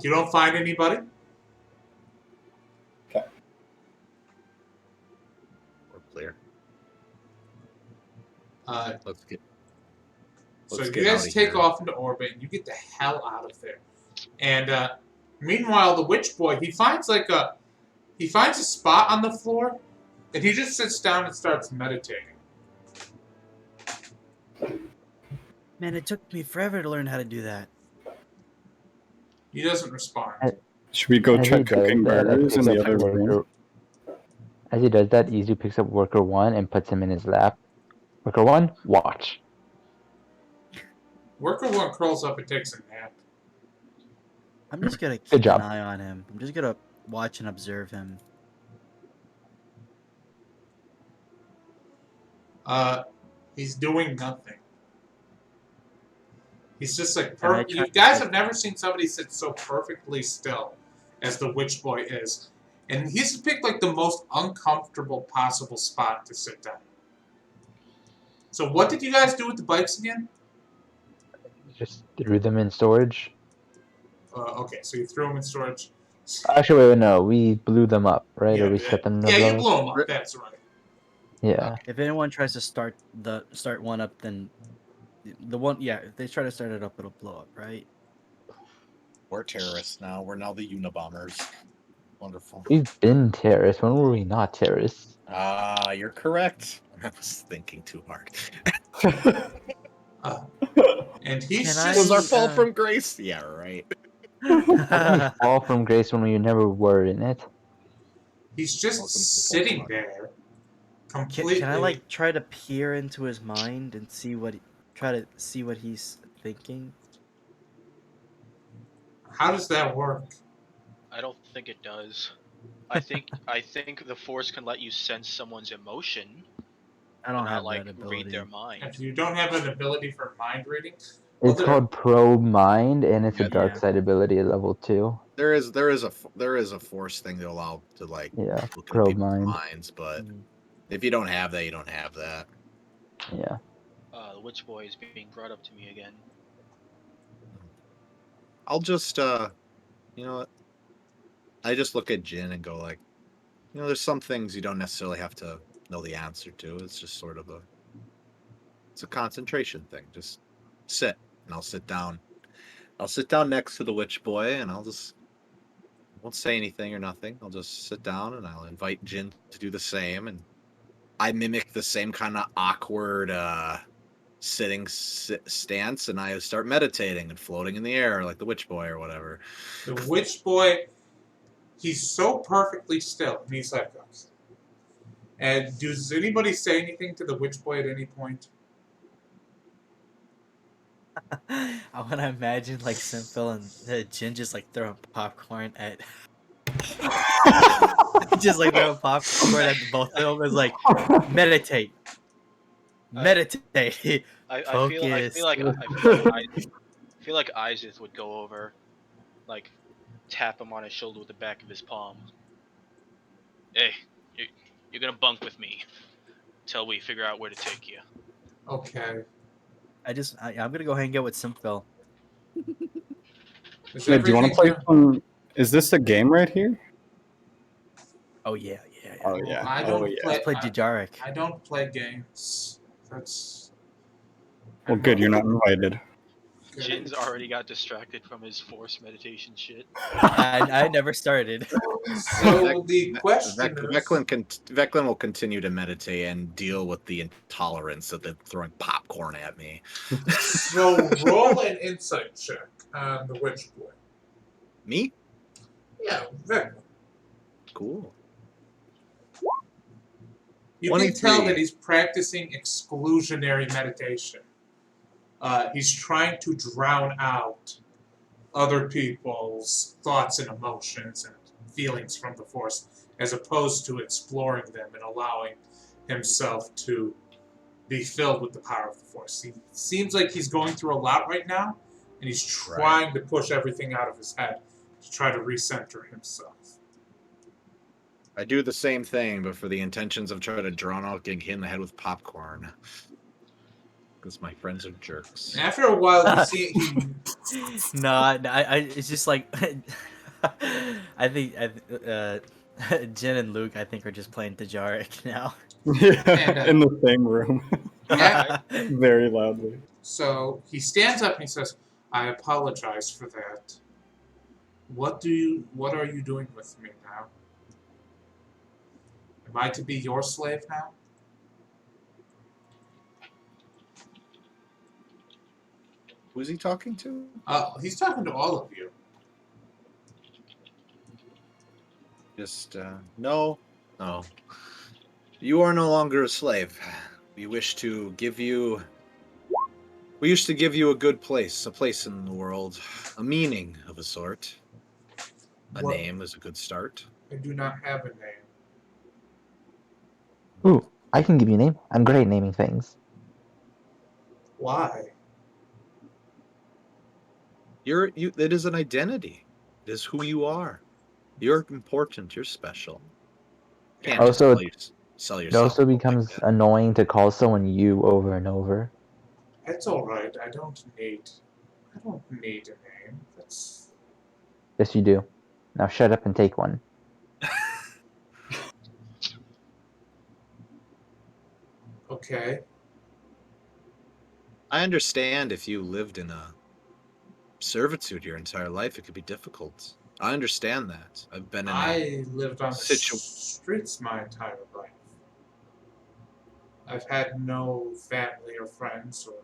You don't find anybody? we're clear. Let's get. So Let's you get guys outta take here. off into orbit and you get the hell out of there. And meanwhile, the witch boy, he finds a spot on the floor and he just sits down and starts meditating. Man, it took me forever to learn how to do that. He doesn't respond. Should we go As he check does cooking that, burgers in picks the up other room? As he does that, Izu picks up Worker 1 and puts him in his lap. Worker 1, watch. Worker 1 curls up and takes a nap. I'm just gonna Good keep job. an eye on him. I'm just gonna watch and observe him. He's doing nothing. He's just like Can I you try- guys have never seen somebody sit so perfectly still as the witch boy is. And he's picked like the most uncomfortable possible spot to sit down. So what did you guys do with the bikes again? Just threw them in storage. Okay, so you threw them in storage. Actually, wait, no, we blew them up, right? Or we set them to Yeah, you blow? blew them up. That's right. Yeah. If anyone tries to start one up, then the one, yeah, if they try to start it up, it'll blow up, right? We're terrorists now. We're now the Unabombers. Wonderful. We've been terrorists. When were we not terrorists? You're correct. I was thinking too hard. And he's Can Was our just fall from grace? Yeah, right. How can we fall from grace when we never were in it? he's just Welcome to sitting Pokemon. there, Can, completely. can I like try to peer into his mind and try to see what he's thinking? How does that work? I don't think it does. I think the Force can let you sense someone's emotion, I but don't not have like that ability. read their mind. If you don't have an ability for mind reading, It's called Probe Mind, and it's Yeah, a dark yeah. side ability at level 2. There is a force thing to allow to like Yeah, look into probe people's mind. minds, but Mm. if you don't have that, you don't have that. Yeah. The witch boy is being brought up to me again. I'll just you know what? I just look at Jin and go like, there's some things you don't necessarily have to know the answer to. It's just sort of it's a concentration thing. Just sit, and I'll sit down. I'll sit down next to the witch boy, and I won't say anything or nothing. I'll just sit down, and I'll invite Jin to do the same, and I mimic the same kind of awkward sitting stance, and I start meditating and floating in the air like the witch boy or whatever. The witch boy, he's so perfectly still, and he's like, and does anybody say anything to the witch boy at any point? I want to imagine like Simphil and Jin just like throwing popcorn at, just like throwing popcorn at both of them. It's like meditate, meditate, I feel focus. like Isaac would go over, like, tap him on his shoulder with the back of his palm. Hey, you're gonna bunk with me till we figure out where to take you. Okay. I'm gonna go hang out with Simphil. Is Wait, do you want to everything play good? some? Is this a game right here? Oh yeah. Oh Well, yeah. I Oh don't yeah. Let's play Jajaric. I don't play games. That's. Well, good. You're not invited. good. Jin's already got distracted from his forced meditation shit. I never started. So the question is, Veclin will continue to meditate and deal with the intolerance of the throwing popcorn at me. so roll an insight check on the witch boy. Me? Yeah, very. Cool. You can tell 23. that he's practicing exclusionary meditation. He's trying to drown out other people's thoughts and emotions and feelings from the Force, as opposed to exploring them and allowing himself to be filled with the power of the Force. He seems like he's going through a lot right now, and he's trying to push everything out of his head to try to recenter himself. I do the same thing, but for the intentions of trying to drown out getting hit in the head with popcorn. Because my friends are jerks. And after a while, you see No, I it's just like I think Jin and Luke I think are just playing Jajaric now. Yeah, And, in the same room, Yeah. very loudly. So he stands up and he says, "I apologize for that. What are you doing with me now? Am I to be your slave now?" Who's he talking to? He's talking to all of you. Just, no. You are no longer a slave. We used to give you a good place, a place in the world, a meaning of a sort. A What? name is a good start. I do not have a name. Ooh, I can give you a name. I'm great at naming things. Why? It is an identity. It is who you are. You're important. You're special. Can't just Also, sell it yourself. also becomes annoying to call someone you over and over. That's all right. I don't need a name. That's Yes, you do. Now shut up and take one. okay. I understand if you lived in a servitude your entire life, it could be difficult. I understand that. I've been in I lived on the streets my entire life. I've had no family or friends or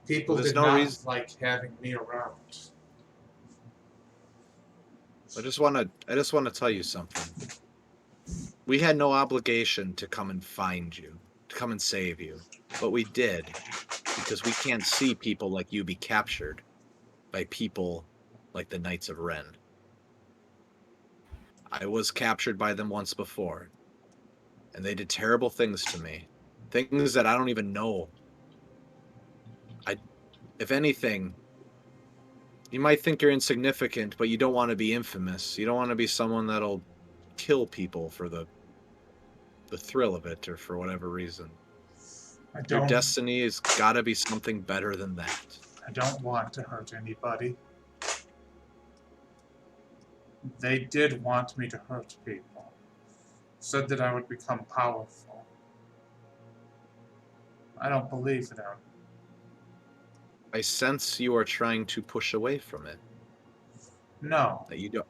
people There's did no not reason. like having me around. I just want to tell you something. We had no obligation to come and find you, to come and save you, but we did because we can't see people like you be captured by people like the Knights of Ren. I was captured by them once before, and they did terrible things to me, things that I don't even know. If anything, you might think you're insignificant, but you don't want to be infamous. You don't want to be someone that'll kill people for the thrill of it or for whatever reason. Your destiny has got to be something better than that. I don't want to hurt anybody. They did want me to hurt people. Said that I would become powerful. I don't believe them. I sense you are trying to push away from it. No. That you don't.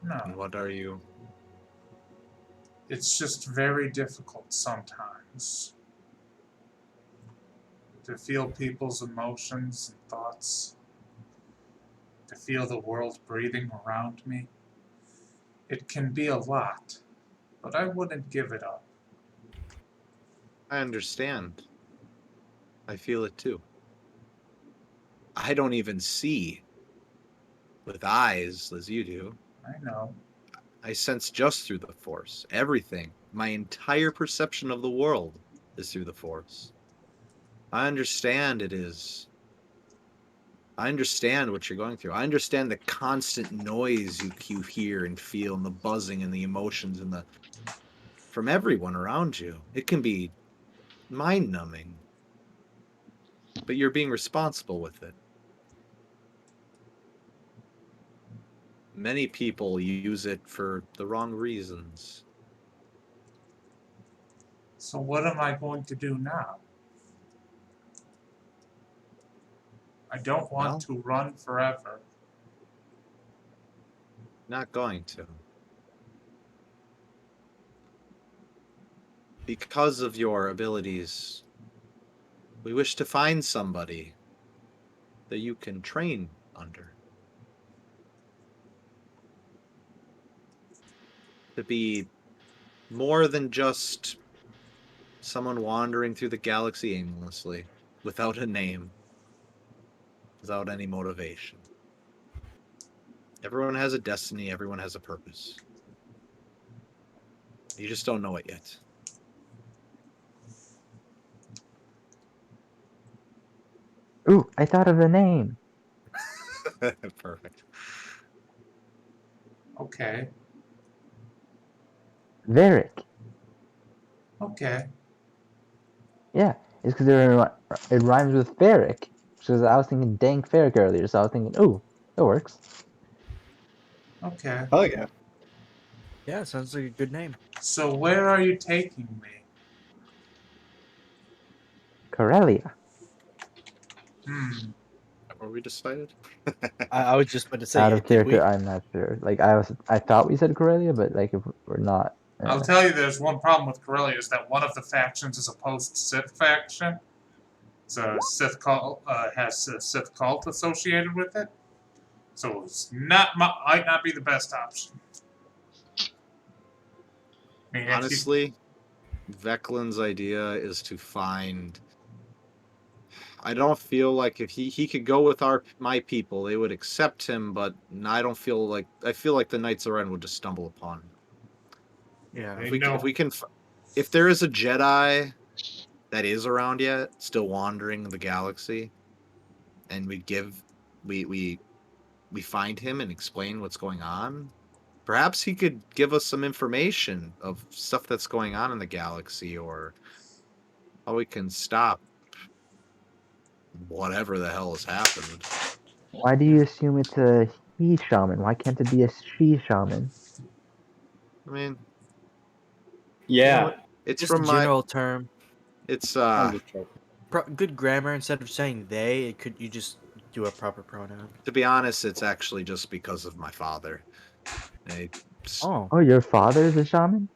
No. And what are you? It's just very difficult sometimes to feel people's emotions and thoughts, to feel the world breathing around me. It can be a lot, but I wouldn't give it up. I understand. I feel it too. I don't even see with eyes as you do. I know. I sense just through the Force. Everything. My entire perception of the world is through the Force. I understand it is. I understand what you're going through. I understand the constant noise you hear and feel, and the buzzing and the emotions and the from everyone around you. It can be mind numbing, but you're being responsible with it. Many people use it for the wrong reasons. So what am I going to do now? I don't want Well, to run forever. not going to. Because of your abilities, we wish to find somebody that you can train under. To be more than just someone wandering through the galaxy aimlessly, without a name, without any motivation. Everyone has a destiny, everyone has a purpose. You just don't know it yet. Ooh, I thought of the name. Perfect. Okay. Varric. Okay. Yeah, it's because it rhymes with Varric. Because I was thinking dank Varric earlier, so I was thinking, ooh, that works. Okay. Oh yeah. Yeah, sounds like a good name. So where are you taking me? Corellia. Hmm. Have we decided? I was just about to say, Out of did we? character, I'm not sure. Like I thought we said Corellia, but like if we're not, I'll tell you there's one problem with Corellia is that one of the factions is a post-Sith faction. So Sith cult has a Sith cult associated with it. So it's might not be the best option. I mean, if you, Honestly, Veklin's idea is to find. I don't feel like if he could go with my people, they would accept him. But I don't feel like I feel like the Knights of Ren would just stumble upon him. Yeah. they If know, we can, if there is a Jedi that is around yet, still wandering the galaxy, and we find him and explain what's going on. Perhaps he could give us some information of stuff that's going on in the galaxy, or how we can stop whatever the hell has happened. why do you assume it's a he shaman? Why can't it be a she shaman? I mean, Yeah. it's Just a from my. general term. It's I'm just joking. Good grammar. Instead of saying they, it could you just do a proper pronoun. to be honest, it's actually just because of my father. I, Oh, Oh, your father is a shaman?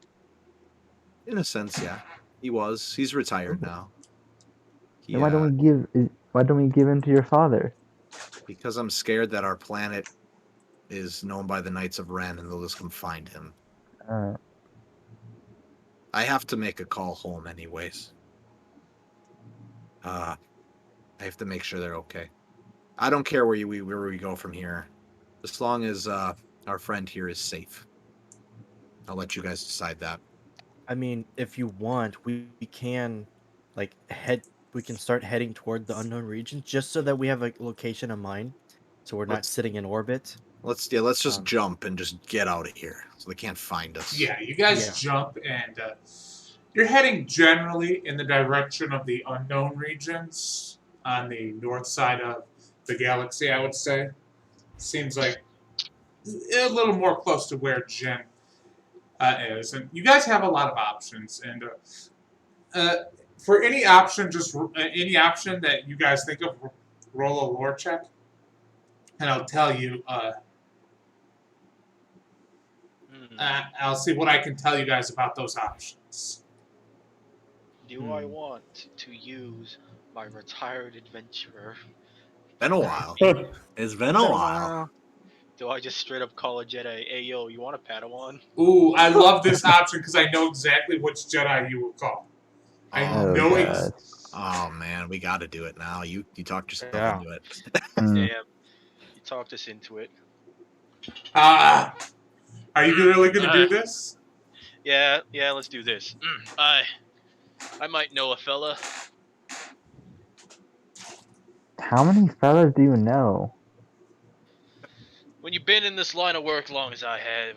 in a sense, yeah, he was. He's retired Ooh. now. Then He why don't we give him to your father? because I'm scared that our planet is known by the Knights of Ren, and they'll just come find him. Uh, I have to make a call home anyways. I have to make sure they're okay. I don't care where we go from here, as long as our friend here is safe. I'll let you guys decide that. I mean, if you want, we can like head. We can start heading toward the unknown regions just so that we have a location in mind, so we're not Let's sitting in orbit. let's just jump and just get out of here so they can't find us. yeah, you guys Yeah. jump and you're heading generally in the direction of the unknown regions on the north side of the galaxy. I would say seems like a little more close to where Jin is, and you guys have a lot of options. And for any option, just any option that you guys think of, roll a lore check, and I'll tell you. I'll see what I can tell you guys about those options. Do I want to use my retired adventurer? Been a while. It's been a while. Do I just straight up call a Jedi, hey yo, you want a Padawan? Ooh, I love this option because I know exactly which Jedi you will call. I Oh, know man. Oh man, we got to do it now. You talked yourself into it. Mm. Damn, you talked us into it. Are you really gonna do this? Yeah, let's do this. I might know a fella. How many fellas do you know? When you've been in this line of work long as I have,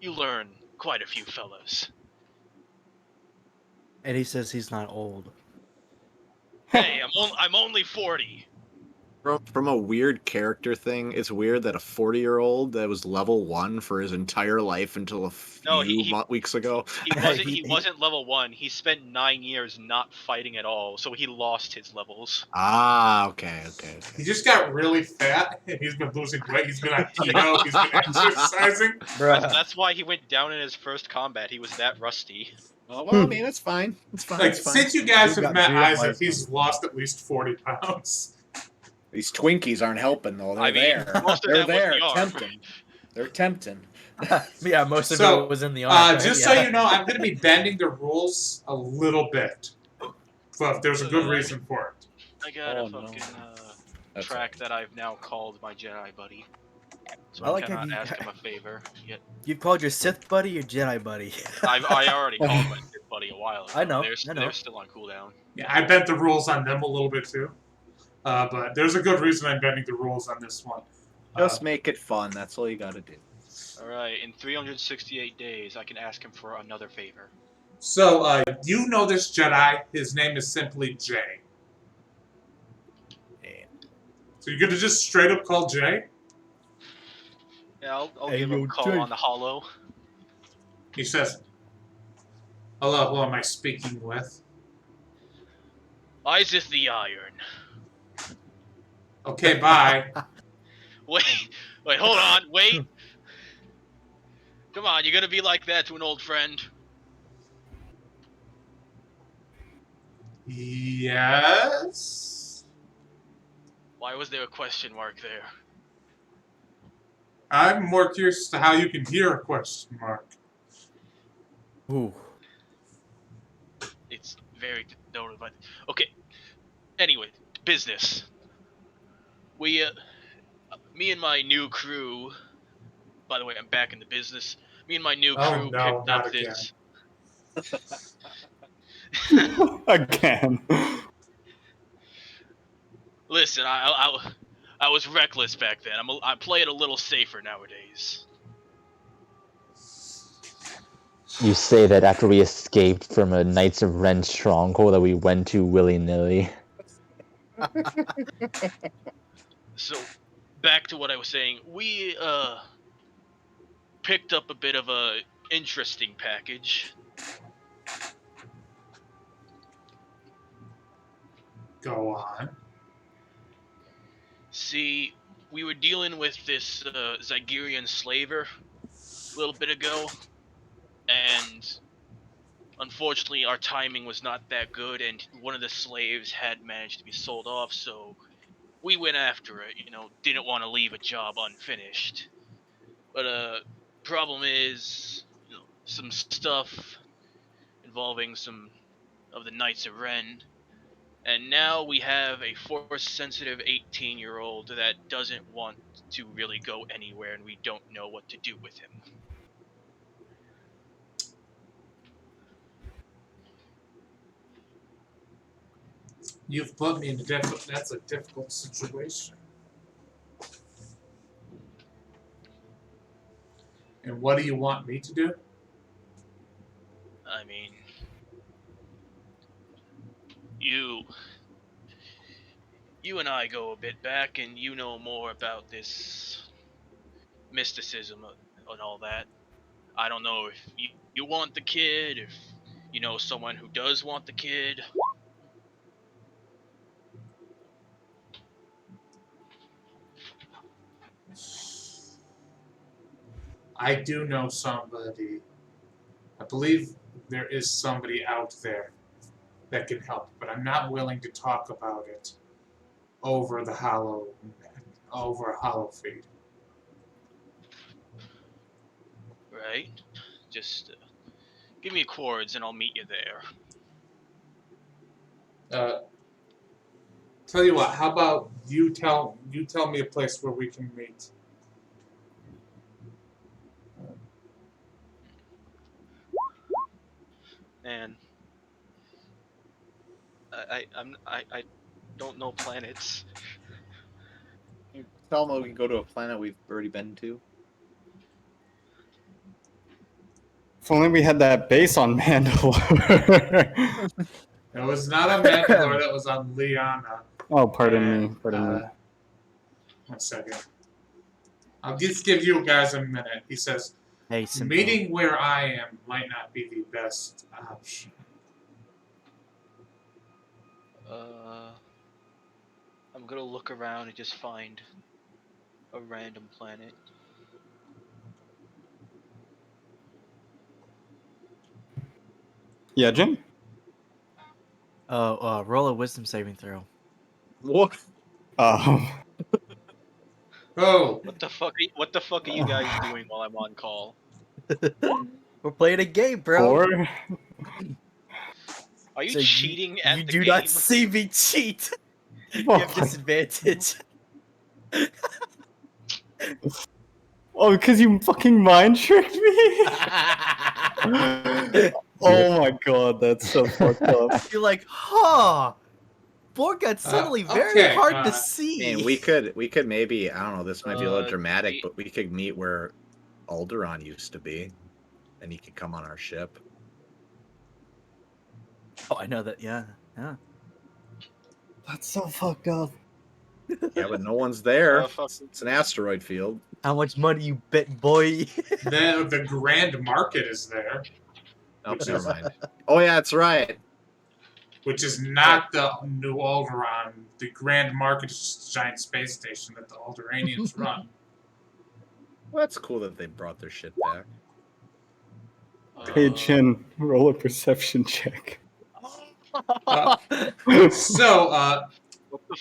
you learn quite a few fellas. And he says he's not old. Hey, I'm only 40. From a weird character thing, it's weird that a 40-year-old that was level 1 for his entire life until a No, few weeks ago. He wasn't level 1. He spent 9 years not fighting at all, so he lost his levels. Okay. He just got really fat and he's been losing weight. He's been on keto. He's been exercising. That's why he went down in his first combat. He was that rusty. Well, I mean, it's fine. It's fine. Like, It's fine. since you guys Dude have got met beat up by Isaac, his he's lost at least 40 pounds. These Twinkies aren't helping though. They're there. most of They're that was there, the arm. tempting. They're tempting. Yeah, most of So, it was in the arm. just so you know, I'm going to be bending the rules a little bit. But there's a good reason for it. I got a no. fucking That's track that I've now called my Jedi buddy. So I I like how cannot you- ask him a favor yet. You've called your Sith buddy your Jedi buddy. I already called my Sith buddy a while ago. I know. They're still on cooldown. Yeah, I bent the rules on them a little bit too. But there's a good reason I'm bending the rules on this one. Just make it fun. That's all you got to do. Alright, in 368 days, I can ask him for another favor. So, you know this Jedi. His name is simply Jay. So you're going to just straight up call Jay? Yeah, I'll Hey, give him yo, a call Jay. on the hollow. He says, hello, who am I speaking with? Isaac the Iron. Okay, bye. Wait, hold on, wait. Come on, you're gonna be like that to an old friend. Yes? Why was there a question mark there? I'm more curious as to how you can hear a question mark. Ooh. It's very noted, but okay. Anyway, business. We, me and my new crew. By the way, I'm back in the business. Me and my new crew no, picked not up this. Again. Listen, I was reckless back then. I play it a little safer nowadays. You say that after we escaped from a Knights of Ren stronghold that we went to willy-nilly. So, back to what I was saying. We picked up a bit of a interesting package. Go on. See, we were dealing with this Zygerian slaver a little bit ago, and unfortunately our timing was not that good, and one of the slaves had managed to be sold off, so we went after it, didn't want to leave a job unfinished. But problem is, some stuff involving some of the Knights of Ren. And now we have a force-sensitive 18-year-old that doesn't want to really go anywhere, and we don't know what to do with him. You've put me in that's a difficult situation. And what do you want me to do? I mean, you and I go a bit back, and you know more about this mysticism and all that. I don't know if you want the kid, if you know someone who does want the kid. I do know somebody. I believe there is somebody out there that can help, but I'm not willing to talk about it over a hollow feed. Right? Just give me cords and I'll meet you there. Tell you what, how about you tell me a place where we can meet? And I don't know planets. Tell them we can go to a planet we've already been to. If only we had that base on Mandalore. It was not on Mandalore, that was on Liana. Oh, pardon me. And, Pardon me. 1 second. I'll just give you guys a minute. He says, Hey, Simple. meeting where I am might not be the best option. I'm gonna look around and just find a random planet. Yeah, Jim? Roll a wisdom saving throw. What? Oh. Oh, What the fuck are you guys doing while I'm on call? We're playing a game, bro. Or Are you So cheating at you the do game? not see me cheat. You have disadvantage. oh, because you fucking mind tricked me? Oh my god, that's so fucked up. You're like, huh? Borg got suddenly very okay, hard to see. And we could maybe, I don't know, this might be a little dramatic, wait. but we could meet where Alderaan used to be, and he could come on our ship. Oh, I know that. Yeah. That's so fucked up. Yeah, but no one's there. Fuck. It's an asteroid field. How much money you bet, boy? the Grand Market is there, Oh, Which never is- mind. Oh yeah, that's right. which is not the New Alderaan. The Grand Market is just a giant space station that the Alderaanians run. Well, that's cool that they brought their shit back. Hey, Chin, roll a perception check. So,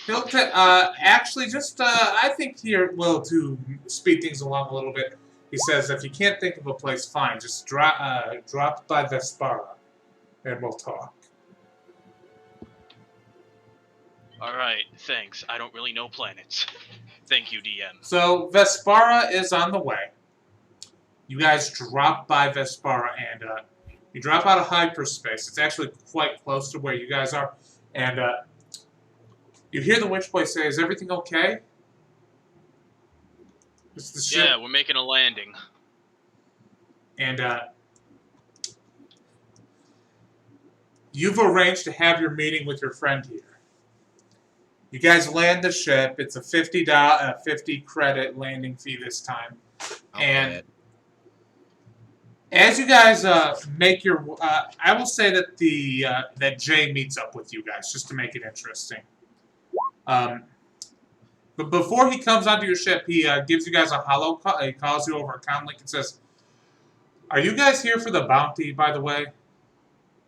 Hilton, actually, just I think here, well, to speed things along a little bit, he says if you can't think of a place, fine, just drop by Vespara, and we'll talk. Alright, thanks. I don't really know planets. Thank you, DM. So Vespara is on the way. You guys drop by Vespara, and you drop out of hyperspace. It's actually quite close to where you guys are, and you hear the Witch Boy say, "Is everything okay?" It's the ship. Yeah, we're making a landing. And you've arranged to have your meeting with your friend here. You guys land the ship. It's a $50 credit landing fee this time. I'll And pay it. as you guys make your, I will say that that Jay meets up with you guys just to make it interesting. But before he comes onto your ship, he gives you guys a hollow call. He calls you over a comm link and says, "Are you guys here for the bounty, by the way?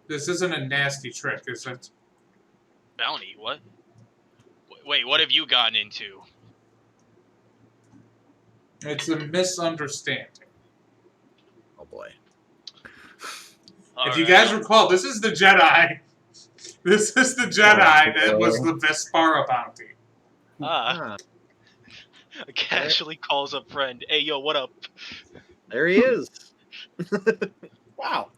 This isn't a nasty trick, is it?" Bounty? What? Wait, what have you gotten into? It's a misunderstanding. Oh boy. If you guys recall, this is the Jedi. This is the Jedi that was the Vespara bounty. Ah, Casually calls a friend. Hey, yo, what up? there he is. Wow.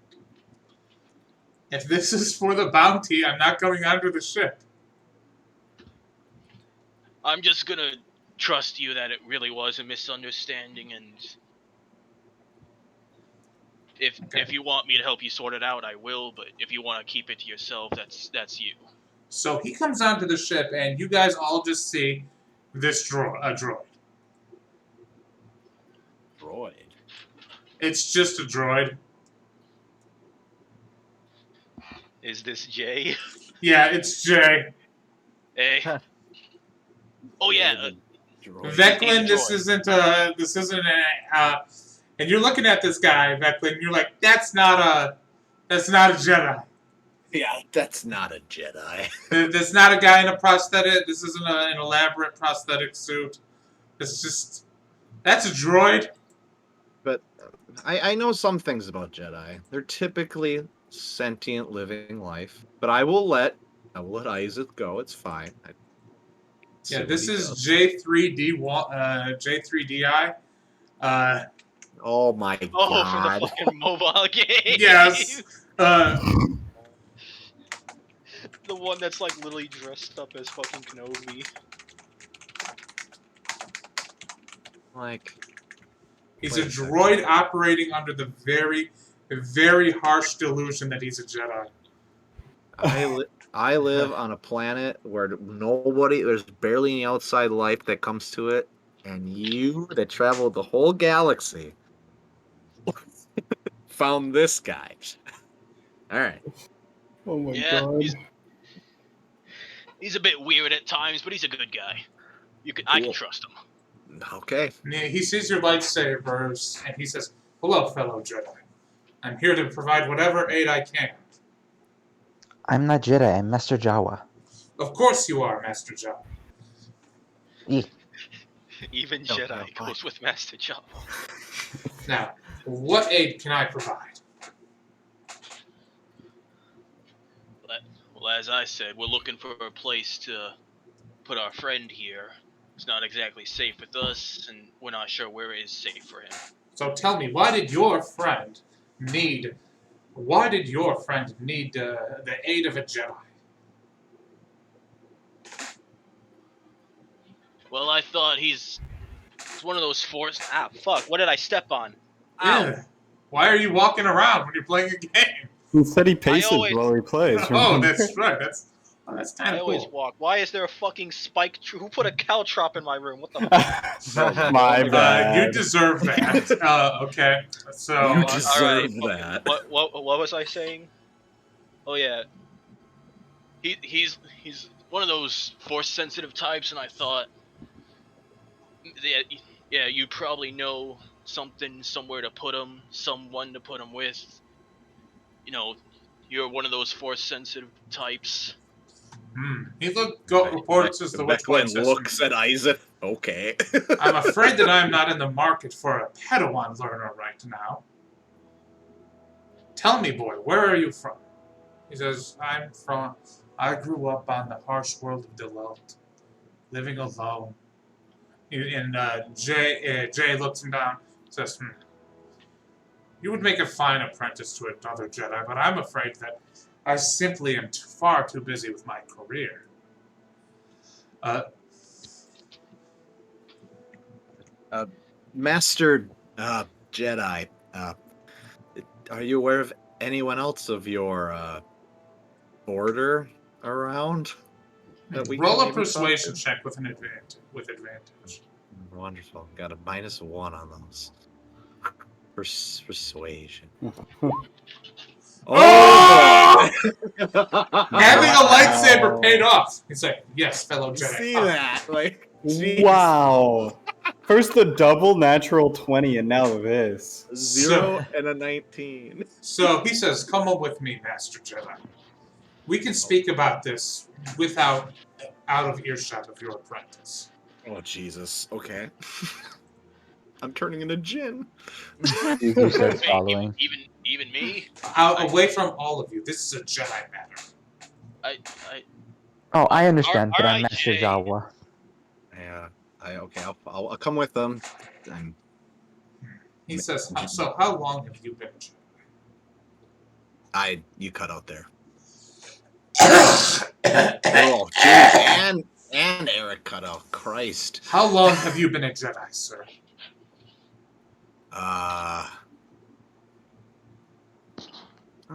If this is for the bounty, I'm not going onto the ship. I'm just gonna trust you that it really was a misunderstanding, and if you want me to help you sort it out, I will. But if you want to keep it to yourself, that's you. So he comes onto the ship, and you guys all just see this droid. Droid. It's just a droid. Is this Jay? Yeah, it's Jay. Hey. Oh yeah. Droid. Veclin, He's a this droid. isn't And you're looking at this guy, Vecklin, and you're like, that's not a Jedi. Yeah, that's not a Jedi. That's not a guy in a prosthetic. This isn't an elaborate prosthetic suit. That's a droid. But I know some things about Jedi. They're typically sentient, living life. But I will let Isaac go. It's fine. Yeah, this is J3DI. Oh my Oh, god. for the fucking mobile game. Yes. The one that's like literally dressed up as fucking Kenobi. Like, He's wait a a second. droid operating under the very, very harsh delusion that he's a Jedi. I live on a planet where there's barely any outside life that comes to it, and you that traveled the whole galaxy found this guy. All right. Oh my Yeah, god. he's a bit weird at times, but he's a good guy. I can Cool. trust him. Okay. And he sees your lightsabers, and he says, "Hello, fellow Jedi. I'm here to provide whatever aid I can." I'm not Jedi. I'm Master Jawa. Of course you are, Master Jedi. Even No, Jedi no, goes with Master Java. Now, what aid can I provide? Well, as I said, we're looking for a place to put our friend here. It's not exactly safe with us, and we're not sure where it is safe for him. So tell me, why did your friend need the aid of a Jedi? Well, I thought he's one of those force. Ah, fuck! What did I step on? Ow! Yeah. Why are you walking around when you're playing a game? He said he paces always- while he plays. Oh, remember? that's right. That's kind I of always cool. walk. Why is there a fucking spike? Who put a caltrop in my room? What the fuck? My bad. You deserve that. Okay, so You deserve deserve fucking- that. What was I saying? Oh yeah. He's one of those force sensitive types, and I thought, yeah, you probably know something, somewhere to put him, someone to put him with. You know, you're one of those force sensitive types. he reports as the Witchblade Becklin system. looks at Isaac. Okay. I'm afraid that I'm not in the market for a Padawan learner right now. Tell me, boy, where are you from? He says, I grew up on the harsh world of Deloitte, living alone. And Jay looks him down, says, you would make a fine apprentice to another Jedi, but I'm afraid that I simply am far too busy with my career. Master Jedi, are you aware of anyone else of your order around? That we Roll can a maybe persuasion talk to? check with advantage. Wonderful. Got a -1 on those. Persuasion. Oh! Having a Wow. lightsaber paid off. He's like, yes, fellow Jedi. See that? Like, jeez. Wow. First the double natural 20 and now this. 0 and a 19. So he says, come up with me, Master Jedi. We can speak about this out of earshot of your apprentice. Oh Jesus. Okay. I'm turning into Jin. You start Wait, following. even me? Away from all of you. This is a Jedi matter. Oh, I understand, but I'm Alright, Master Jay. Jawa. Yeah. I'll come with them. He says, so how long have you been Jedi? You cut out there. Oh, geez. And Eric cut out. Christ. How long have you been a Jedi, sir?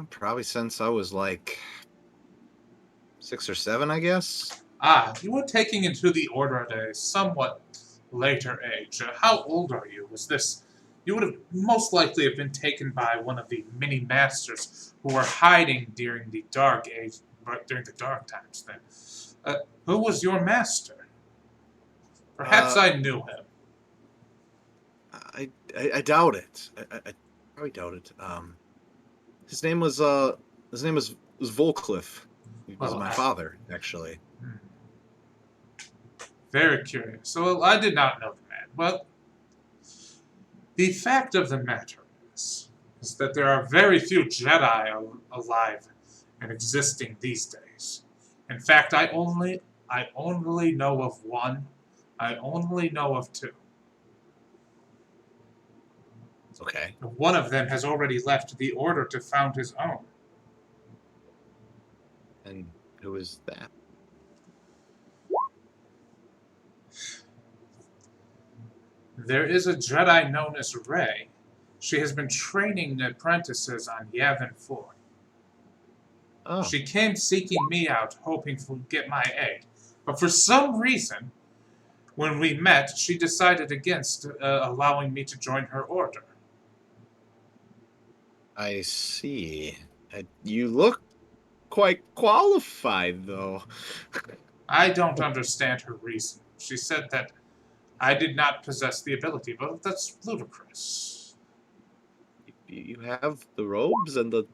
Probably since I was like 6 or 7, I guess. You were taking into the order at a somewhat later age. How old are you? You would have most likely have been taken by one of the many masters who were hiding during the Dark Age, during the Dark Times then. Who was your master? Perhaps I knew him. I doubt it. I probably doubt it. His name was Volcliffe. He was Well, my father, actually. Very curious. Well, I did not know the man. Well, the fact of the matter is that there are very few Jedi alive and existing these days. In fact, I only know of one. I only know of two. Okay. One of them has already left the Order to found his own. And who is that? There is a Jedi known as Rey. She has been training apprentices on Yavin 4. Oh, She came seeking me out, hoping to get my aid. But for some reason, when we met, she decided against allowing me to join her order. I see. You look quite qualified, though. I don't understand her reason. She said that I did not possess the ability, but that's ludicrous. You have the robes and the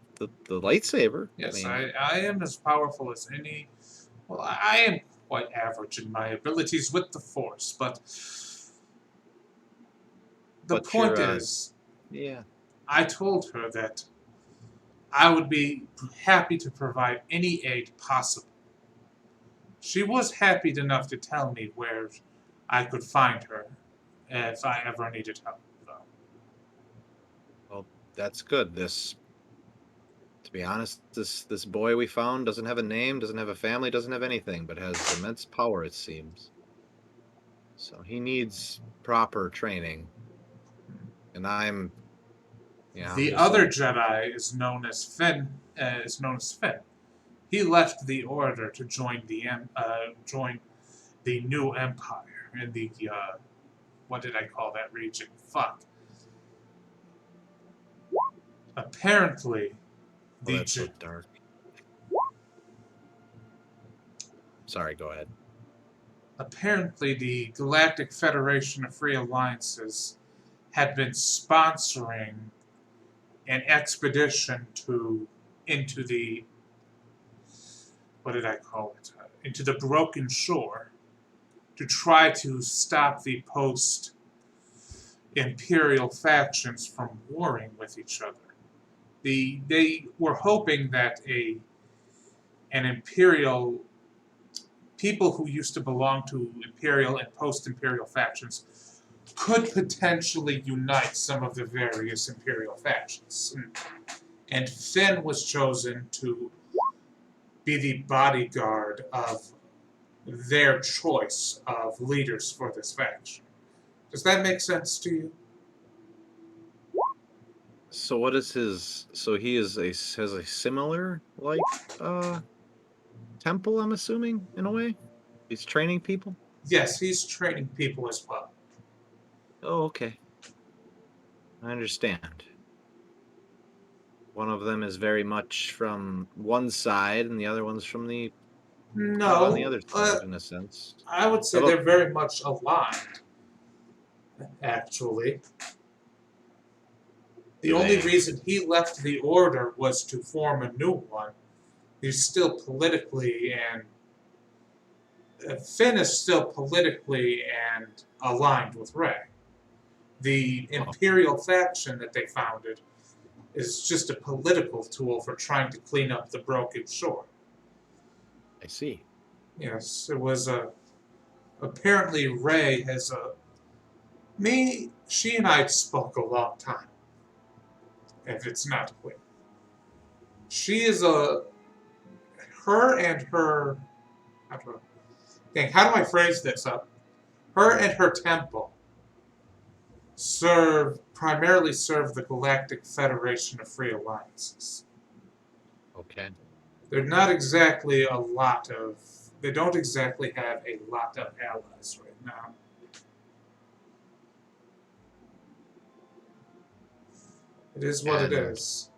lightsaber. Yes, I mean, I am as powerful as any. Well, I am quite average in my abilities with the Force, but the But point you're, is, yeah. I told her that I would be happy to provide any aid possible. She was happy enough to tell me where I could find her if I ever needed help, though. Well, that's good. To be honest, this boy we found doesn't have a name, doesn't have a family, doesn't have anything, but has immense power, it seems. So he needs proper training. And I'm, yeah, I'm The just other like, Jedi is known as Finn. He left the Order to join the new Empire in the what did I call that region? Fuck. Apparently, oh, the that's so dark. Sorry, go ahead. apparently the Galactic Federation of Free Alliances had been sponsoring an expedition into the what did I call it? Into the Broken Shore to try to stop the post-imperial factions from warring with each other. They were hoping that an imperial people who used to belong to imperial and post-imperial factions could potentially unite some of the various imperial factions. And Finn was chosen to be the bodyguard of their choice of leaders for this faction. Does that make sense to you? So what is his? So he has a similar uh temple. I'm assuming in a way. He's training people. Yes, he's training people as well. Oh, okay. I understand. One of them is very much from one side, and the other one's from the kind of on the No, other side, in a sense. I would How say about they're very much aligned, actually. The do only they? reason he left the Order was to form a new one. He's still politically and Finn is still politically and aligned with Rey. The Oh, Imperial faction that they founded is just a political tool for trying to clean up the Broken Shore. I see. Yes, it was a. Apparently, Rey has a. She and I spoke a long time. If it's not clear, she is a. Her and her. How do I phrase this up? Her and her temple primarily serve the Galactic Federation of Free Alliances. Okay. They're not exactly a lot of. They don't exactly have a lot of allies right now. It is what it And is.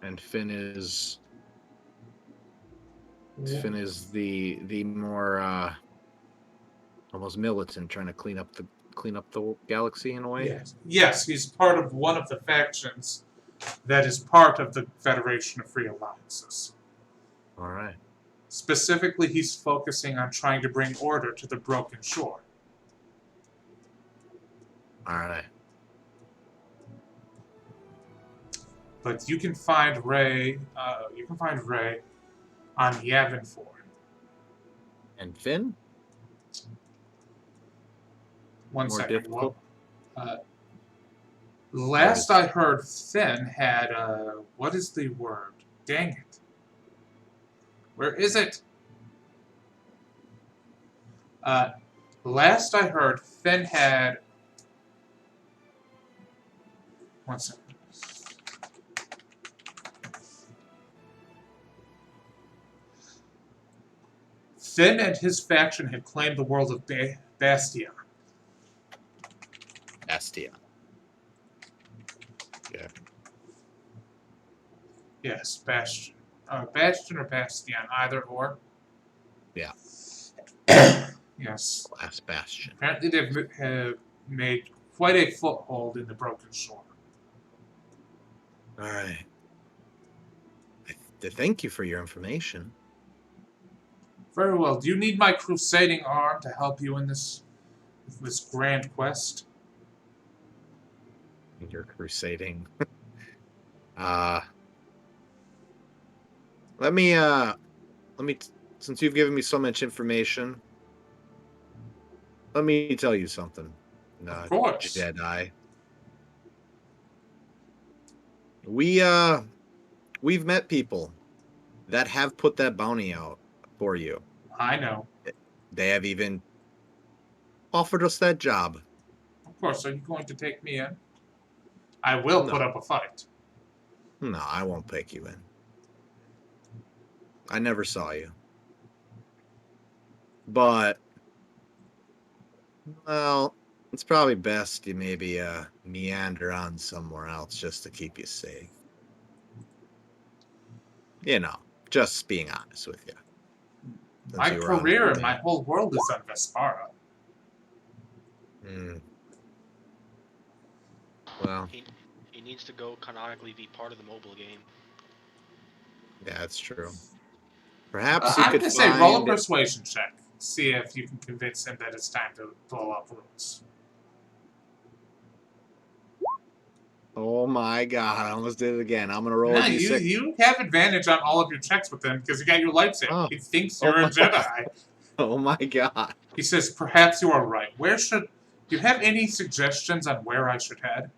and Finn is the more almost militant, trying to clean up the galaxy in a way? Yes, he's part of one of the factions that is part of the Federation of Free Alliances. All right. Specifically, he's focusing on trying to bring order to the Broken Shore. All right. But you can find Ray. On Yavin 4. And Finn? One More second. difficult? Last I heard, Finn had what is the word? Dang it! Where is it? Last I heard, Finn had. One second. Finn and his faction had claimed the world of Bastia. Bastia. Yeah. Yes, Bastion. Bastion or Bastion, either or. Yeah. Yes. Last bastion. Apparently they have made quite a foothold in the Broken Shore. All right. Thank you for your information. Very well. Do you need my crusading arm to help you in this grand quest? You're crusading. Let me since you've given me so much information, let me tell you something. Of course. Jedi. We've met people that have put that bounty out for you. I know. They have even offered us that job. Of course. Are you going to take me in? I will No. put up a fight. No, I won't pick you in. I never saw you. But, well, it's probably best you maybe meander on somewhere else just to keep you safe. You know, just being honest with you. My career and my whole world is on Vespara. Well, He needs to go canonically be part of the mobile game. yeah, that's true. Perhaps you I'm could going to say roll a find... persuasion check. See if you can convince him that it's time to blow up rooms. Oh my god, I almost did it again. I'm going to roll No, a d6. you have advantage on all of your checks with him because you got your lightsaber. Oh. He thinks you're a Jedi. Oh my god. He says, perhaps you are right. Do you have any suggestions on where I should head?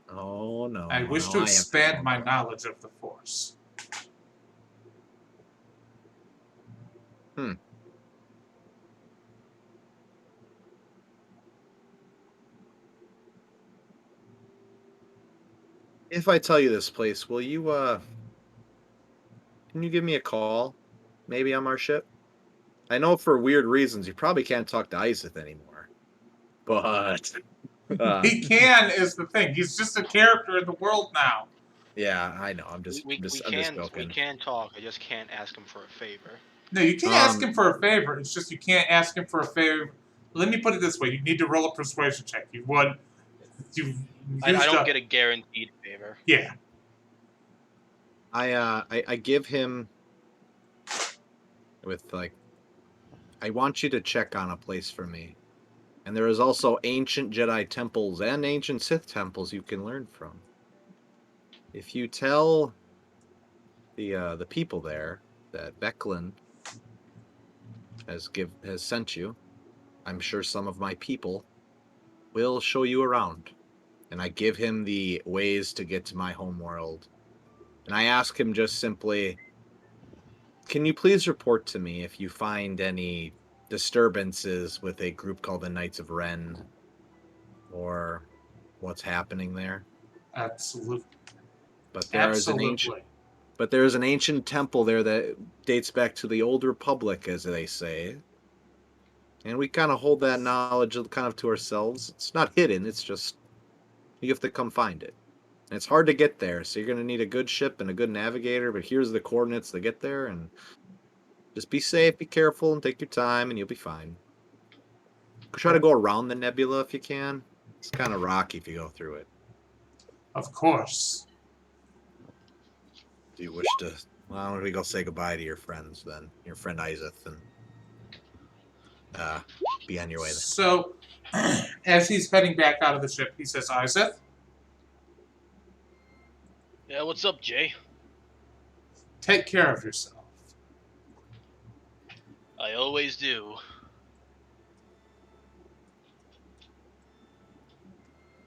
Oh no. I wish no, to I am expand my wrong. knowledge of the Force. If I tell you this place, will you can you give me a call? Maybe on our ship? I know for weird reasons you probably can't talk to Isaac anymore. But He can is the thing. He's just a character in the world now. yeah, I know. I'm just We joking. can talk. I just can't ask him for a favor. No, you can't ask him for a favor. It's just you can't ask him for a favor. Let me put it this way: you need to roll a persuasion check. I don't get a guaranteed favor. Yeah. I give him with like I want you to check on a place for me. And there is also ancient Jedi temples and ancient Sith temples you can learn from. If you tell the people there that Becklin has sent you, I'm sure some of my people will show you around. And I give him the ways to get to my homeworld. And I ask him just simply, can you please report to me if you find any disturbances with a group called the Knights of Ren, or what's happening there? Absolutely. But there is an ancient temple there that dates back to the Old Republic, as they say. And we kind of hold that knowledge kind of to ourselves. It's not hidden, it's just you have to come find it. And it's hard to get there, so you're going to need a good ship and a good navigator, but here's the coordinates to get there, and just be safe, be careful, and take your time, and you'll be fine. Try to go around the nebula if you can. It's kind of rocky if you go through it. Of course. Do you wish to? Well, why don't we go say goodbye to your friends then? Your friend Isaac, and be on your way then. So, as he's heading back out of the ship, he says, Isaac, Yeah, what's up, Jay? take care of yourself. I always do.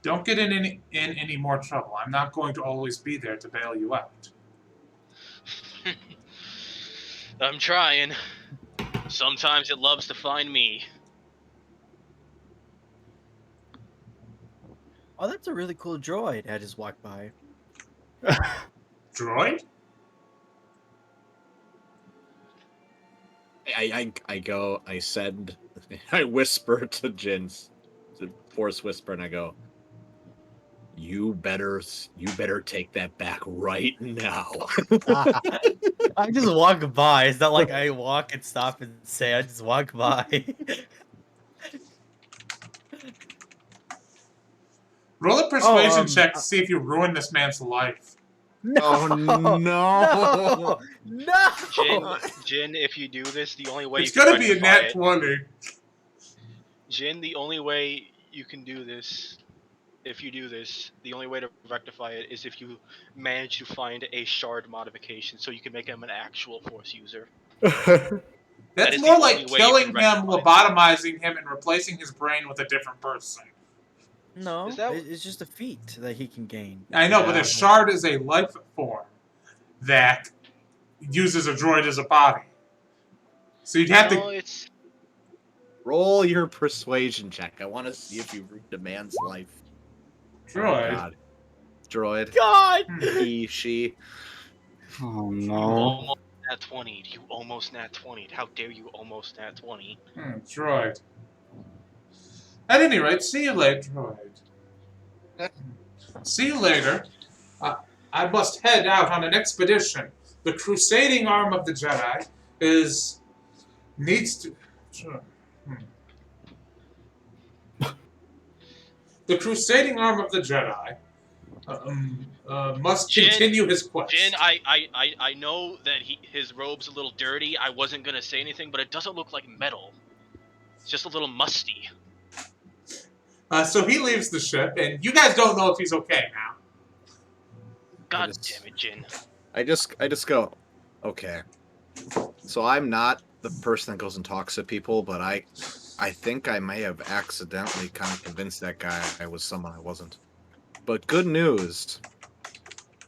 Don't get in any more trouble. I'm not going to always be there to bail you out. I'm trying. Sometimes it loves to find me. Oh, that's a really cool droid. I just walked by. Droid? I whisper to Jins, to force whisper, and I go, you better take that back right now. I just walk by. It's not like I walk and stop and say. I just walk by. Roll a persuasion um, check to see if you ruin this man's life. No, Oh, no. no. Jin, if you do this, the only way It's you can gonna be a rectify nat 20. Jin, the only way you can do this, if you do this, the only way to rectify it is if you manage to find a shard modification so you can make him an actual Force user. That That's is more the like only way you killing can him, rectify it. lobotomizing him, and replacing his brain with a different person. No, Is that- it's just a feat that he can gain. I know, but Yeah. a shard is a life form that uses a droid as a body. So you'd have No, to. it's Roll your persuasion check. I want to see if you ruined a man's life. Droid. Oh, God. Droid. God. He, she. Oh you no. almost nat 20. You almost nat 20. How dare you almost nat 20? Droid. At any rate, see you later, droid. See you later. I must head out on an expedition. The crusading arm of the Jedi needs to. The crusading arm of the Jedi must Jin, continue his quest. Jin, I know that his robe's a little dirty. I wasn't gonna say anything, but it doesn't look like metal. It's just a little musty. So he leaves the ship, and you guys don't know if he's okay now. God damn it, Jin. I just go, okay. So I'm not the person that goes and talks to people, but I think I may have accidentally kind of convinced that guy I was someone I wasn't. But good news.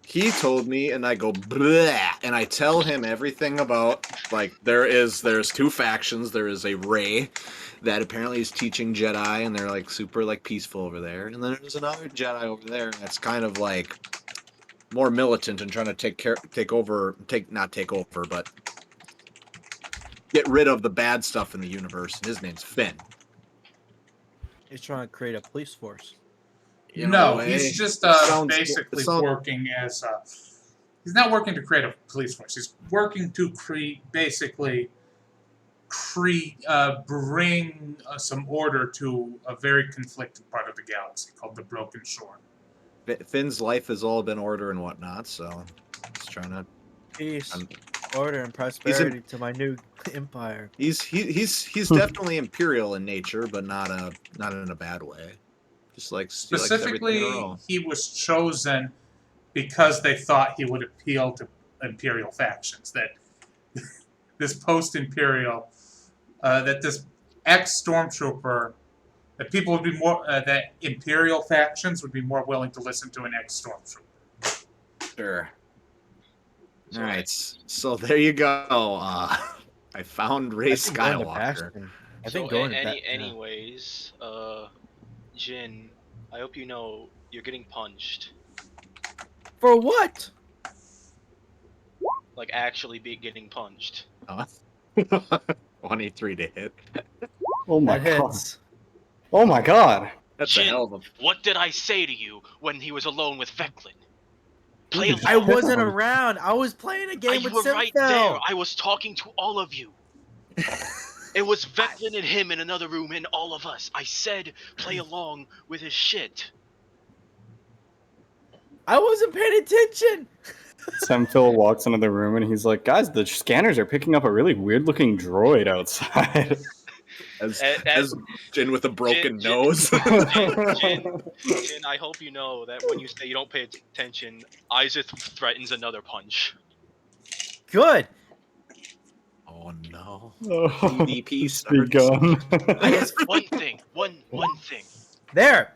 He told me, and I go, bleh, and I tell him everything about, like, there's two factions. There is a Rey that apparently is teaching Jedi, and they're, like, super, like, peaceful over there. And then there's another Jedi over there that's kind of, like, more militant and trying to not take over, but get rid of the bad stuff in the universe. And his name's Finn. He's trying to create a police force. In a way, He's just basically it sounds- working as. He's not working to create a police force. He's working to bring some order to a very conflicted part of the galaxy called the Broken Shore. Finn's life has all been order and whatnot, so he's trying to. Peace, order, and prosperity to my new empire. He's definitely imperial in nature, but not in a bad way. Just like Specifically, he was chosen because they thought he would appeal to imperial factions. That this post-imperial, that this ex-stormtrooper, that people would be more, that imperial factions would be more willing to listen to an ex-stormtrooper. Sure. All right, so there you go. I found Rey Skywalker. I think So, going to anyways, Jin, I hope you know you're getting punched. For what? Like, actually getting punched. 23 to hit. Oh my That god. hits. Oh my god. That's Jin, a hell of a. what did I say to you when he was alone with Veclin? Play I along. wasn't around. I was playing a game You with were right Simfel. there. I was talking to all of you. It was Veclin and him in another room and all of us. I said play along with his shit. I wasn't paying attention. Samphil walks into the room and he's like, "Guys, the scanners are picking up a really weird-looking droid outside." As Jin with a broken Jin- nose. Jin, I hope you know that when you say you don't pay attention, Isaac threatens another punch. Good. Oh no. Oh, PvP it's starts. begun. I ask one thing. One thing. There.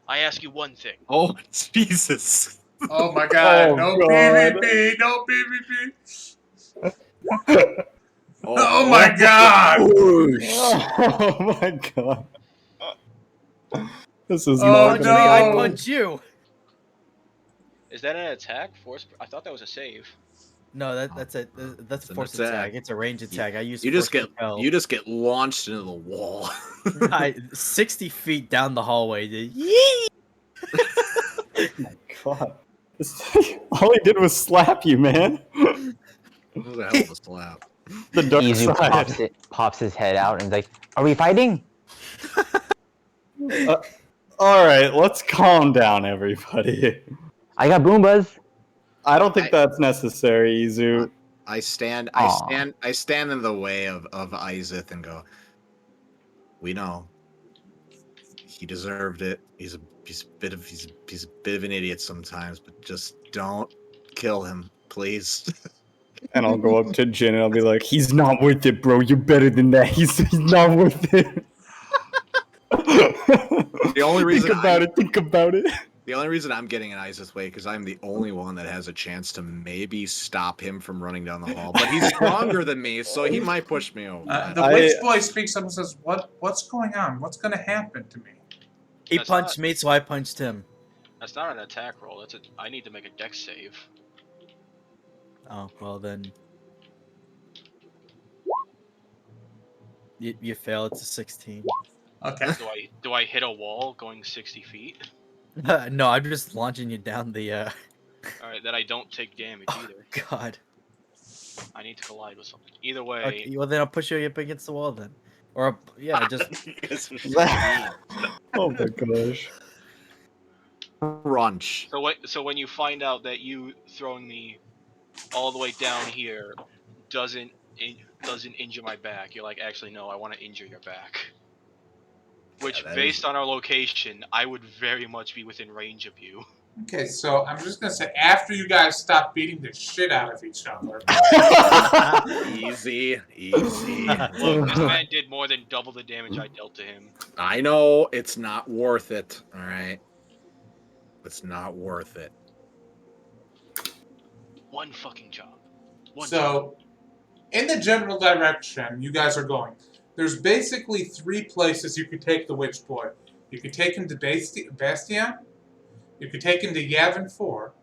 I ask you one thing. Oh Jesus. Oh my god, Oh, no God. PvP, no PvP. Oh my god! Oh my god. This is Oh, not Punch gonna me, no. I punch you. Is that an attack? Force? I thought that was a save. No, that's a It's an force attack. attack. It's a range attack. I use You just force get repel. you just get launched into the wall. 60 feet down the hallway. Yee! Oh my god. All he did was slap you, man. It was a hell of a slap. The dark Izu side. pops his head out and is like, "Are we fighting?" Alright, let's calm down, everybody. I got Boombas. I don't think that's necessary, Izu. I stand Aw. in the way of Isaac and go, we know. He deserved it. He's a bit of an idiot sometimes, but just don't kill him, please. And I'll go up to Jin and I'll be like, "He's not worth it, bro. You're better than that. He's not worth it." The only reason Think about it. The only reason I'm getting in Isaac's way because I'm the only one that has a chance to maybe stop him from running down the hall. But he's stronger than me, so he might push me over. The witch boy speaks up and says, "What's going on? What's going to happen to me?" He That's punched not- me, so I punched him. That's not an attack roll. I need to make a dex save. Oh, well then. You fail, it's a 16. Okay. Do I hit a wall going 60 feet? No, I'm just launching you down the, Alright, then I don't take damage either. God. I need to collide with something. Either way, Okay, well then I'll push you up against the wall then. Or, yeah, just... Oh my gosh. Crunch. so when you find out that you throwing me all the way down here doesn't injure my back, you're like, actually no, I want to injure your back. Which, that based is- on our location, I would very much be within range of you. Okay, so I'm just going to say, after you guys stop beating the shit out of each other, Easy. Look, this man did more than double the damage I dealt to him. I know it's not worth it. All right, it's not worth it. One fucking job. So, in the general direction you guys are going, there's basically 3 places you could take the witch boy. You could take him to Bastion, you could take him to Yavin 4,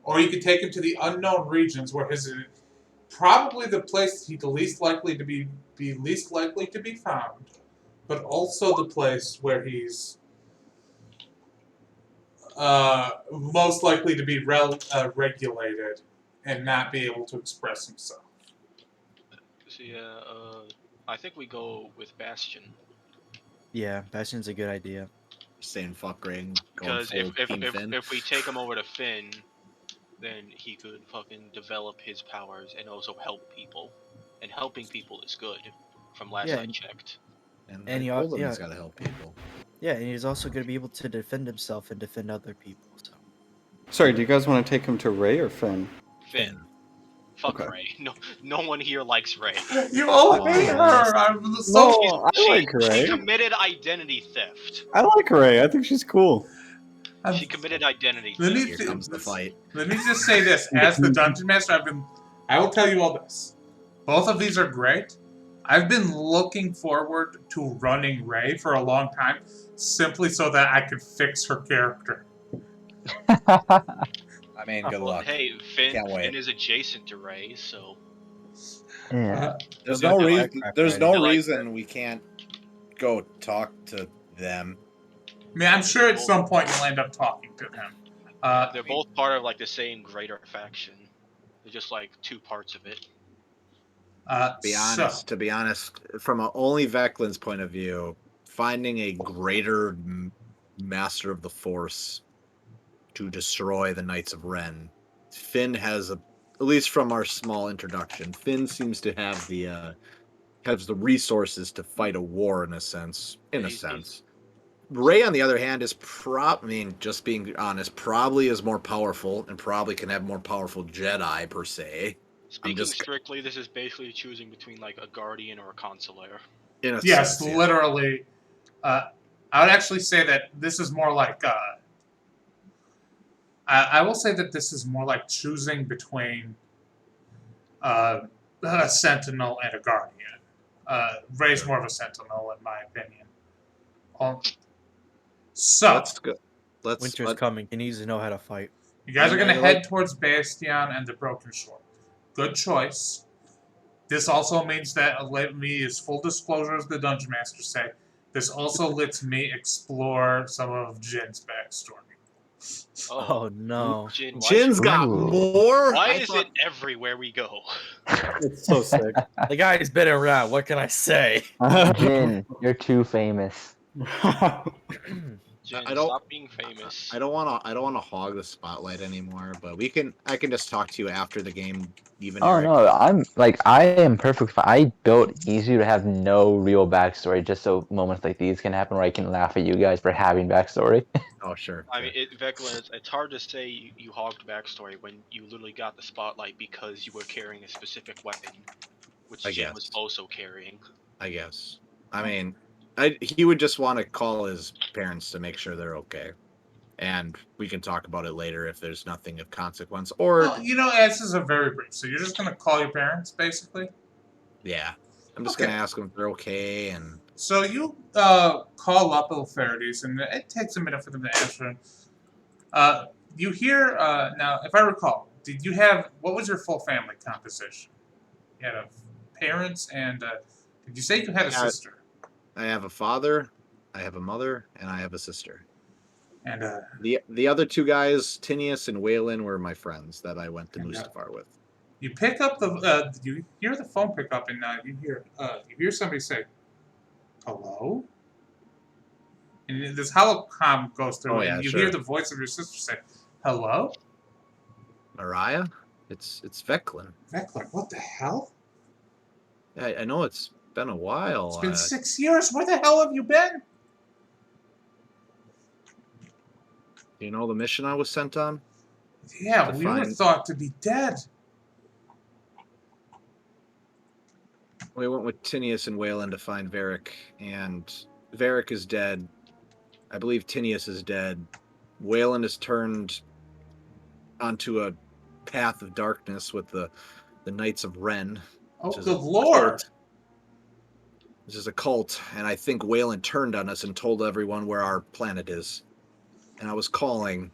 or you could take him to the unknown regions where his probably the place he's least likely to be least likely to be found, but also the place where he's most likely to be regulated and not be able to express himself. So yeah, I think we go with Bastion. Yeah, Bastion's a good idea. Saying fuck ring. Because if we take him over to Finn, then he could fucking develop his powers and also help people. And helping people is good, from last I checked. and he I told him yeah. he's got to help people. Yeah, and he's also going to be able to defend himself and defend other people, so... Sorry, do you guys want to take him to Ray or Finn? Finn. Fuck Okay. Ray. No one here likes Ray. You all hate her! I'm so... No, I like Ray. She committed identity theft. I like Ray. I think she's cool. She committed identity Let theft. me, Here comes the fight. let me just say this. As the Dungeon Master, I will tell you all this. Both of these are great. I've been looking forward to running Ray for a long time, simply so that I could fix her character. I mean, good Well, luck. hey, Finn wait. is adjacent to Ray, so... Yeah. There's They'll no do reason. aircraft There's riding. no Like- reason we can't go talk to them. I mean, I'm sure at some point you'll end up talking to him. They're both part of, like, the same greater faction. They're just, like, two parts of it. To be honest, from only Veclin's point of view, finding a greater master of the Force to destroy the Knights of Ren, Finn has at least from our small introduction, Finn seems to have the resources to fight a war in a sense. Rey, on the other hand, is just being honest, probably is more powerful and probably can have more powerful Jedi per se. Speaking strictly, this is basically choosing between like a guardian or a consular. In a Yes, sense, yeah. literally. I would actually say that this is more like. I will say that this is more like choosing between a sentinel and a guardian. Rey's more of a sentinel, in my opinion. So Let's go. Winter's coming. He needs to know how to fight. you guys are going to head towards Bastion and the Broken Shore. Good choice. This also means that let me, as full disclosure as the Dungeon Master say, this also lets me explore some of Jin's backstory. Oh no. Jin's got more? Why is it everywhere we go? It's so sick. The guy's been around. What can I say? Jin, you're too famous. Jin, I don't- stop being famous. I don't want to hog the spotlight anymore, but I can just talk to you after the game. Even Oh Eric. no, I am perfect. I built easy to have no real backstory, just so moments like these can happen where I can laugh at you guys for having backstory. Oh sure. I mean, Veclin, it's hard to say you hogged backstory when you literally got the spotlight because you were carrying a specific weapon, which Jin was also carrying. I guess. I mean, he would just want to call his parents to make sure they're okay. And we can talk about it later if there's nothing of consequence. Or, well, this is a very brief. So you're just going to call your parents, basically? Yeah. I'm just going to ask them if they're okay. And so you call up Ilferides, and it takes a minute for them to answer. You hear, now, if I recall, what was your full family composition? You had parents and, did you say you had a sister? I have a father, I have a mother, and I have a sister. And the other two guys, Tinius and Waylon, were my friends that I went to Mustafar with. You pick up you hear the phone pick up, and you hear somebody say, "Hello," and this holocom goes through, and you hear the voice of your sister say, "Hello, Mariah, it's Veclin." Veclin, what the hell? I know it's been a while. It's been 6 years. Where the hell have you been? Do you know the mission I was sent on? Yeah, we were thought to be dead. We went with Tinius and Waylon to find Varric, and Varric is dead. I believe Tinius is dead. Waylon has turned onto a path of darkness with the Knights of Ren. Oh, good lord! This is a cult, and I think Waylon turned on us and told everyone where our planet is. And I was calling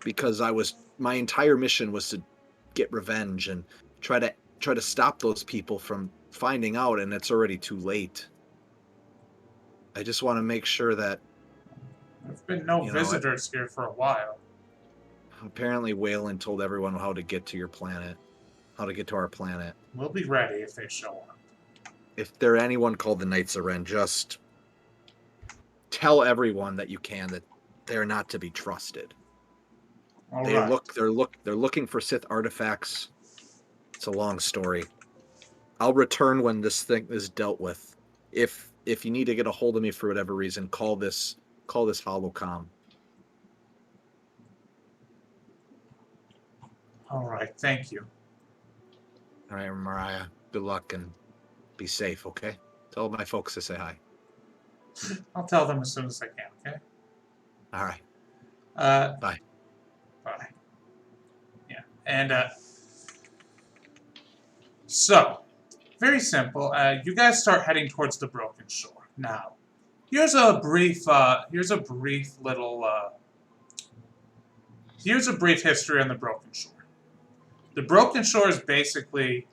because my entire mission was to get revenge and try to stop those people from finding out, and it's already too late. I just want to make sure that there's been no visitors here for a while. Apparently Waylon told everyone how to get to your planet, how to get to our planet. We'll be ready if they show up. If there anyone called the Knights of Ren, just tell everyone that you can that they're not to be trusted. They're looking for Sith artifacts. It's a long story. I'll return when this thing is dealt with. If you need to get a hold of me for whatever reason, call this holocom. All right, thank you. All right, Mariah. Good luck and be safe, okay? Tell my folks to say hi. I'll tell them as soon as I can, okay? All right. Bye. Bye. Yeah, and so very simple. You guys start heading towards the Broken Shore. Now, here's a brief history on the Broken Shore. The Broken Shore is basically,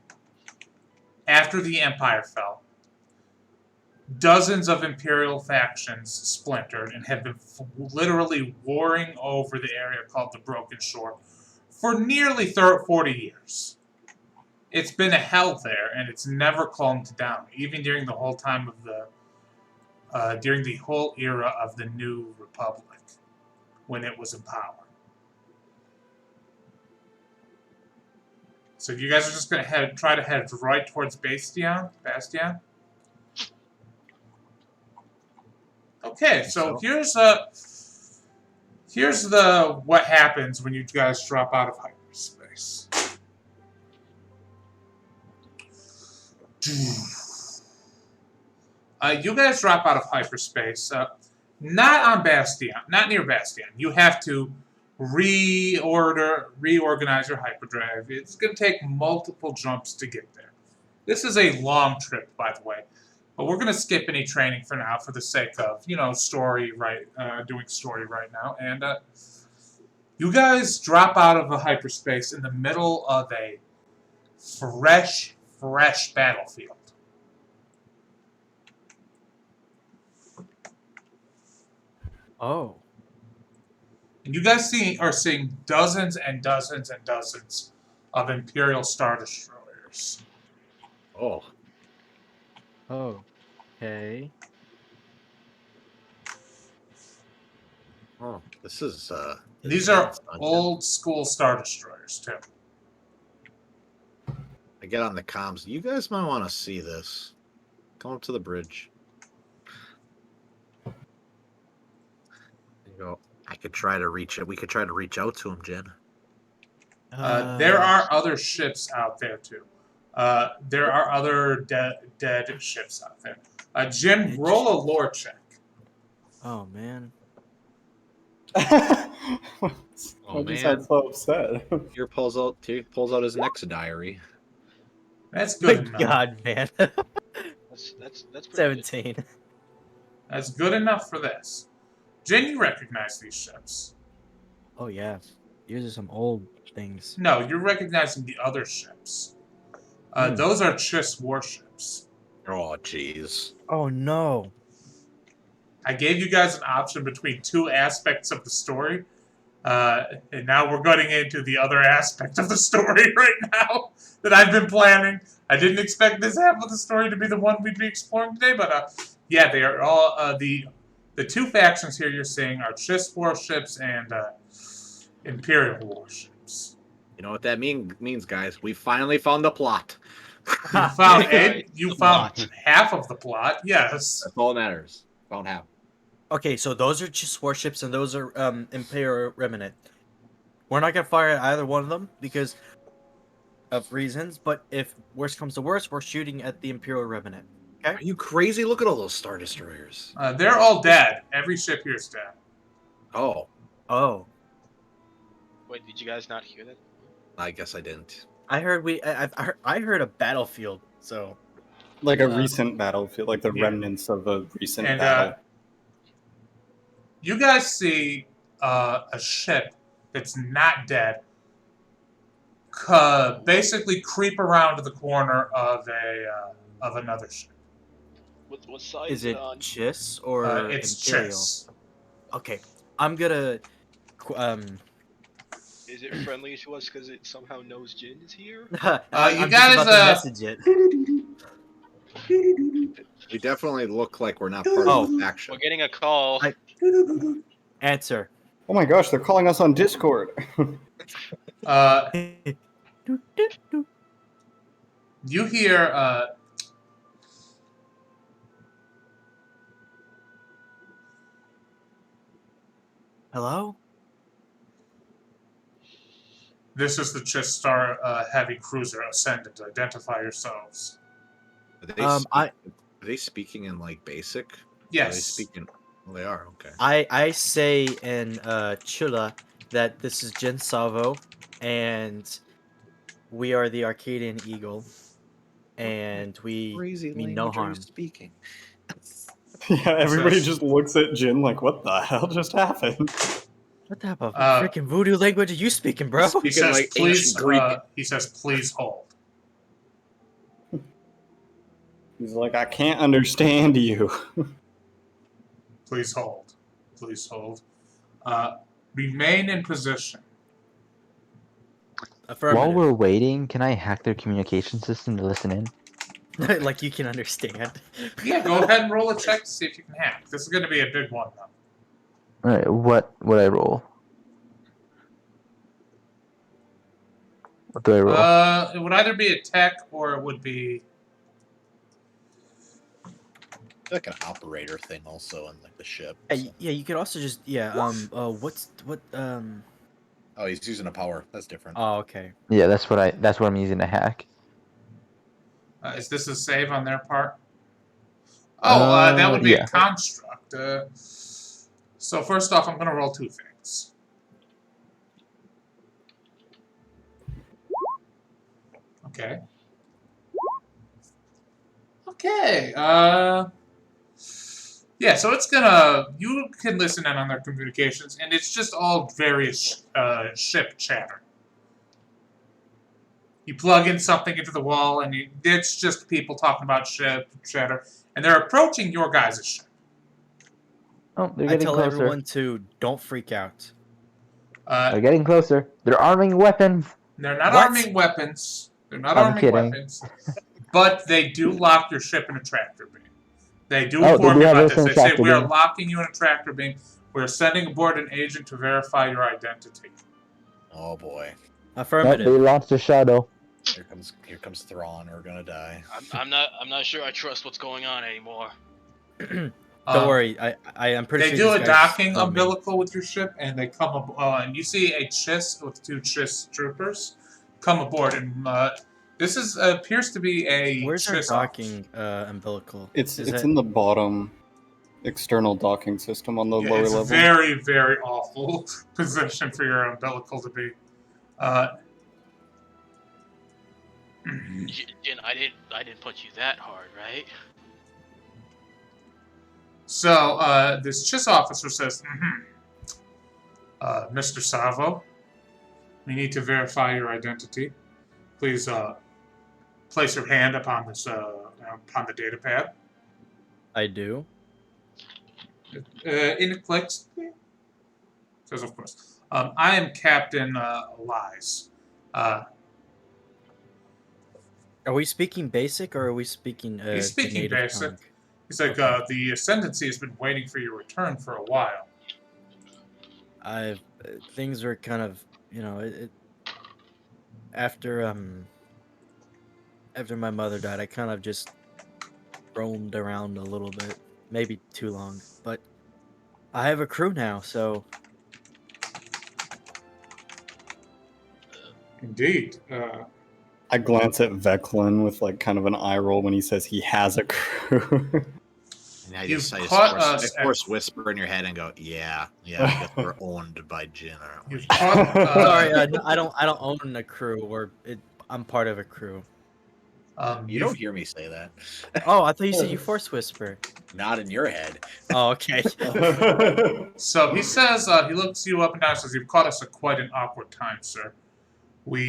after the Empire fell, dozens of Imperial factions splintered and have been literally warring over the area called the Broken Shore for nearly 40 years. it's been a hell there, and it's never calmed down, even during the whole time of during the whole era of the New Republic, when it was in power. So you guys are just going to try to head right towards Bastion? Okay, so here's what happens when you guys drop out of hyperspace. You guys drop out of hyperspace. Not on Bastion, not near Bastion. You have to reorganize your hyperdrive. It's going to take multiple jumps to get there. This is a long trip, by the way, but we're going to skip any training for now for the sake of, story doing story right now. And you guys drop out of a hyperspace in the middle of a fresh battlefield. Oh. And you guys are seeing dozens and dozens and dozens of Imperial Star Destroyers. Oh. Oh. Okay. Oh, this is These are old school Star Destroyers too. I get on the comms. You guys might want to see this. Come up to the bridge. You go. I could try to reach it. We could try to reach out to him, Jen. There are other ships out there too. There are other dead ships out there. Jim, roll a lore check. Oh man. Why Oh, do you man. sound so upset? Here pulls out his next diary. That's good Good enough. God, man. That's pretty 17. That's good enough for this. Jin, you recognize these ships. Oh yeah. These are some old things. No, you're recognizing the other ships. Those are Chiss warships. Oh, jeez. Oh no. I gave you guys an option between two aspects of the story, and now we're getting into the other aspect of the story right now that I've been planning. I didn't expect this half of the story to be the one we'd be exploring today, but yeah, they are all the two factions here you're seeing are Chiss warships and Imperial warships. You know what that means, guys? We finally found the plot. You found half of the plot, yes. That's all that matters. Found half. Okay, so those are just warships and those are Imperial Remnant. We're not gonna fire at either one of them because of reasons, but if worst comes to worst, we're shooting at the Imperial Remnant. Okay? Are you crazy? Look at all those Star Destroyers. They're all dead. Every ship here is dead. Oh, Oh. Wait, did you guys not hear that? I guess I didn't. I heard I heard a battlefield, so Like a recent battlefield, like the Yeah. remnants of a recent And battle. you guys see a ship that's not dead basically creep around the corner of another ship. What side is it on? Chiss or It's Imperial? Chiss. Okay, I'm gonna Is it friendly to us because it somehow knows Jin is here? I'm guys, just about to message it. We definitely look like we're not part of the action. We're getting a call. Answer. Oh my gosh, they're calling us on Discord. You hear Hello? this is the Chiss Star heavy cruiser ascendant. Identify yourselves. Are they speaking in like basic? Are they Yes. speaking? Well, they are. Okay. I say in Chula that this is Jin Savo, and we are the Arcadian Eagle, and we Crazy mean no language are you harm. speaking. Yeah, everybody just looks at Jin like, what the hell just happened? What type of freaking voodoo language are you speaking, bro? He Speaking says, like "Please." ancient Greek. He says, "Please hold." He's like, I can't understand you. Please hold. Please hold. Remain in position. Affirmative. we're waiting, can I hack their communication system to listen in? Like you can understand. Yeah, go ahead and roll a check to see if you can hack. This is going to be a big one, though. Alright, what would I roll? What do I roll? It would either be a tech or it would be. Like an operator thing, also in like the ship. Yeah, you could also just what Oh, he's using a power. That's different. Oh, okay. Yeah, that's what I'm using to hack. Is this a save on their part? Oh, that would be yeah. a construct. So first off, I'm going to roll 2 things. Okay. Okay. Yeah, so it's gonna. You can listen in on their communications, and it's just all various ship chatter. You plug in something into the wall, and it's just people talking about ship chatter, and they're approaching your guys' ship. Oh, they're I getting tell closer. everyone to don't freak out. They're getting closer. They're arming weapons. They're not What? arming weapons. They're not I'm arming kidding. weapons. But they do lock your ship in a tractor beam. They do Oh, they inform do you have about us this. in a They say, tractor we are beam. locking you in a tractor beam. We're sending aboard an agent to verify your identity. Oh boy, Nope, Affirmative. they launched a shadow. here comes Thrawn. We're gonna die. I'm not sure I trust what's going on anymore. Don't worry, I'm pretty They sure do a these guys docking know me. umbilical with your ship, and they come and you see a Chiss with 2 Chiss troopers come aboard, and this is appears to be a Where's our Chiss docking umbilical? It's Is it- in the bottom external docking system on the Yeah, lower it's level. a very, very awful position for your umbilical to be. Jin, I didn't punch you that hard, right? So this Chiss officer says, Mr. Savo, we need to verify your identity. Please place your hand upon this upon the data pad. I do. In it clicks. Says, of course. I am Captain Lies. Are we speaking basic or are we speaking He's speaking the native basic. tongue? He's like, Okay. the Ascendancy has been waiting for your return for a while. Things were kind of, after my mother died, I kind of just roamed around a little bit, maybe too long, but I have a crew now, so Indeed. I glance at Veclin with like kind of an eye roll when he says he has a crew. And I You've just caught us force whisper in your head and go, yeah, I guess we're owned by Jin, aren't we? You've caught. sorry, I don't own a crew, or I'm part of a crew. You don't hear me say that. Oh, I thought you said you force whisper. Not in your head. Oh, okay. So he says, he looks you up and down and says, you've caught us at quite an awkward time, sir.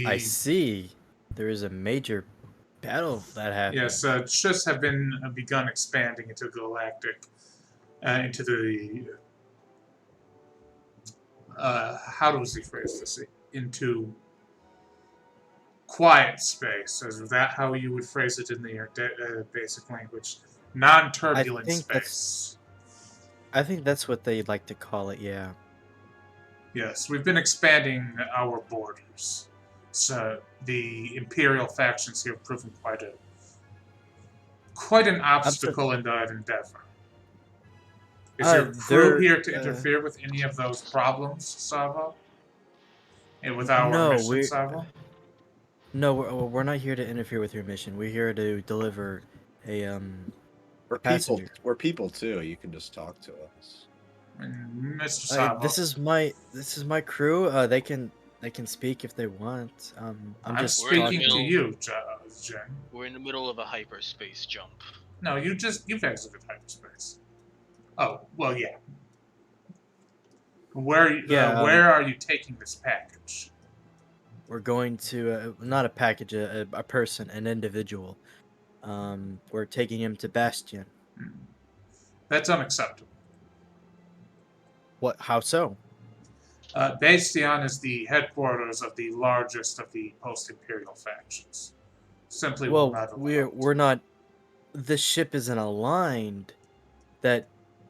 I see. There is a major battle that happened. Yes, Chiss have begun expanding into galactic, into the, how does he phrase this? Into quiet space. Is that how you would phrase it in the basic language? Non-turbulent space. I think that's what they'd like to call it, yeah. Yes, we've been expanding our borders. So the Imperial factions here have proven quite an obstacle in that endeavor. Is your crew here to interfere with any of those problems, Savo? And with our mission, Savo? No, we're not here to interfere with your mission. We're here to deliver a We're passenger. people. We're people too. You can just talk to us. And Mr. Savo. This is my crew. They can speak if they want. I'm just speaking talking. to you, Jen. We're in the middle of a hyperspace jump. No, you've exited hyperspace. Oh, well, yeah. Where are you taking this package? We're going to not a package, a person, an individual. We're taking him to Bastion. That's unacceptable. What? How so? Bastion is the headquarters of the largest of the post-imperial factions. Simply will Well, not allow we're not. The ship isn't aligned that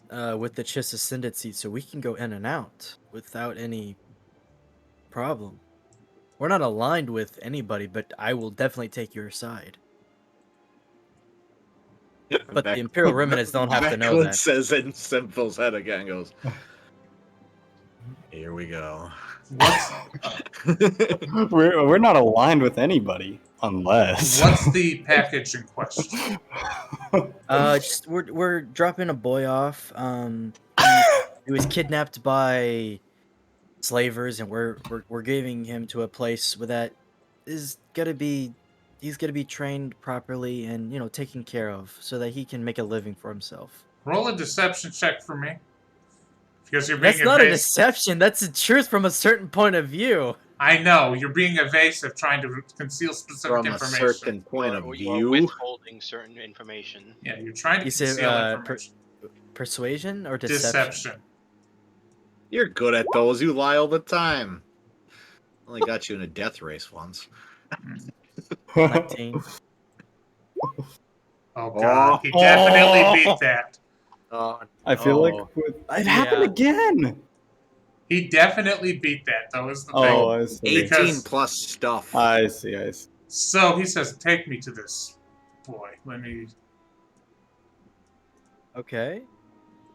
with the Chiss Ascendancy, so we can go in and out without any problem. We're not aligned with anybody, but I will definitely take your side. But the Imperial Remnants don't have to know Veclin that. says in Simfil's head again, goes, here we go. What's We're not aligned with anybody unless. what's the package in question? Just we're dropping a boy off. He was kidnapped by slavers, and we're giving him to a place where that is gonna be. He's gonna be trained properly and taken care of, so that he can make a living for himself. Roll a deception check for me. Because you're being That's not a evasive. deception. That's the truth from a certain point of view. I know, you're being evasive, trying to conceal specific From a information. certain point of You are view. withholding certain information. Yeah, you're trying to You say, conceal information. Persuasion or deception? Deception. You're good at those. You lie all the time. Only got you in a death race once. 19. Oh god, he definitely beat that. I feel like it happened again. He definitely beat that, though, is the thing. Oh, I see. 18 Because- plus stuff. I see. So he says, take me to this boy. Let me... Okay.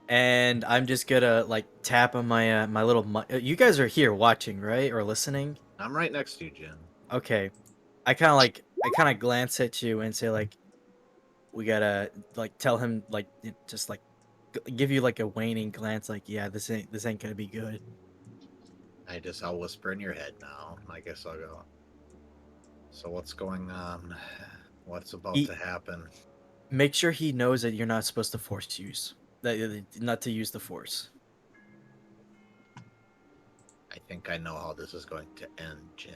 And I'm just gonna tap on my my little. You guys are here watching, right, or listening? I'm right next to you, Jen. Okay. I kind of glance at you and say we gotta tell him just give you a waning glance yeah, this ain't gonna be good. I'll whisper in your head now. I guess I'll go. So what's going on? What's about to happen? Make sure he knows that you're not supposed to force use. Not to use the force. I think I know how this is going to end, Jin.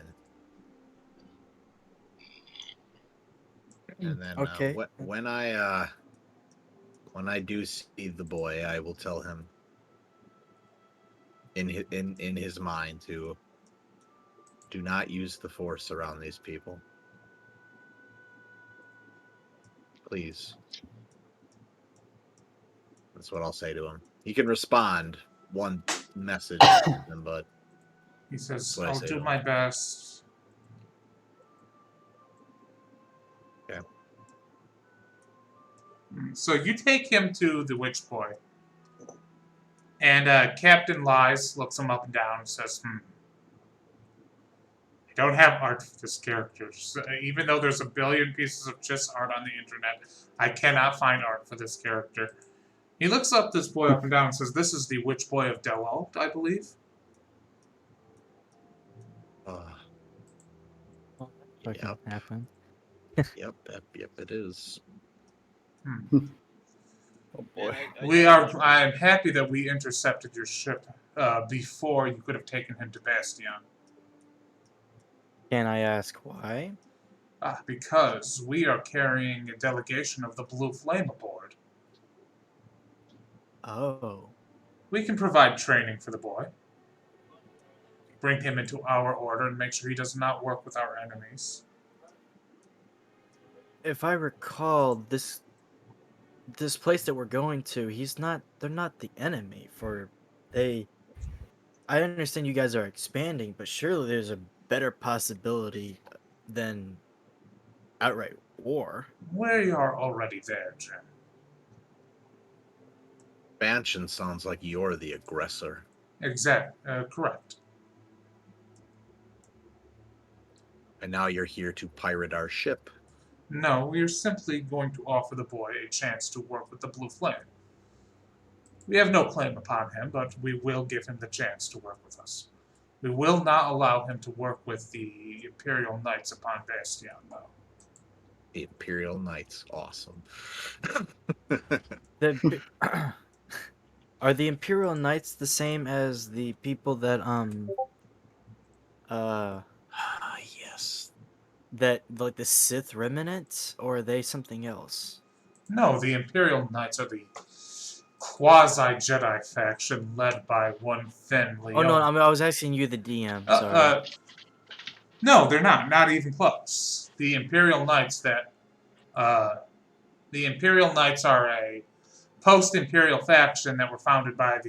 And then Okay. when I do see the boy, I will tell him in his mind to do not use the force around these people. Please. That's what I'll say to him. He can respond one message, but He says, what I I'll say to do him. my best. Okay. So you take him to the witch boy. And Captain Lies looks him up and down and says, I don't have art for this character. So, even though there's a billion pieces of just art on the internet, I cannot find art for this character. He looks up this boy up and down and says, this is the witch boy of Delalt, I believe. That can happen. Yep, it is. Oh boy. I'm happy that we intercepted your ship before you could have taken him to Bastion. Can I ask why? Because we are carrying a delegation of the Blue Flame aboard. Oh. We can provide training for the boy. Bring him into our order and make sure he does not work with our enemies. If I recall, this place that we're going to, they're not the enemy. I understand you guys are expanding, but surely there's a better possibility than outright war. We are already there, Jim. Expansion sounds like you're the aggressor. Correct. And now you're here to pirate our ship. No, we are simply going to offer the boy a chance to work with the Blue Flame. We have no claim upon him, but we will give him the chance to work with us. We will not allow him to work with the Imperial Knights upon Bastion, though. The Imperial Knights, awesome. Are the Imperial Knights the same as the people that yes. that the Sith remnants, or are they something else? No, the Imperial Knights are the quasi-Jedi faction led by one Finn Oh no, Leone. I was asking you, the DM. Sorry. No, they're not. Not even close. The Imperial Knights are a post-Imperial faction that were founded by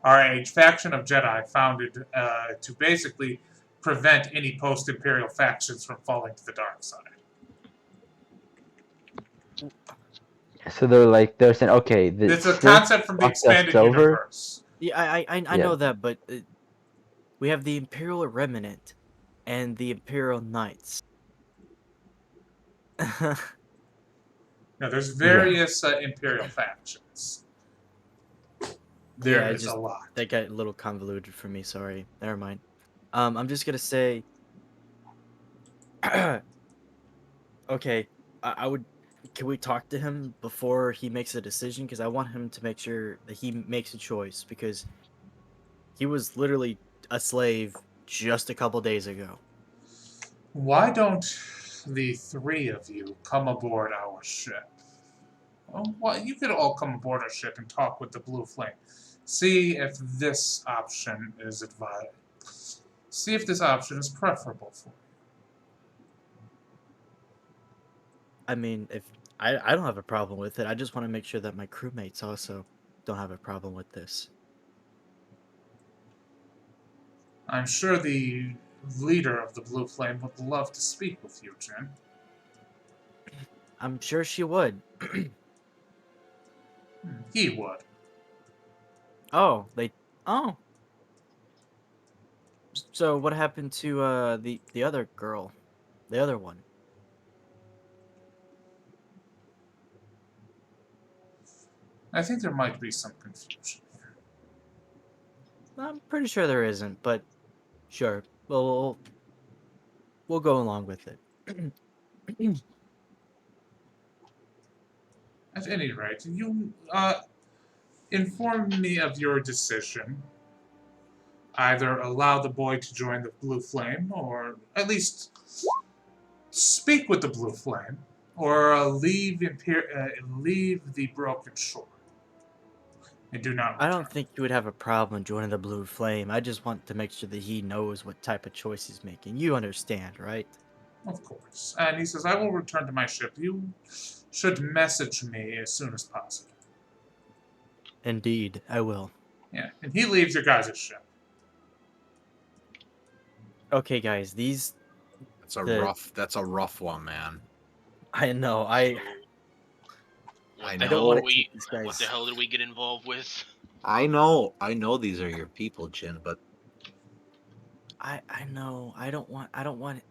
a faction of Jedi founded to basically prevent any post-Imperial factions from falling to the dark side. So they're saying, okay, the It's a Sith concept from the fucked us expanded over. universe. Yeah, I Yeah. know that, but we have the Imperial Remnant and the Imperial Knights. No, there's various Imperial factions. There is a lot. That got a little convoluted for me. Sorry. Never mind. I'm just gonna say. Okay, I would. Can we talk to him before he makes a decision? Because I want him to make sure that he makes a choice. Because he was literally a slave just a couple days ago. Why don't the three of you come aboard our ship? Well, you could all come aboard our ship and talk with the Blue Flame. See if this option is See if this option is preferable for you. I mean, if I don't have a problem with it. I just want to make sure that my crewmates also don't have a problem with this. I'm sure the leader of the Blue Flame would love to speak with you, Jin. I'm sure she would. He would. Oh, oh. So what happened to the other girl? The other one? I think there might be some confusion here. I'm pretty sure there isn't, but sure. We'll go along with it. At any rate, you inform me of your decision. Either allow the boy to join the Blue Flame, or at least speak with the Blue Flame, or leave the Broken Shore. And do not return. I don't think you would have a problem joining the Blue Flame. I just want to make sure that he knows what type of choice he's making. You understand, right? Of course. And he says, I will return to my ship. You should message me as soon as possible. Indeed, I will. Yeah, and he leaves your guys' ship. Okay, guys, these... That's a rough one, man. I know, I I know. don't want to take these What guys. the hell did we get involved with? I know these are your people, Jin, but I know, I don't want I don't want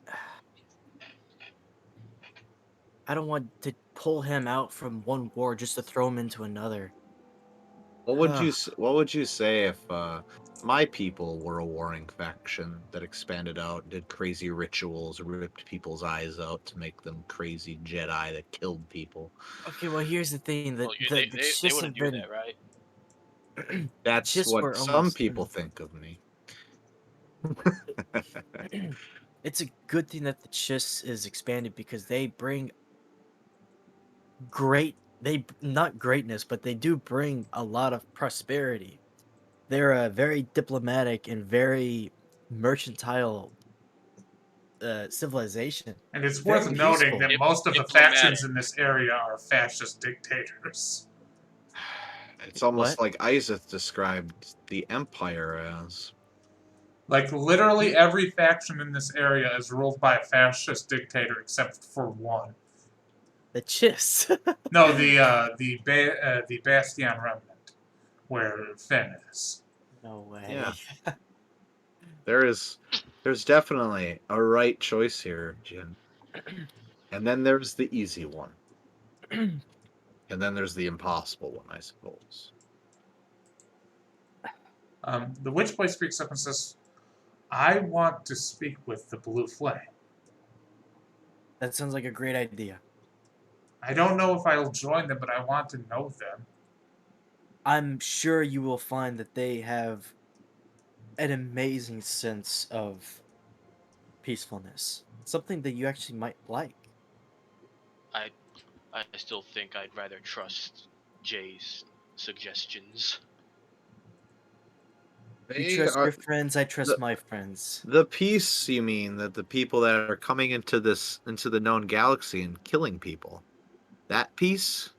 to pull him out from one war just to throw him into another. what would you say if my people were a warring faction that expanded out, did crazy rituals, ripped people's eyes out to make them crazy Jedi that killed people? Okay, well, here's the thing. Well, The they Chiss wouldn't have do been... that, right? That's Chiss what were some almost people think of me. It's a good thing that the Chiss is expanded because they bring not greatness, but they do bring a lot of prosperity. They're a very diplomatic and very mercantile civilization. And it's Very worth noting useful. that most of the Diplomatic. factions in this area are fascist dictators. It's almost What? like Isaac described the Empire as. Like, literally every faction in this area is ruled by a fascist dictator except for one. The Chiss. No, the Bastion Remnant, where Finn is. No way. Yeah. There's definitely a right choice here, Jin. And then there's the easy one. And then there's the impossible one, I suppose. The Witch Boy speaks up and says, I want to speak with the Blue Flame. That sounds like a great idea. I don't know if I'll join them, but I want to know them. I'm sure you will find that they have an amazing sense of peacefulness. Something that you actually might like. I still think I'd rather trust Jay's suggestions. You They trust are your friends, I trust my friends. the peace. You mean that the people that are coming into the known galaxy and killing people? That peace?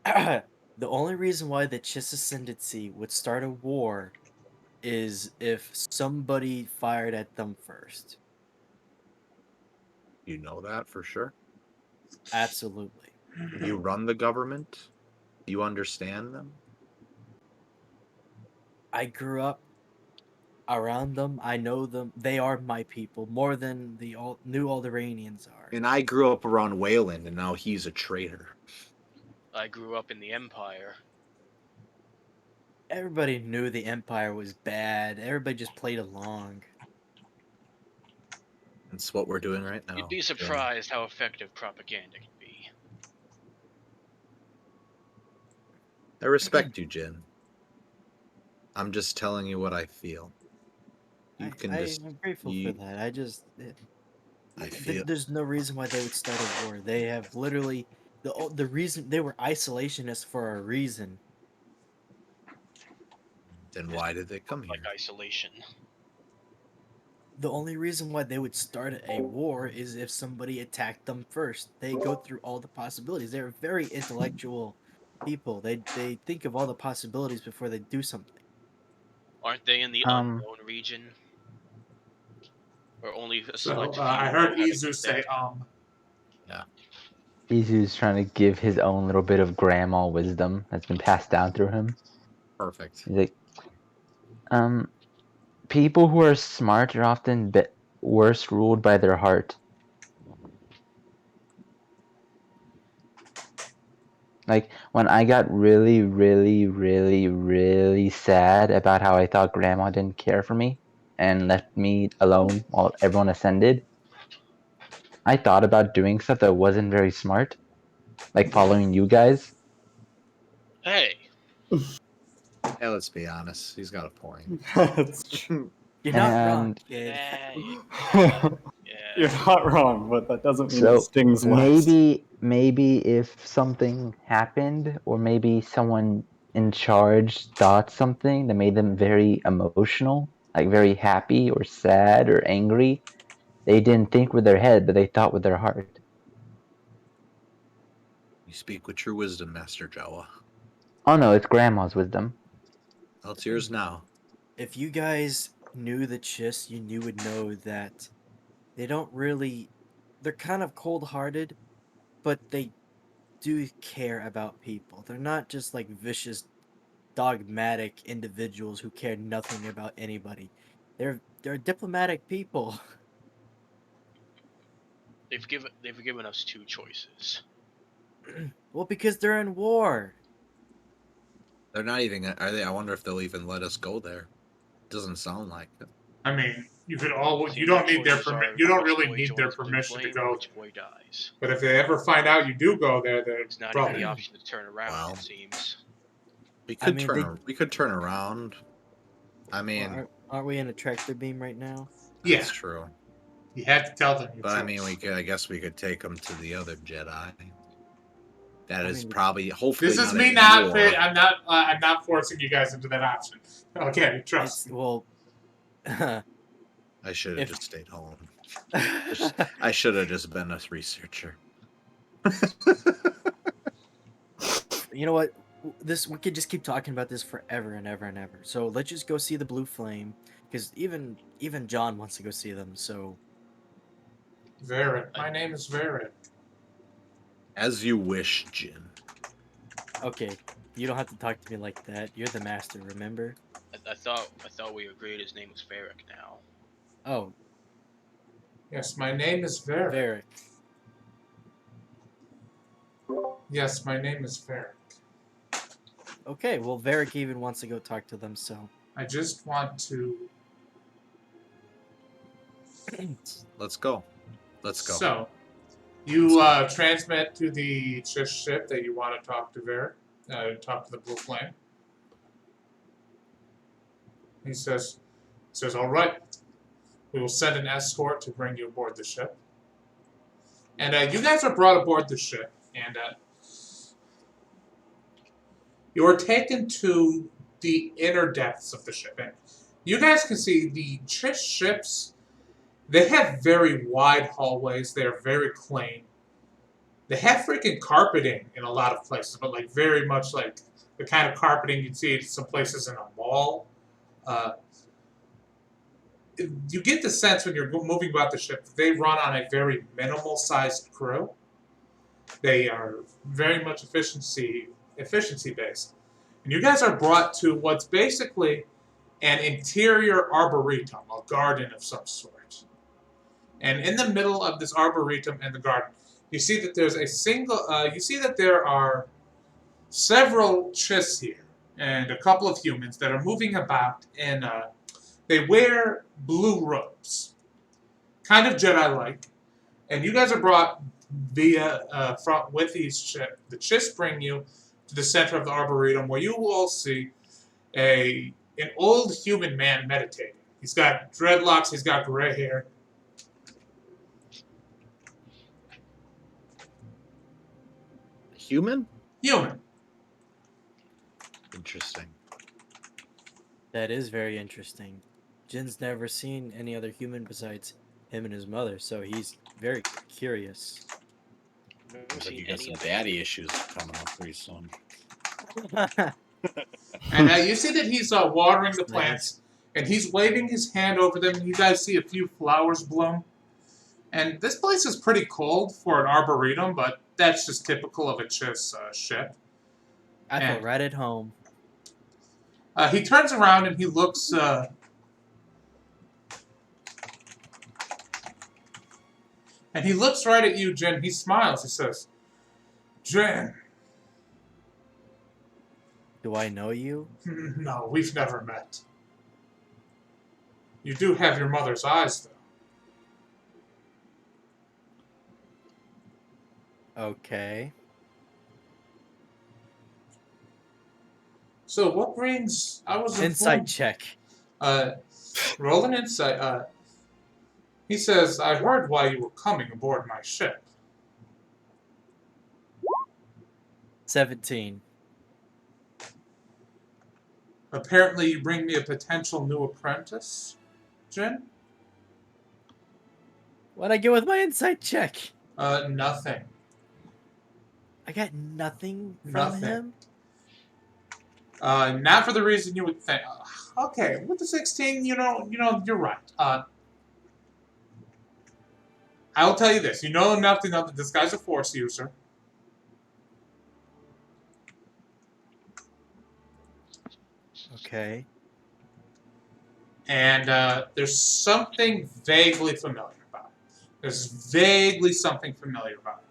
The only reason why the Chiss Ascendancy would start a war is if somebody fired at them first. You know that for sure. Absolutely. You run the government. You understand them. I grew up around them. I know them. They are my people more than the New Alderanians are. And I grew up around Wayland, and now he's a traitor. I grew up in the Empire. Everybody knew the Empire was bad. Everybody just played along. That's what we're doing right now. You'd be Jin. surprised how effective propaganda can be. I respect you, Jin. I'm just telling you what I feel. You can just. I'm grateful for You, that. I feel. There's no reason why they would start a war. They have literally the reason they were isolationists for a reason. Then why did they come Like here? isolation. The only reason why they would start a war is if somebody attacked them first. They go through all the possibilities. They're very intellectual people. They think of all the possibilities before they do something. Aren't they in the unknown region? Or only a So select few I know heard how to Izu get say, there? Izu's trying to give his own little bit of grandma wisdom that's been passed down through him. Perfect. He's like, people who are smart are often worse ruled by their heart. Like, when I got really, really, really, really sad about how I thought grandma didn't care for me and left me alone while everyone ascended, I thought about doing stuff that wasn't very smart, like following you guys. Hey, Hey, let's be honest. He's got a point. That's true. You're not wrong, And kid. yeah. You're not wrong, but that doesn't mean it so stings less. maybe if something happened, or maybe someone in charge thought something that made them very emotional, like very happy or sad or angry, they didn't think with their head, but they thought with their heart. You speak with true wisdom, Master Jawa. Oh no, it's grandma's wisdom. Well, it's yours now. If you guys knew the Chiss, you would know that they don't really. They're kind of cold-hearted, but they do care about people. They're not just like vicious, dogmatic individuals who care nothing about anybody. They're diplomatic people. They've given us two choices. Well, because they're in war. They're not even. Are they? I wonder if they'll even let us go there. Doesn't sound like it. I mean, you could all. See, You don't their need their choices are You don't which really boy need their joins Blue permission to Flame or go. which boy dies. But if they ever find out you do go there, then It's not probably. even the option to turn around. Well, It seems. We I could mean, we could turn around. I mean, aren't we in a tractor beam right now? Yeah, that's true. you have to tell them. Your But choice. I mean, I guess we could take them to the other Jedi. That I is mean, probably, hopefully, This is not me a not. war. I'm not forcing you guys into that option. Okay, trust It's me. well. I should have If- just stayed home. I should have just been a researcher. You know what? We could just keep talking about this forever and ever and ever. So let's just go see the Blue Flame, because even John wants to go see them. So Varen. My name is Varen. As you wish, Jin. okay, you don't have to talk to me like that. You're the master, remember? I thought we agreed his name was Varric now. Oh, Yes, my name is Varen. Varric. Yes, my name is Varen. Okay, well, Varric even wants to go talk to them. So I just want to. Let's go. Let's go. So, you transmit to the Chiss ship that you want to talk to Varen, talk to the Blue Flame. He says, all right, we will send an escort to bring you aboard the ship. And you guys are brought aboard the ship, and You are taken to the inner depths of the ship. And you guys can see the ships, they have very wide hallways. They're very clean. They have freaking carpeting in a lot of places, but like very much like the kind of carpeting you'd see at some places in a mall. You get the sense when you're moving about the ship, they run on a very minimal sized crew. They are very much efficiency based. And you guys are brought to what's basically an interior arboretum, a garden of some sort. And in the middle of this arboretum and the garden, you see that there's you see that there are several chists here and a couple of humans that are moving about in, they wear blue robes, kind of Jedi-like. And you guys are brought via, with these chists. The chists bring you to the center of the arboretum where you will all see an old human man meditating. He's got dreadlocks, he's got gray hair. Human? Human. Interesting. That is very interesting. Jin's never seen any other human besides him and his mother, so he's very curious. Never Looks like seen you got any some of daddy issues coming up pretty soon. And you see that he's watering the plants, and he's waving his hand over them. You guys see a few flowers bloom. And this place is pretty cold for an arboretum, but that's just typical of a ship. I feel right at home. He turns around and he looks. And he looks right at you, Jin. He smiles. He says, "Jin." Do I know you? No, we've never met. You do have your mother's eyes, though. Okay. So what brings... I was Insight check. Roll an insight. He says, I heard why you were coming aboard my ship. 17. Apparently you bring me a potential new apprentice, Jin? What'd I get with my insight check? Nothing. I got nothing from Nothing. him? Not for the reason you would think. Okay, with the 16, you know, you're right. I will tell you this. You know enough to know that this guy's a Force user. Okay. And there's something vaguely familiar about it. There's vaguely something familiar about it.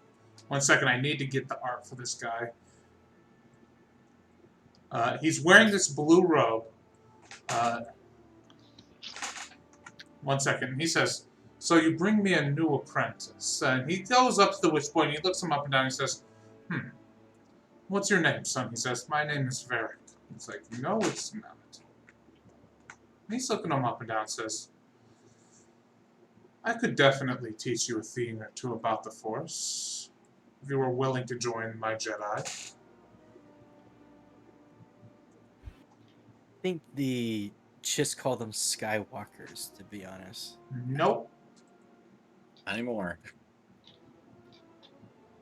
1 second, I need to get the art for this guy. He's wearing this blue robe. 1 second. He says, so you bring me a new apprentice. And he goes up to the witchboy and he looks him up and down and he says, what's your name, son? He says, my name is Varric. He's like, no, it's not. And he's looking him up and down and says, I could definitely teach you a thing or two about the Force, if you were willing to join my Jedi. I think the just call them Skywalkers, to be honest. Nope. Not anymore.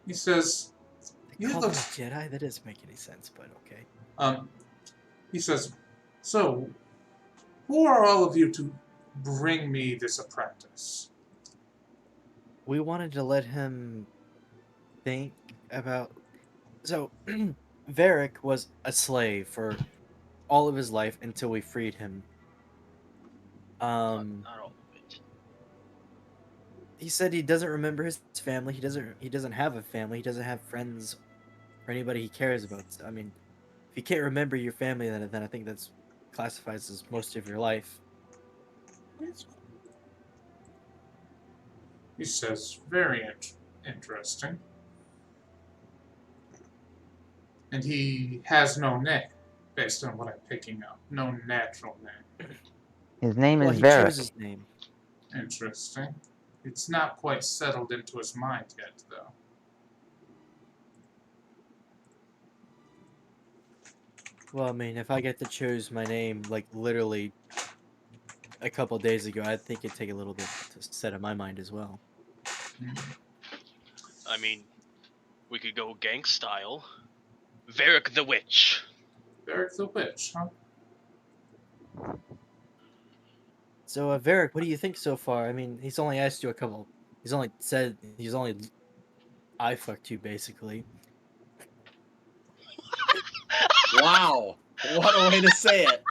He says, They call them Jedi? That doesn't make any sense, but okay. He says, so, who are all of you to bring me this apprentice? We wanted to let him think about... So, Varric was a slave for all of his life until we freed him. Not all of it. He said he doesn't remember his family. He doesn't have a family. He doesn't have friends or anybody he cares about. I mean, if you can't remember your family, then I think that's classifies as most of your life. He says, very interesting. And he has no name, based on what I'm picking up. No natural name. His name Well, is he Varric. chose his name. Interesting. It's not quite settled into his mind yet, though. Well, I mean, if I get to choose my name, like, literally a couple days ago, I think it'd take a little bit to set in my mind as well. I mean, we could go gang style. Varric the Witch. Varric the Witch, huh? So, Varric, what do you think so far? I mean, he's only asked you a couple. He's only I fucked you, basically. Wow. What a way to say it.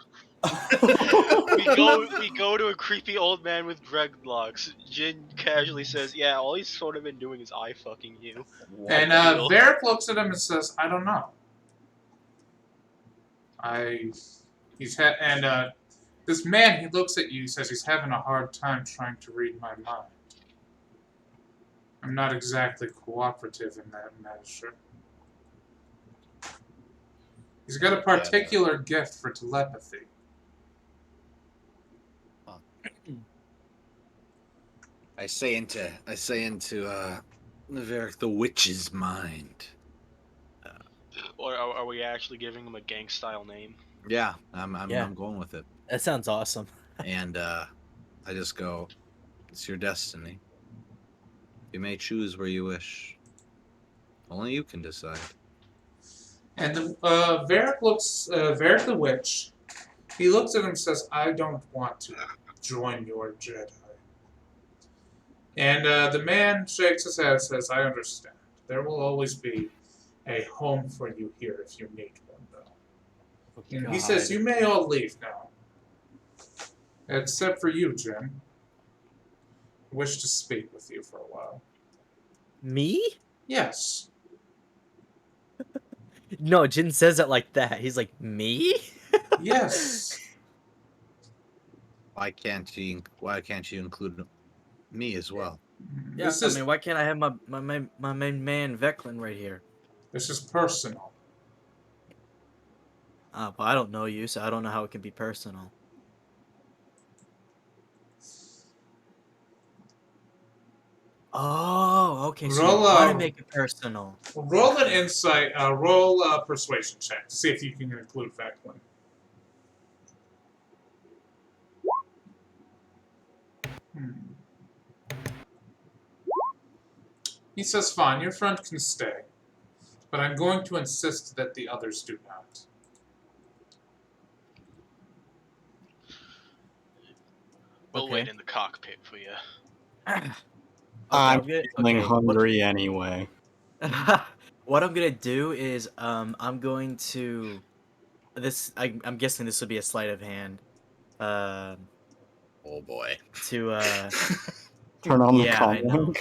We go to a creepy old man with dreadlocks. Jin casually says, "Yeah, all he's sort of been doing is eye fucking you." And deal? Varric looks at him and says, "I don't know." This man, he looks at you, says he's having a hard time trying to read my mind. I'm not exactly cooperative in that measure. He's got a particular gift for telepathy. I say into Varric the Witch's mind. Or are we actually giving him a gang style name? Yeah, I'm Yeah. going with it. That sounds awesome. And I just go, it's your destiny. You may choose where you wish. Only you can decide. And Varric the Witch, he looks at him and says, "I don't want to join your Jedi." And the man shakes his head and says, "I understand. There will always be a home for you here if you need one, though." And he says, "You may all leave now. Except for you, Jin. I wish to speak with you for a while." Me? "Yes." No, Jin says it like that. He's like, me? "Yes." Why can't you include me as well? Yeah, I mean, why can't I have my main man Veclin right here? This is personal. Well, I don't know you, so I don't know how it can be personal. Oh, okay, so you want to make it personal. Roll an insight, roll a persuasion check to see if you can include Veclin. He says, "Fine, your friend can stay, but I'm going to insist that the others do not." We'll wait in the cockpit for you. I'm feeling hungry anyway. What I'm gonna do is, I'm going to this. I'm guessing this will be a sleight of hand. Oh boy. To turn on the I know.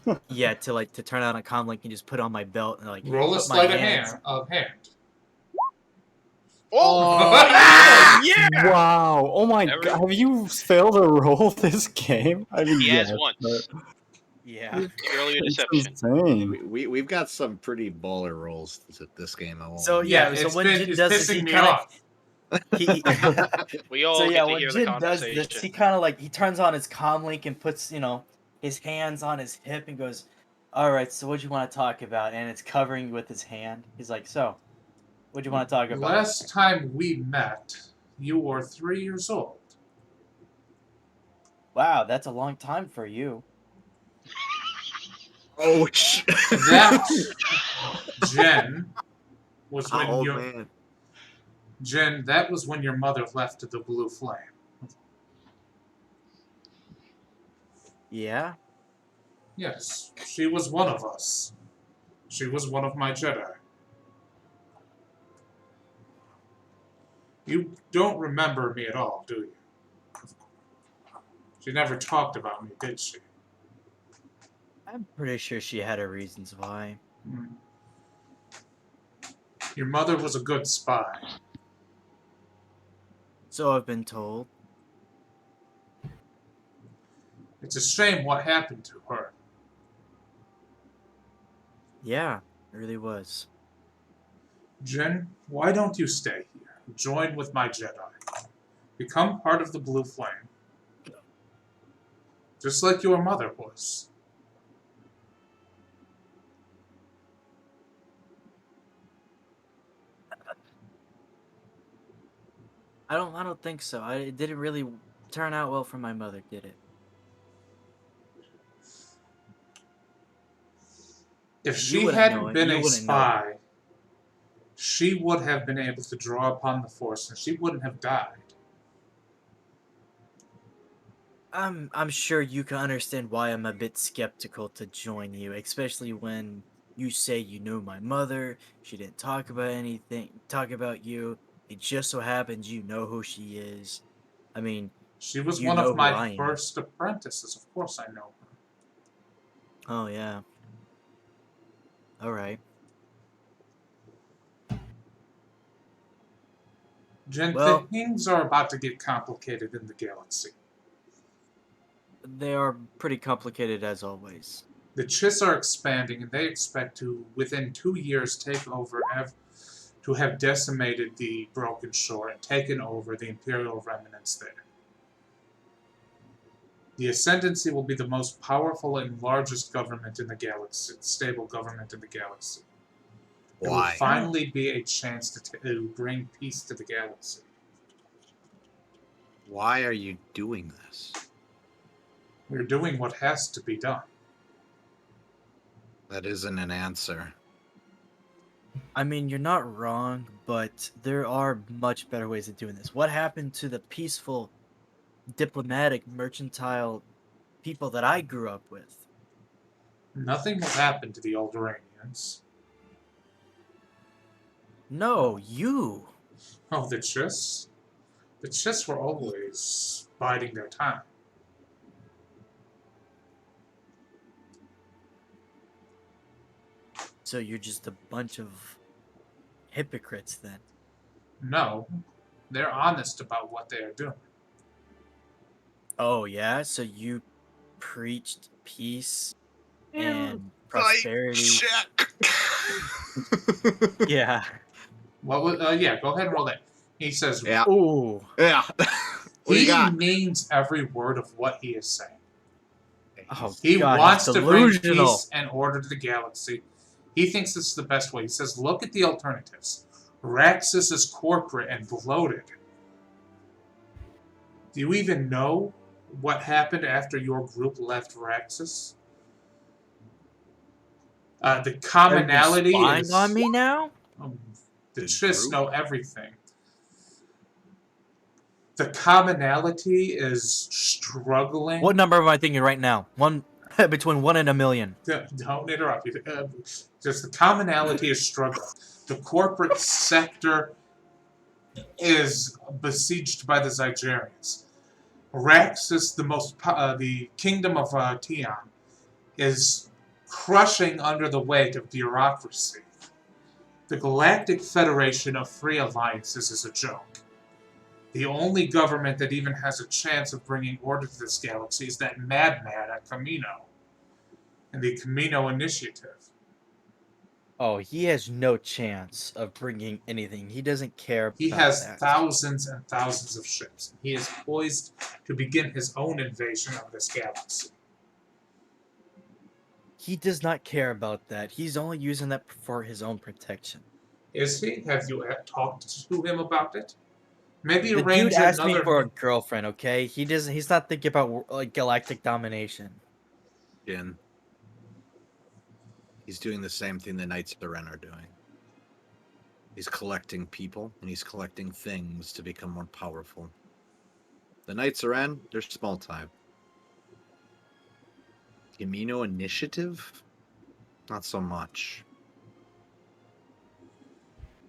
comm. Yeah, to turn on a comm link and just put on my belt and like roll a sleight of hand. Oh, yeah! Wow! Oh my god! Have you failed to roll this game? I mean, he has once. Yeah. Earlier It's deception. insane. We've got some pretty baller rolls this game. So so when Jin does this, he kind of we all get to hear the Jin does this, he kind of like he turns on his comm link and puts his hands on his hip and goes, "All right, so what do you want to talk about?" And it's covering with his hand. He's like, "So, what do you want to talk about?" Last time we met, you were 3 years old. Wow, that's a long time for you. Oh, that Jen was when Jen, that was when your mother left the Blue Flame. Yeah? Yes, she was one of us. She was one of my Jedi. You don't remember me at all, do you? She never talked about me, did she? I'm pretty sure she had her reasons why. Your mother was a good spy. So I've been told. It's a shame what happened to her. Yeah, it really was. Jen, why don't you stay here? Join with my Jedi. Become part of the Blue Flame. Just like your mother was. I don't think so. It didn't really turn out well for my mother, did it? If You she wouldn't know hadn't it. been You a wouldn't know. spy, she would have been able to draw upon the Force, and she wouldn't have died. I'm sure you can understand why I'm a bit skeptical to join you, especially when you say you knew my mother. She didn't talk about you. It just so happens you know who she is. I mean, She was you one know of who my I am. first apprentices. Of course I know her. Oh yeah. All right. Jen, Well, things are about to get complicated in the galaxy. they are pretty complicated as always. The Chiss are expanding, and they expect to, within 2 years, take over, to have decimated the Broken Shore and taken over the Imperial remnants there. The Ascendancy will be the most powerful and largest government in the galaxy, stable government in the galaxy. It will Why? finally be a chance to bring peace to the galaxy. Why are you doing this? We're doing what has to be done. That isn't an answer. I mean, you're not wrong, but there are much better ways of doing this. What happened to the peaceful, diplomatic, mercantile people that I grew up with? Nothing will happen to the Alderaanians. No, you. Oh, the Chiss? The Chiss were always biding their time. So you're just a bunch of hypocrites then. No, they're honest about what they are doing. Oh yeah, so you preached peace and Right, prosperity. check. Yeah. What was? Yeah, go ahead and roll that. He says, Yeah. Ooh. Yeah. What do you he got? means every word of what he is saying. Oh He God, wants he's to bring delusional. peace and order to the galaxy. He thinks this is the best way. He says, look at the alternatives. Raxus is corporate and bloated. Do you even know what happened after your group left Raxus? The commonality Are you is... spying on me now? The The Chiss group? know everything. The commonality is struggling. What number am I thinking right now? One between 1 and 1,000,000. Don't interrupt. Just the commonality is struggling. The corporate sector is besieged by the Zygerians. Raxus, the kingdom of Tion, is crushing under the weight of bureaucracy. The Galactic Federation of Free Alliances is a joke. The only government that even has a chance of bringing order to this galaxy is that madman at Camino, and the Camino Initiative. Oh, he has no chance of bringing anything. He doesn't care He about has that. thousands and thousands of ships. He is poised to begin his own invasion of this galaxy. He does not care about that. He's only using that for his own protection. Is he? Have you talked to him about it? Maybe The arrange dude asked me another... for a girlfriend, okay? He's not thinking about like galactic domination. Jin. He's doing the same thing the Knights of the Ren are doing. He's collecting people, and he's collecting things to become more powerful. The Knights of Ren, they're small time. Camino Initiative? Not so much.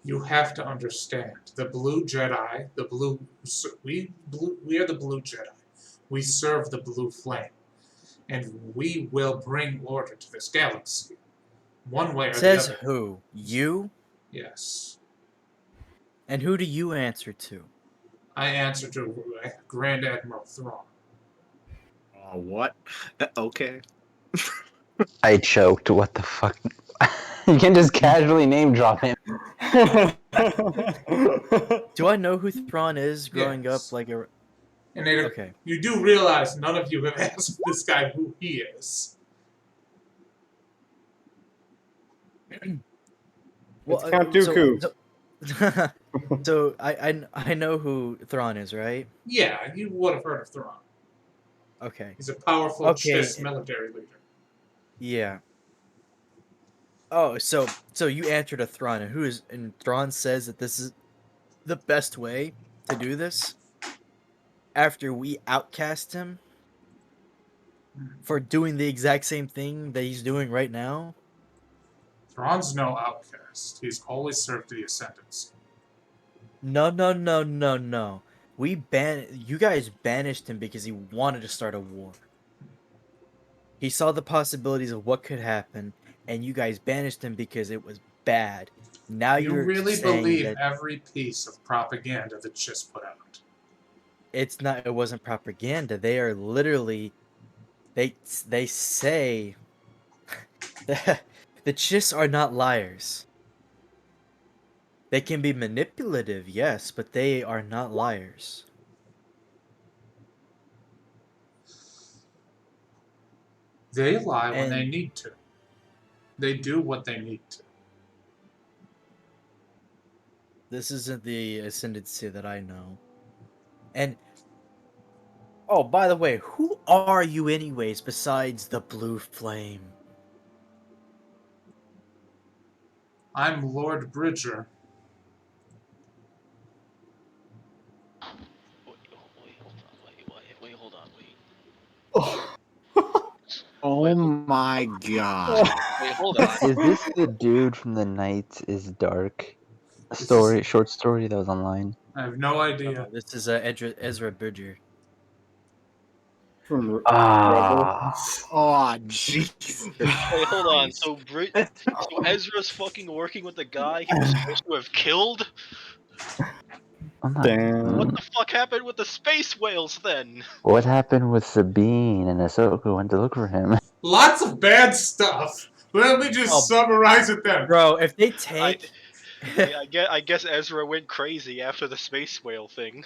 You have to understand, the Blue Jedi, we are the Blue Jedi. We serve the Blue Flame, and we will bring order to this galaxy, one way or Says the other. who? You? Yes, And who do you answer to? I answer to Grand Admiral Thrawn. What? Okay. I choked. What the fuck? You can't just casually name drop him. Do I know who Thrawn is growing Yes. up? Like a... And Okay. you do realize none of you have asked this guy who he is. It's Count Dooku. So I know who Thrawn is, right? Yeah, you would have heard of Thrawn. Okay. He's a powerful Okay. Chiss military leader. Yeah. Oh, so you answered a Thrawn, and Thrawn says that this is the best way to do this after we outcast him for doing the exact same thing that he's doing right now. Thrawn's no outcast. He's always served the Ascendancy. No. You guys banished him because he wanted to start a war. He saw the possibilities of what could happen, and you guys banished him because it was bad. Now You you're really saying believe that every piece of propaganda that Chiss put out. it wasn't propaganda. They are literally they say the Chiss are not liars. They can be manipulative, yes, but they are not liars. They lie when they And need to. They do what they need to. this isn't the ascendancy that I know. And oh, by the way, who are you anyways besides the blue flame? I'm Lord Bridger. Wait, hold on, wait. Oh my god. Wait, hold on. Is this the dude from the Night is Dark This short story that was online? I have no idea. This is Ezra Bridger. From Ah, Oh, jeez. Wait, hold on. So Ezra's fucking working with the guy he was supposed to have killed? I'm not. Damn. What the fuck happened with the space whales then? What happened with Sabine and Ahsoka went to look for him? Lots of bad stuff. Let me just summarize it then. Bro, if they take I guess Ezra went crazy after the space whale thing.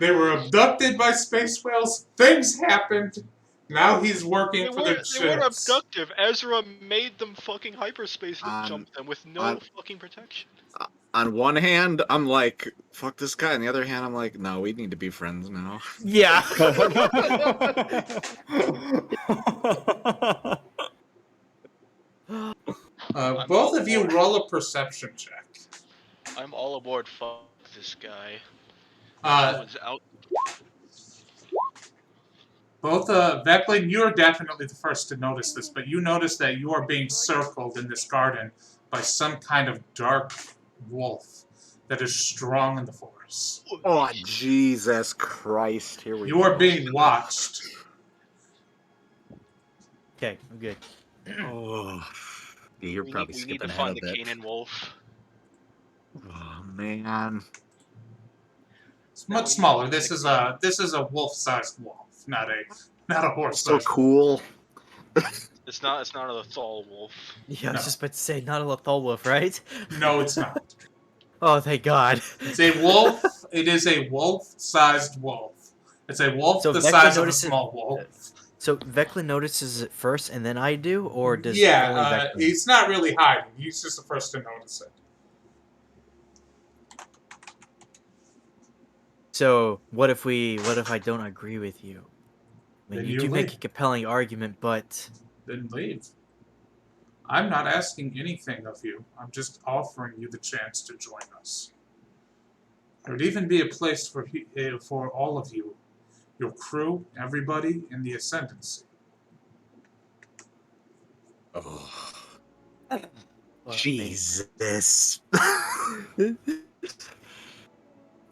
They were abducted by space whales. Things happened. Now he's working for the They weren't Chiss. abductive. Ezra made them fucking hyperspace jump them with no fucking protection. On one hand, I'm like, fuck this guy. On the other hand, I'm like, no, we need to be friends now. Yeah. Both of you roll a perception check. I'm all aboard. Fuck this guy. Both, Vecklin, you're definitely the first to notice this, but you notice that you are being circled in this garden by some kind of dark wolf that is strong in the forest. Oh, Jesus Christ. Here we go. You are being watched. Okay, I'm good. Oh, yeah, you're probably We need skipping to ahead find a the bit. Canaan wolf. Oh, man. It's much smaller. This is a wolf-sized wolf, not a horse. So cool. It's not a Thal wolf. Yeah, I was just about to say, not a Lethal wolf, right? No, it's not. Oh, thank God. It's a wolf. It is a wolf-sized wolf. It's a wolf So the Vecna size of a notices- small wolf. So Veclin notices it first, and then I do, or does only Yeah, Veclin? he's not really hiding. He's just the first to notice it. So what if I don't agree with you? I mean, Then you you do make a leave. compelling argument, but Then leave. I'm not asking anything of you. I'm just offering you the chance to join us. There would even be a place for all of you, your crew, everybody in the Ascendancy. Oh, well, Jesus. I'm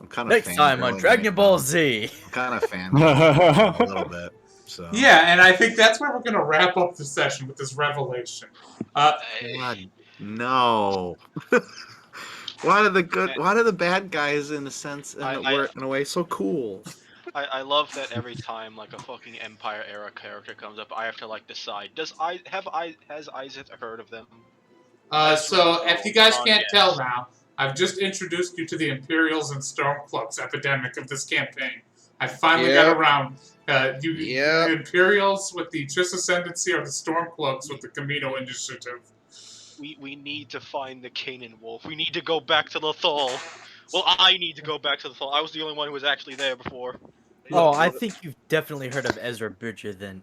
kind of next time on Dragon Ball Z. I'm kind of fangirling a little bit. So. Yeah, and I think that's where we're going to wrap up the session with this revelation. God, no. Why are the bad guys in a sense in a way so cool? I love that every time like a fucking Empire era character comes up, I have to like decide. Has Isaac heard of them? So if you guys can't tell now, I've just introduced you to the Imperials and Stormcloaks epidemic of this campaign. I finally got around. The Imperials with the Chiss Ascendancy or the Stormcloaks with the Camino Initiative. we need to find the Canaan wolf. We need to go back to the Thal. Well, I need to go back to the Thal. I was the only one who was actually there before. Oh, I think you've definitely heard of Ezra Bridger then.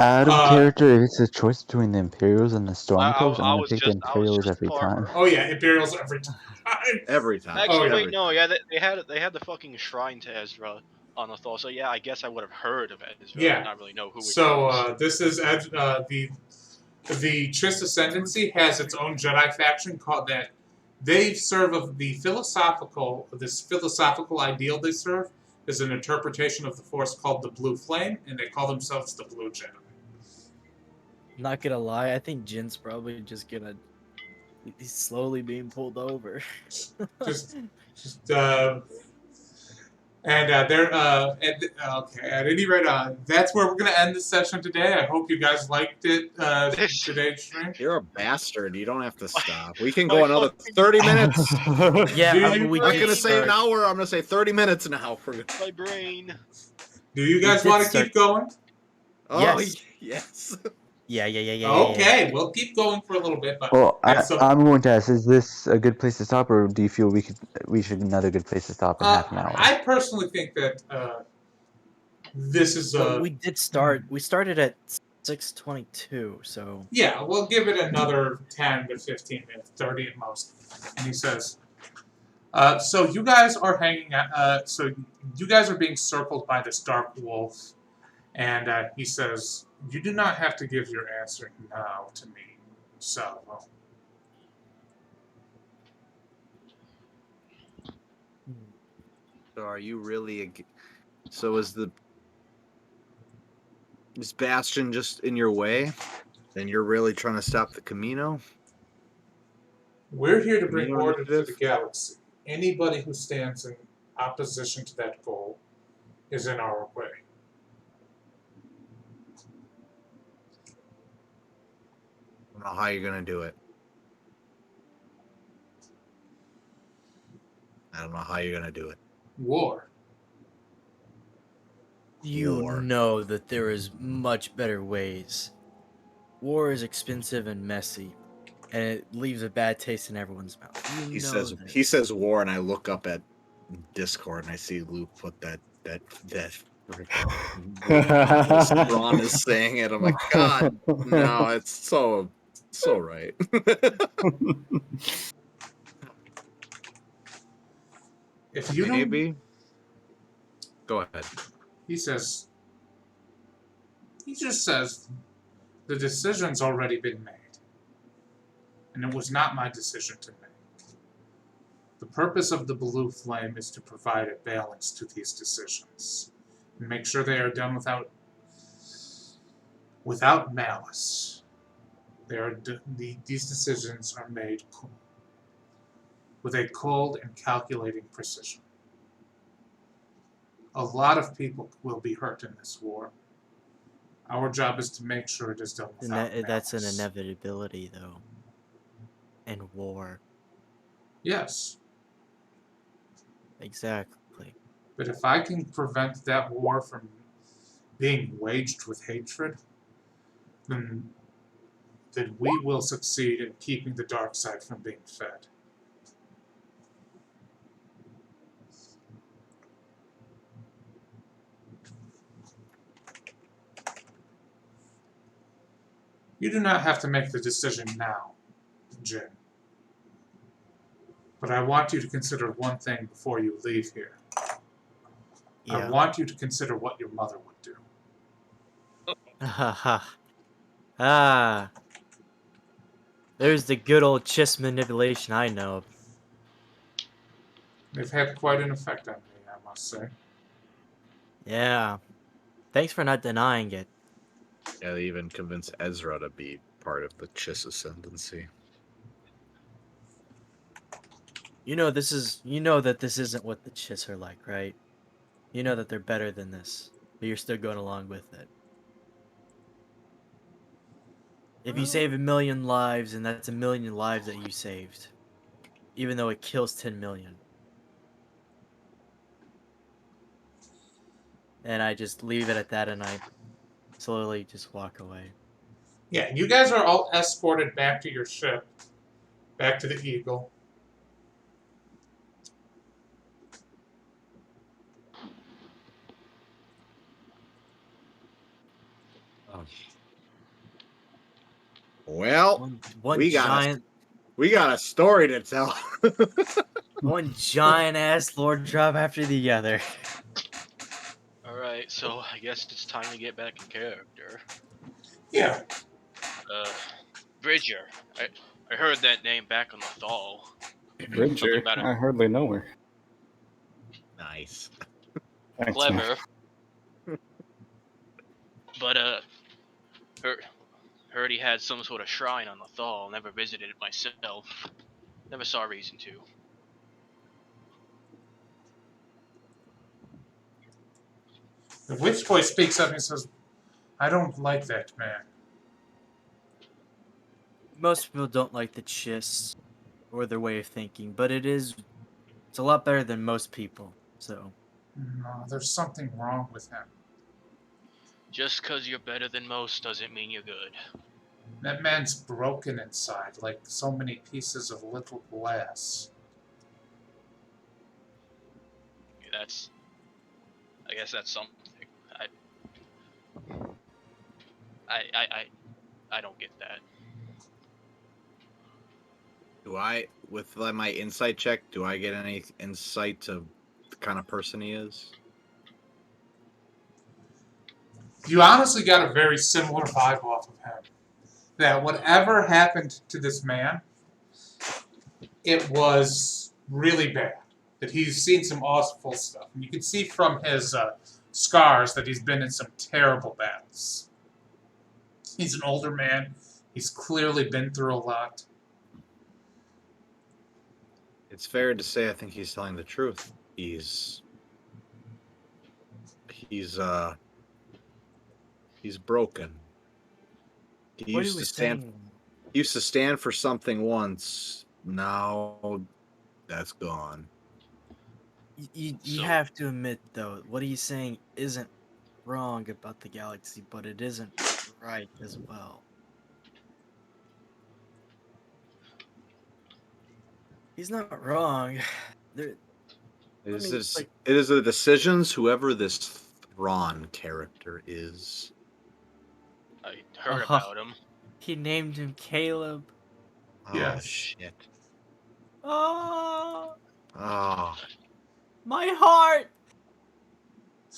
Out of Uh, character, if it's a choice between the Imperials and the Stormcloaks, I'm I gonna was pick the just Imperials every Parker. time. oh yeah, Imperials every time. Every time. Actually, yeah. wait, no, yeah, they had the fucking shrine to Ezra on the Thal. So yeah, I guess I would have heard of Ezra, Yeah. but not really know who he So was. this is the Chiss Ascendancy has its own Jedi faction called that. They serve of this philosophical ideal they serve is an interpretation of the Force called the Blue Flame, and they call themselves the Blue Jedi. Not gonna lie, I think Jin's probably just gonna. He's slowly being pulled over. Just and they're okay. At any rate, that's where we're gonna end this session today. I hope you guys liked it. Today's stream. You're a bastard. You don't have to stop. We can My go another fucking- 30 minutes. Yeah, Do I you- mean, we I'm not did gonna say an start. hour. I'm gonna say 30 minutes now. My brain. Do you guys did want to start- keep going? Oh Yes. yes. Yeah. Okay, we'll keep going for a little bit, but Well, and so I'm going to ask: is this a good place to stop, or do you feel we should another good place to stop in half an hour? I personally think that this is But we did start. We started at 6:22, so yeah. We'll give it another 10 to 15 minutes, 30 at most. And he says, "So you guys are hanging out. So you guys are being circled by this dark wolf." And he says, "You do not have to give your answer now to me. So, So are you really? So is Bastion just in your way? And you're really trying to stop the Camino? we're here to bring Camino order to the initiative? galaxy. Anybody who stands in opposition to that goal is in our way." I don't know how you're gonna do it. I don't know how you're gonna do it. War. you War. know that there is much better ways. War is expensive and messy, and it leaves a bad taste in everyone's mouth. You He know says this. he says war, and I look up at Discord and I see Luke put that freaking Ron is saying it. I'm like, God, no, it's so right. If you don't, Maybe. Go ahead. he just says the decision's already been made. And it was not my decision to make. The purpose of the blue flame is to provide a balance to these decisions and make sure they are done without malice. These decisions are made with a cold and calculating precision. A lot of people will be hurt in this war. Our job is to make sure it is done without malice. That's an inevitability, though. And war. Yes, Exactly. but if I can prevent that war from being waged with hatred, then we will succeed in keeping the dark side from being fed. You do not have to make the decision now, Jin. But I want you to consider one thing before you leave here. I Yeah. want you to consider what your mother would do. Ah. There's the good old Chiss manipulation I know of. They've had quite an effect on me, I must say. Yeah. Thanks for not denying it. Yeah, they even convinced Ezra to be part of the Chiss Ascendancy. You know that this isn't what the Chiss are like, right? You know that they're better than this, but you're still going along with it. If you save 1 million lives, and that's 1 million lives that you saved, even though it kills 10 million. And I just leave it at that, and I slowly just walk away. Yeah, you guys are all escorted back to your ship, back to the Eagle. Well, One we got giant we got a story to tell. one giant ass lore drop after the other. Alright, so I guess it's time to get back in character. Yeah. Bridger. I heard that name back on the Thal. Something Bridger, about it. I hardly know her. Nice. Thanks, man. Clever. But, heard he had some sort of shrine on the Thal. Never visited it myself. Never saw a reason to. The witch boy speaks up and says, I don't like that man. Most people don't like the Chiss or their way of thinking, but it's a lot better than most people. So No, there's something wrong with him. Just cause you're better than most doesn't mean you're good. That man's broken inside, like so many pieces of little glass. I guess that's something. I don't get that. Do I, with my insight check, do I get any insight to the kind of person he is? You honestly got a very similar vibe off of him. That whatever happened to this man, it was really bad. That he's seen some awful stuff. And you can see from his scars that he's been in some terrible battles. He's an older man. He's clearly been through a lot. It's fair to say I think he's telling the truth. He's broken. He what used he to was stand saying, he used to stand for something once. Now that's gone. you So- have to admit though, what he's saying isn't wrong about the galaxy, but it isn't right as well. He's not wrong. There, It is, mean, like- it is the decisions whoever this Thrawn character is. I heard Uh-huh. about him. he named him Caleb. Oh Yes. shit. Oh, Oh. my heart.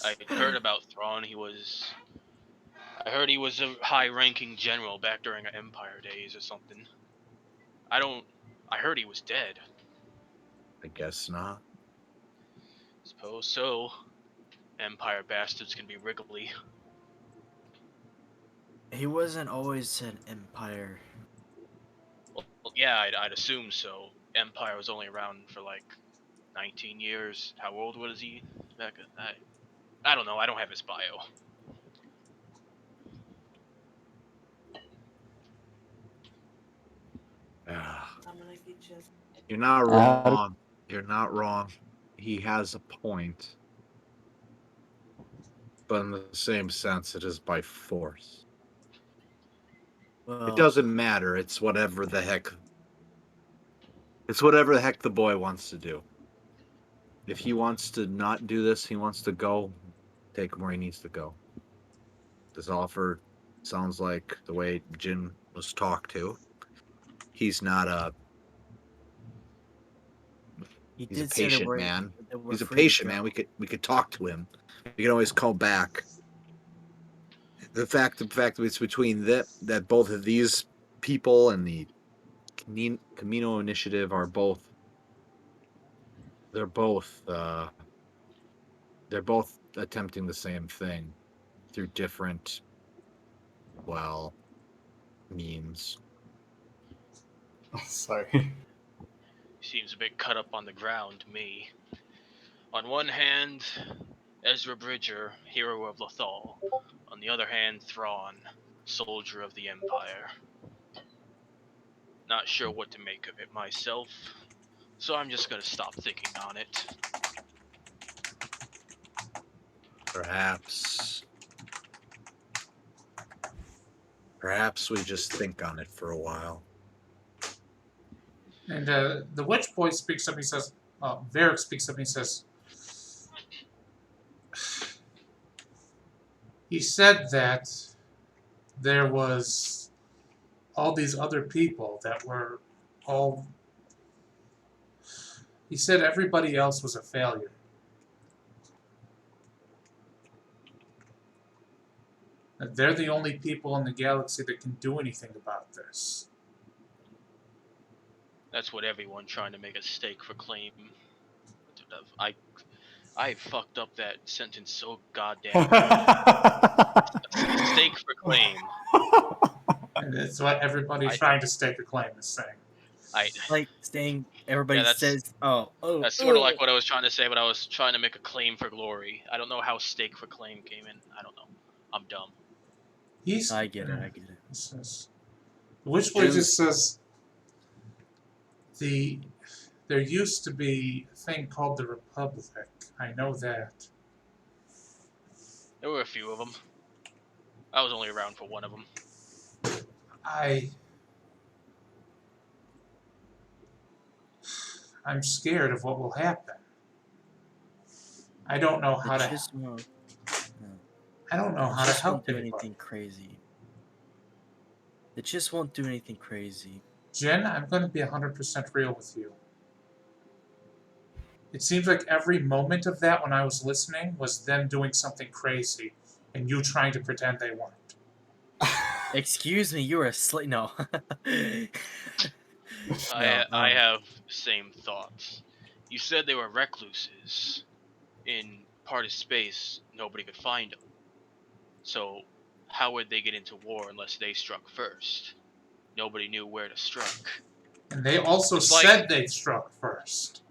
I heard about Thrawn. I heard he was a high-ranking general back during Empire days or something. I heard he was dead. I guess not. Suppose so. Empire bastards can be wriggly. He wasn't always an empire. Well, yeah, I'd assume so. Empire was only around for like 19 years. How old was he back? I don't know. I don't have his bio. Ah. You're not wrong. You're not wrong. He has a point. But in the same sense, it is by force. Well, It doesn't matter. It's whatever the heck. It's whatever the heck the boy wants to do. If he wants to not do this, he wants to go, take him where he needs to go. This offer sounds like the way Jin was talked to. He's not a. he He's a did say that patient we're man. that we're He's a free to patient go. man. We could talk to him. We can always call back. The fact that it's between that both of these people and the Camino Initiative are both. They're both. They're both attempting the same thing through different, well, means. Sorry. Seems a bit cut up on the ground to me. On one hand, Ezra Bridger, hero of Lothal. On the other hand, Thrawn, soldier of the Empire. Not sure what to make of it myself, so I'm just gonna stop thinking on it. Perhaps we just think on it for a while. And the witch boy speaks up and he says, Varric speaks up and he says, he said that there was all these other people that were all. He said everybody else was a failure. That they're the only people in the galaxy that can do anything about this. That's what everyone trying to make a stake for claim. I fucked up that sentence so goddamn bad. A stake for claim. And it's what everybody trying to stake a claim is saying. Like saying everybody says, That's sort of like what I was trying to say, but I was trying to make a claim for glory. I don't know how stake for claim came in. I don't know. I'm dumb. I get it. He says, the witch boy just says, there used to be a thing called the Republic. I know that. There were a few of them. I was only around for one of them. I'm scared of what will happen. I don't know how to. I don't know how to help do anything crazy. It just won't do anything crazy. Jen, I'm going to be 100% real with you. It seems like every moment of that when I was listening was them doing something crazy and you trying to pretend they weren't. Excuse me, you were a No. I have same thoughts. You said they were recluses. In part of space, nobody could find them. So, how would they get into war unless they struck first? Nobody knew where to strike. And they also said they struck first.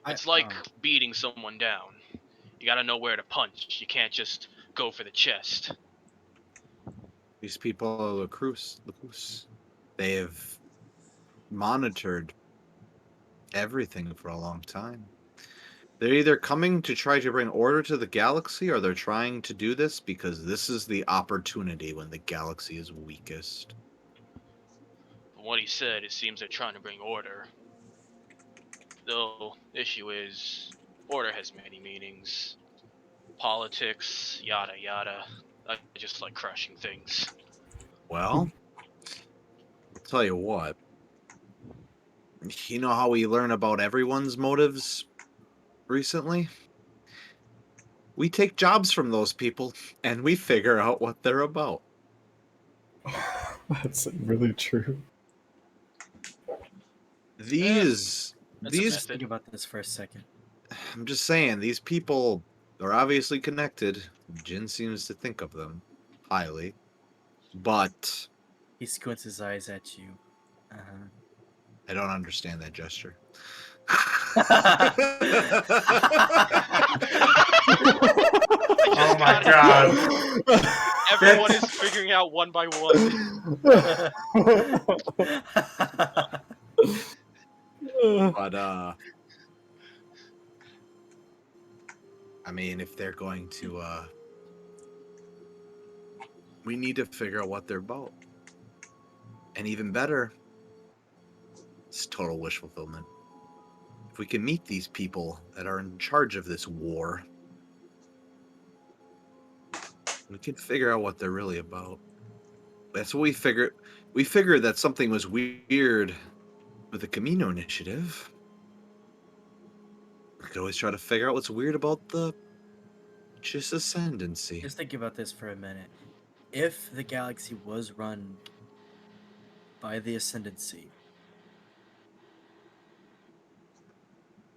It's like beating someone down. You gotta know where to punch. You can't just go for the chest. These people are Lacrosse. They have monitored everything for a long time. They're either coming to try to bring order to the galaxy, or they're trying to do this because this is the opportunity when the galaxy is weakest. From what he said, it seems they're trying to bring order. The issue is, order has many meanings. Politics, yada yada. I just like crushing things. Well, I'll tell you what. You know how we learn about everyone's motives recently? We take jobs from those people, and we figure out what they're about. That's really true. These think about this for a second. I'm just saying, these people are obviously connected. Jin seems to think of them highly, but he squints his eyes at you. I don't understand that gesture. Oh my god. Everyone is figuring out one by one. But I mean, if they're going to we need to figure out what they're about. And even better, it's total wish fulfillment. If we can meet these people that are in charge of this war, we can figure out what they're really about. That's what we figured. We figured that something was weird with the Camino initiative. We could always try to figure out what's weird about the Chiss Ascendancy. Just think about this for a minute. If the galaxy was run by the Ascendancy,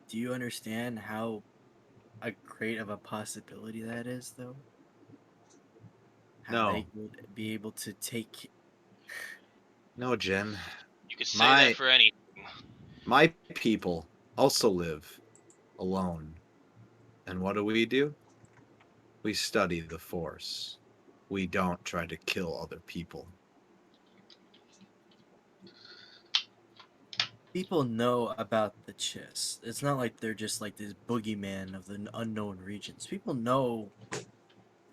do you understand how great of a possibility that is, though? How they would be able to take... No, Jen. You could say that for anything. My people also live alone. And what do? We study the Force. We don't try to kill other people. People know about the Chiss. It's not like they're just like this boogeyman of the unknown regions. People know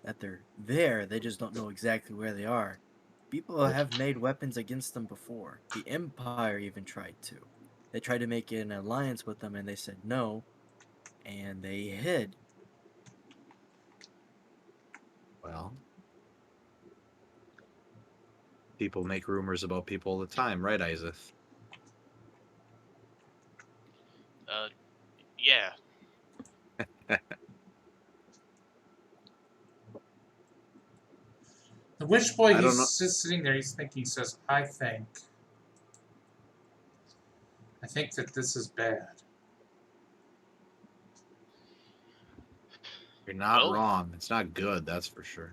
that they're there. They just don't know exactly where they are. People have made weapons against them before. The Empire even tried to. They tried to make an alliance with them, and they said no, and they hid. Well, people make rumors about people all the time, right, Isaac? Yeah. The witch boy, I don't he's know. just sitting there. He's thinking. He says, I think that this is bad. You're not Well, wrong. It's not good, that's for sure.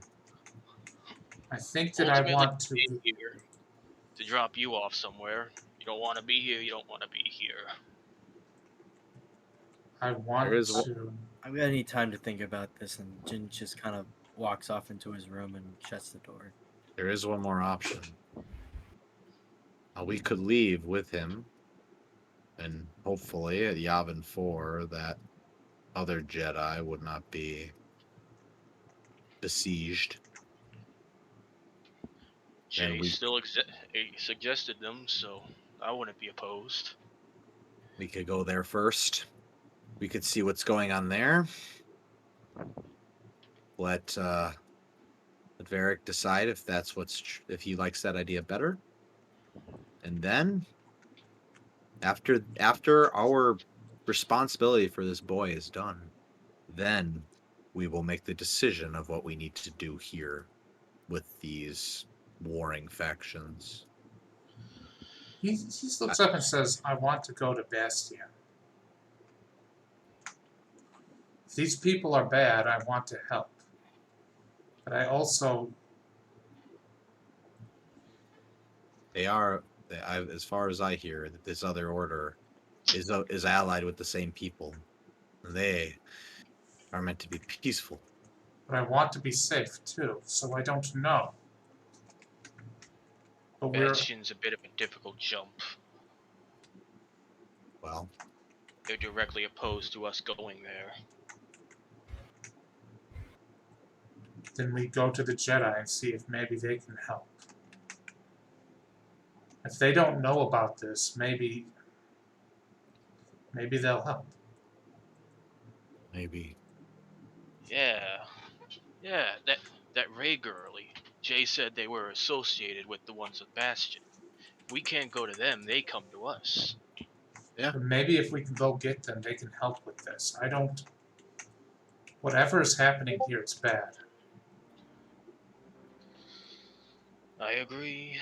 I think that I ultimately, want to. we came here to drop you off somewhere. You don't want to be here. You don't want to be here. I want There is to. I'm gonna need time to think about this, and Jin just kind of walks off into his room and shuts the door. There is one more option. We could leave with him, and hopefully at Yavin 4, that other Jedi would not be besieged. And Jay still suggested them, so I wouldn't be opposed. we could go there first. We could see what's going on there. Let Varric decide if that's if he likes that idea better. And then after our responsibility for this boy is done, then we will make the decision of what we need to do here with these warring factions. He looks up and says, I want to go to Bastion. If these people are bad, I want to help. But I also. They are, as far as I hear, that this other order is allied with the same people. They are meant to be peaceful. But I want to be safe too, so I don't know. But Bastion's a bit of a difficult jump. Well, They're directly opposed to us going there. then we go to the Jedi and see if maybe they can help. If they don't know about this, maybe they'll help. maybe. Yeah, that Ray girlie. Jay said they were associated with the ones at Bastion. If we can't go to them, they come to us. Yeah. But maybe if we can go get them, they can help with this. I don't. Whatever is happening here, it's bad. I agree.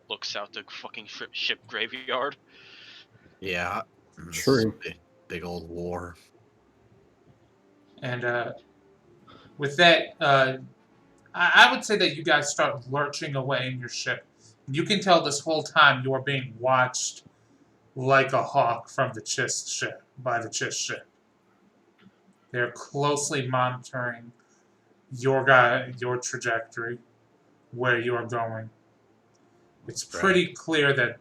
Looks out the fucking ship graveyard. Yeah. True. Big old war. And with that, I would say that you guys start lurching away in your ship. You can tell this whole time you are being watched like a hawk from the Chiss ship, by the Chiss ship. They're closely monitoring your trajectory, where you are going. It's pretty clear that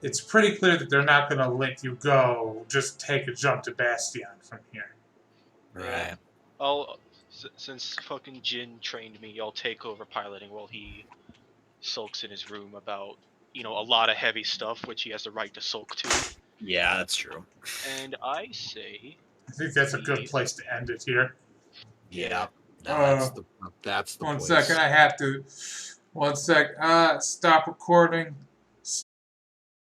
they're not going to let you go. Just take a jump to Bastion from here. Right. Since fucking Jin trained me, I'll take over piloting while he sulks in his room about, a lot of heavy stuff, which he has the right to sulk to. Yeah, that's true. And I say, I think that's a good place to end it here. Yeah. No, that's the One place. second, I have to. One sec. Stop recording.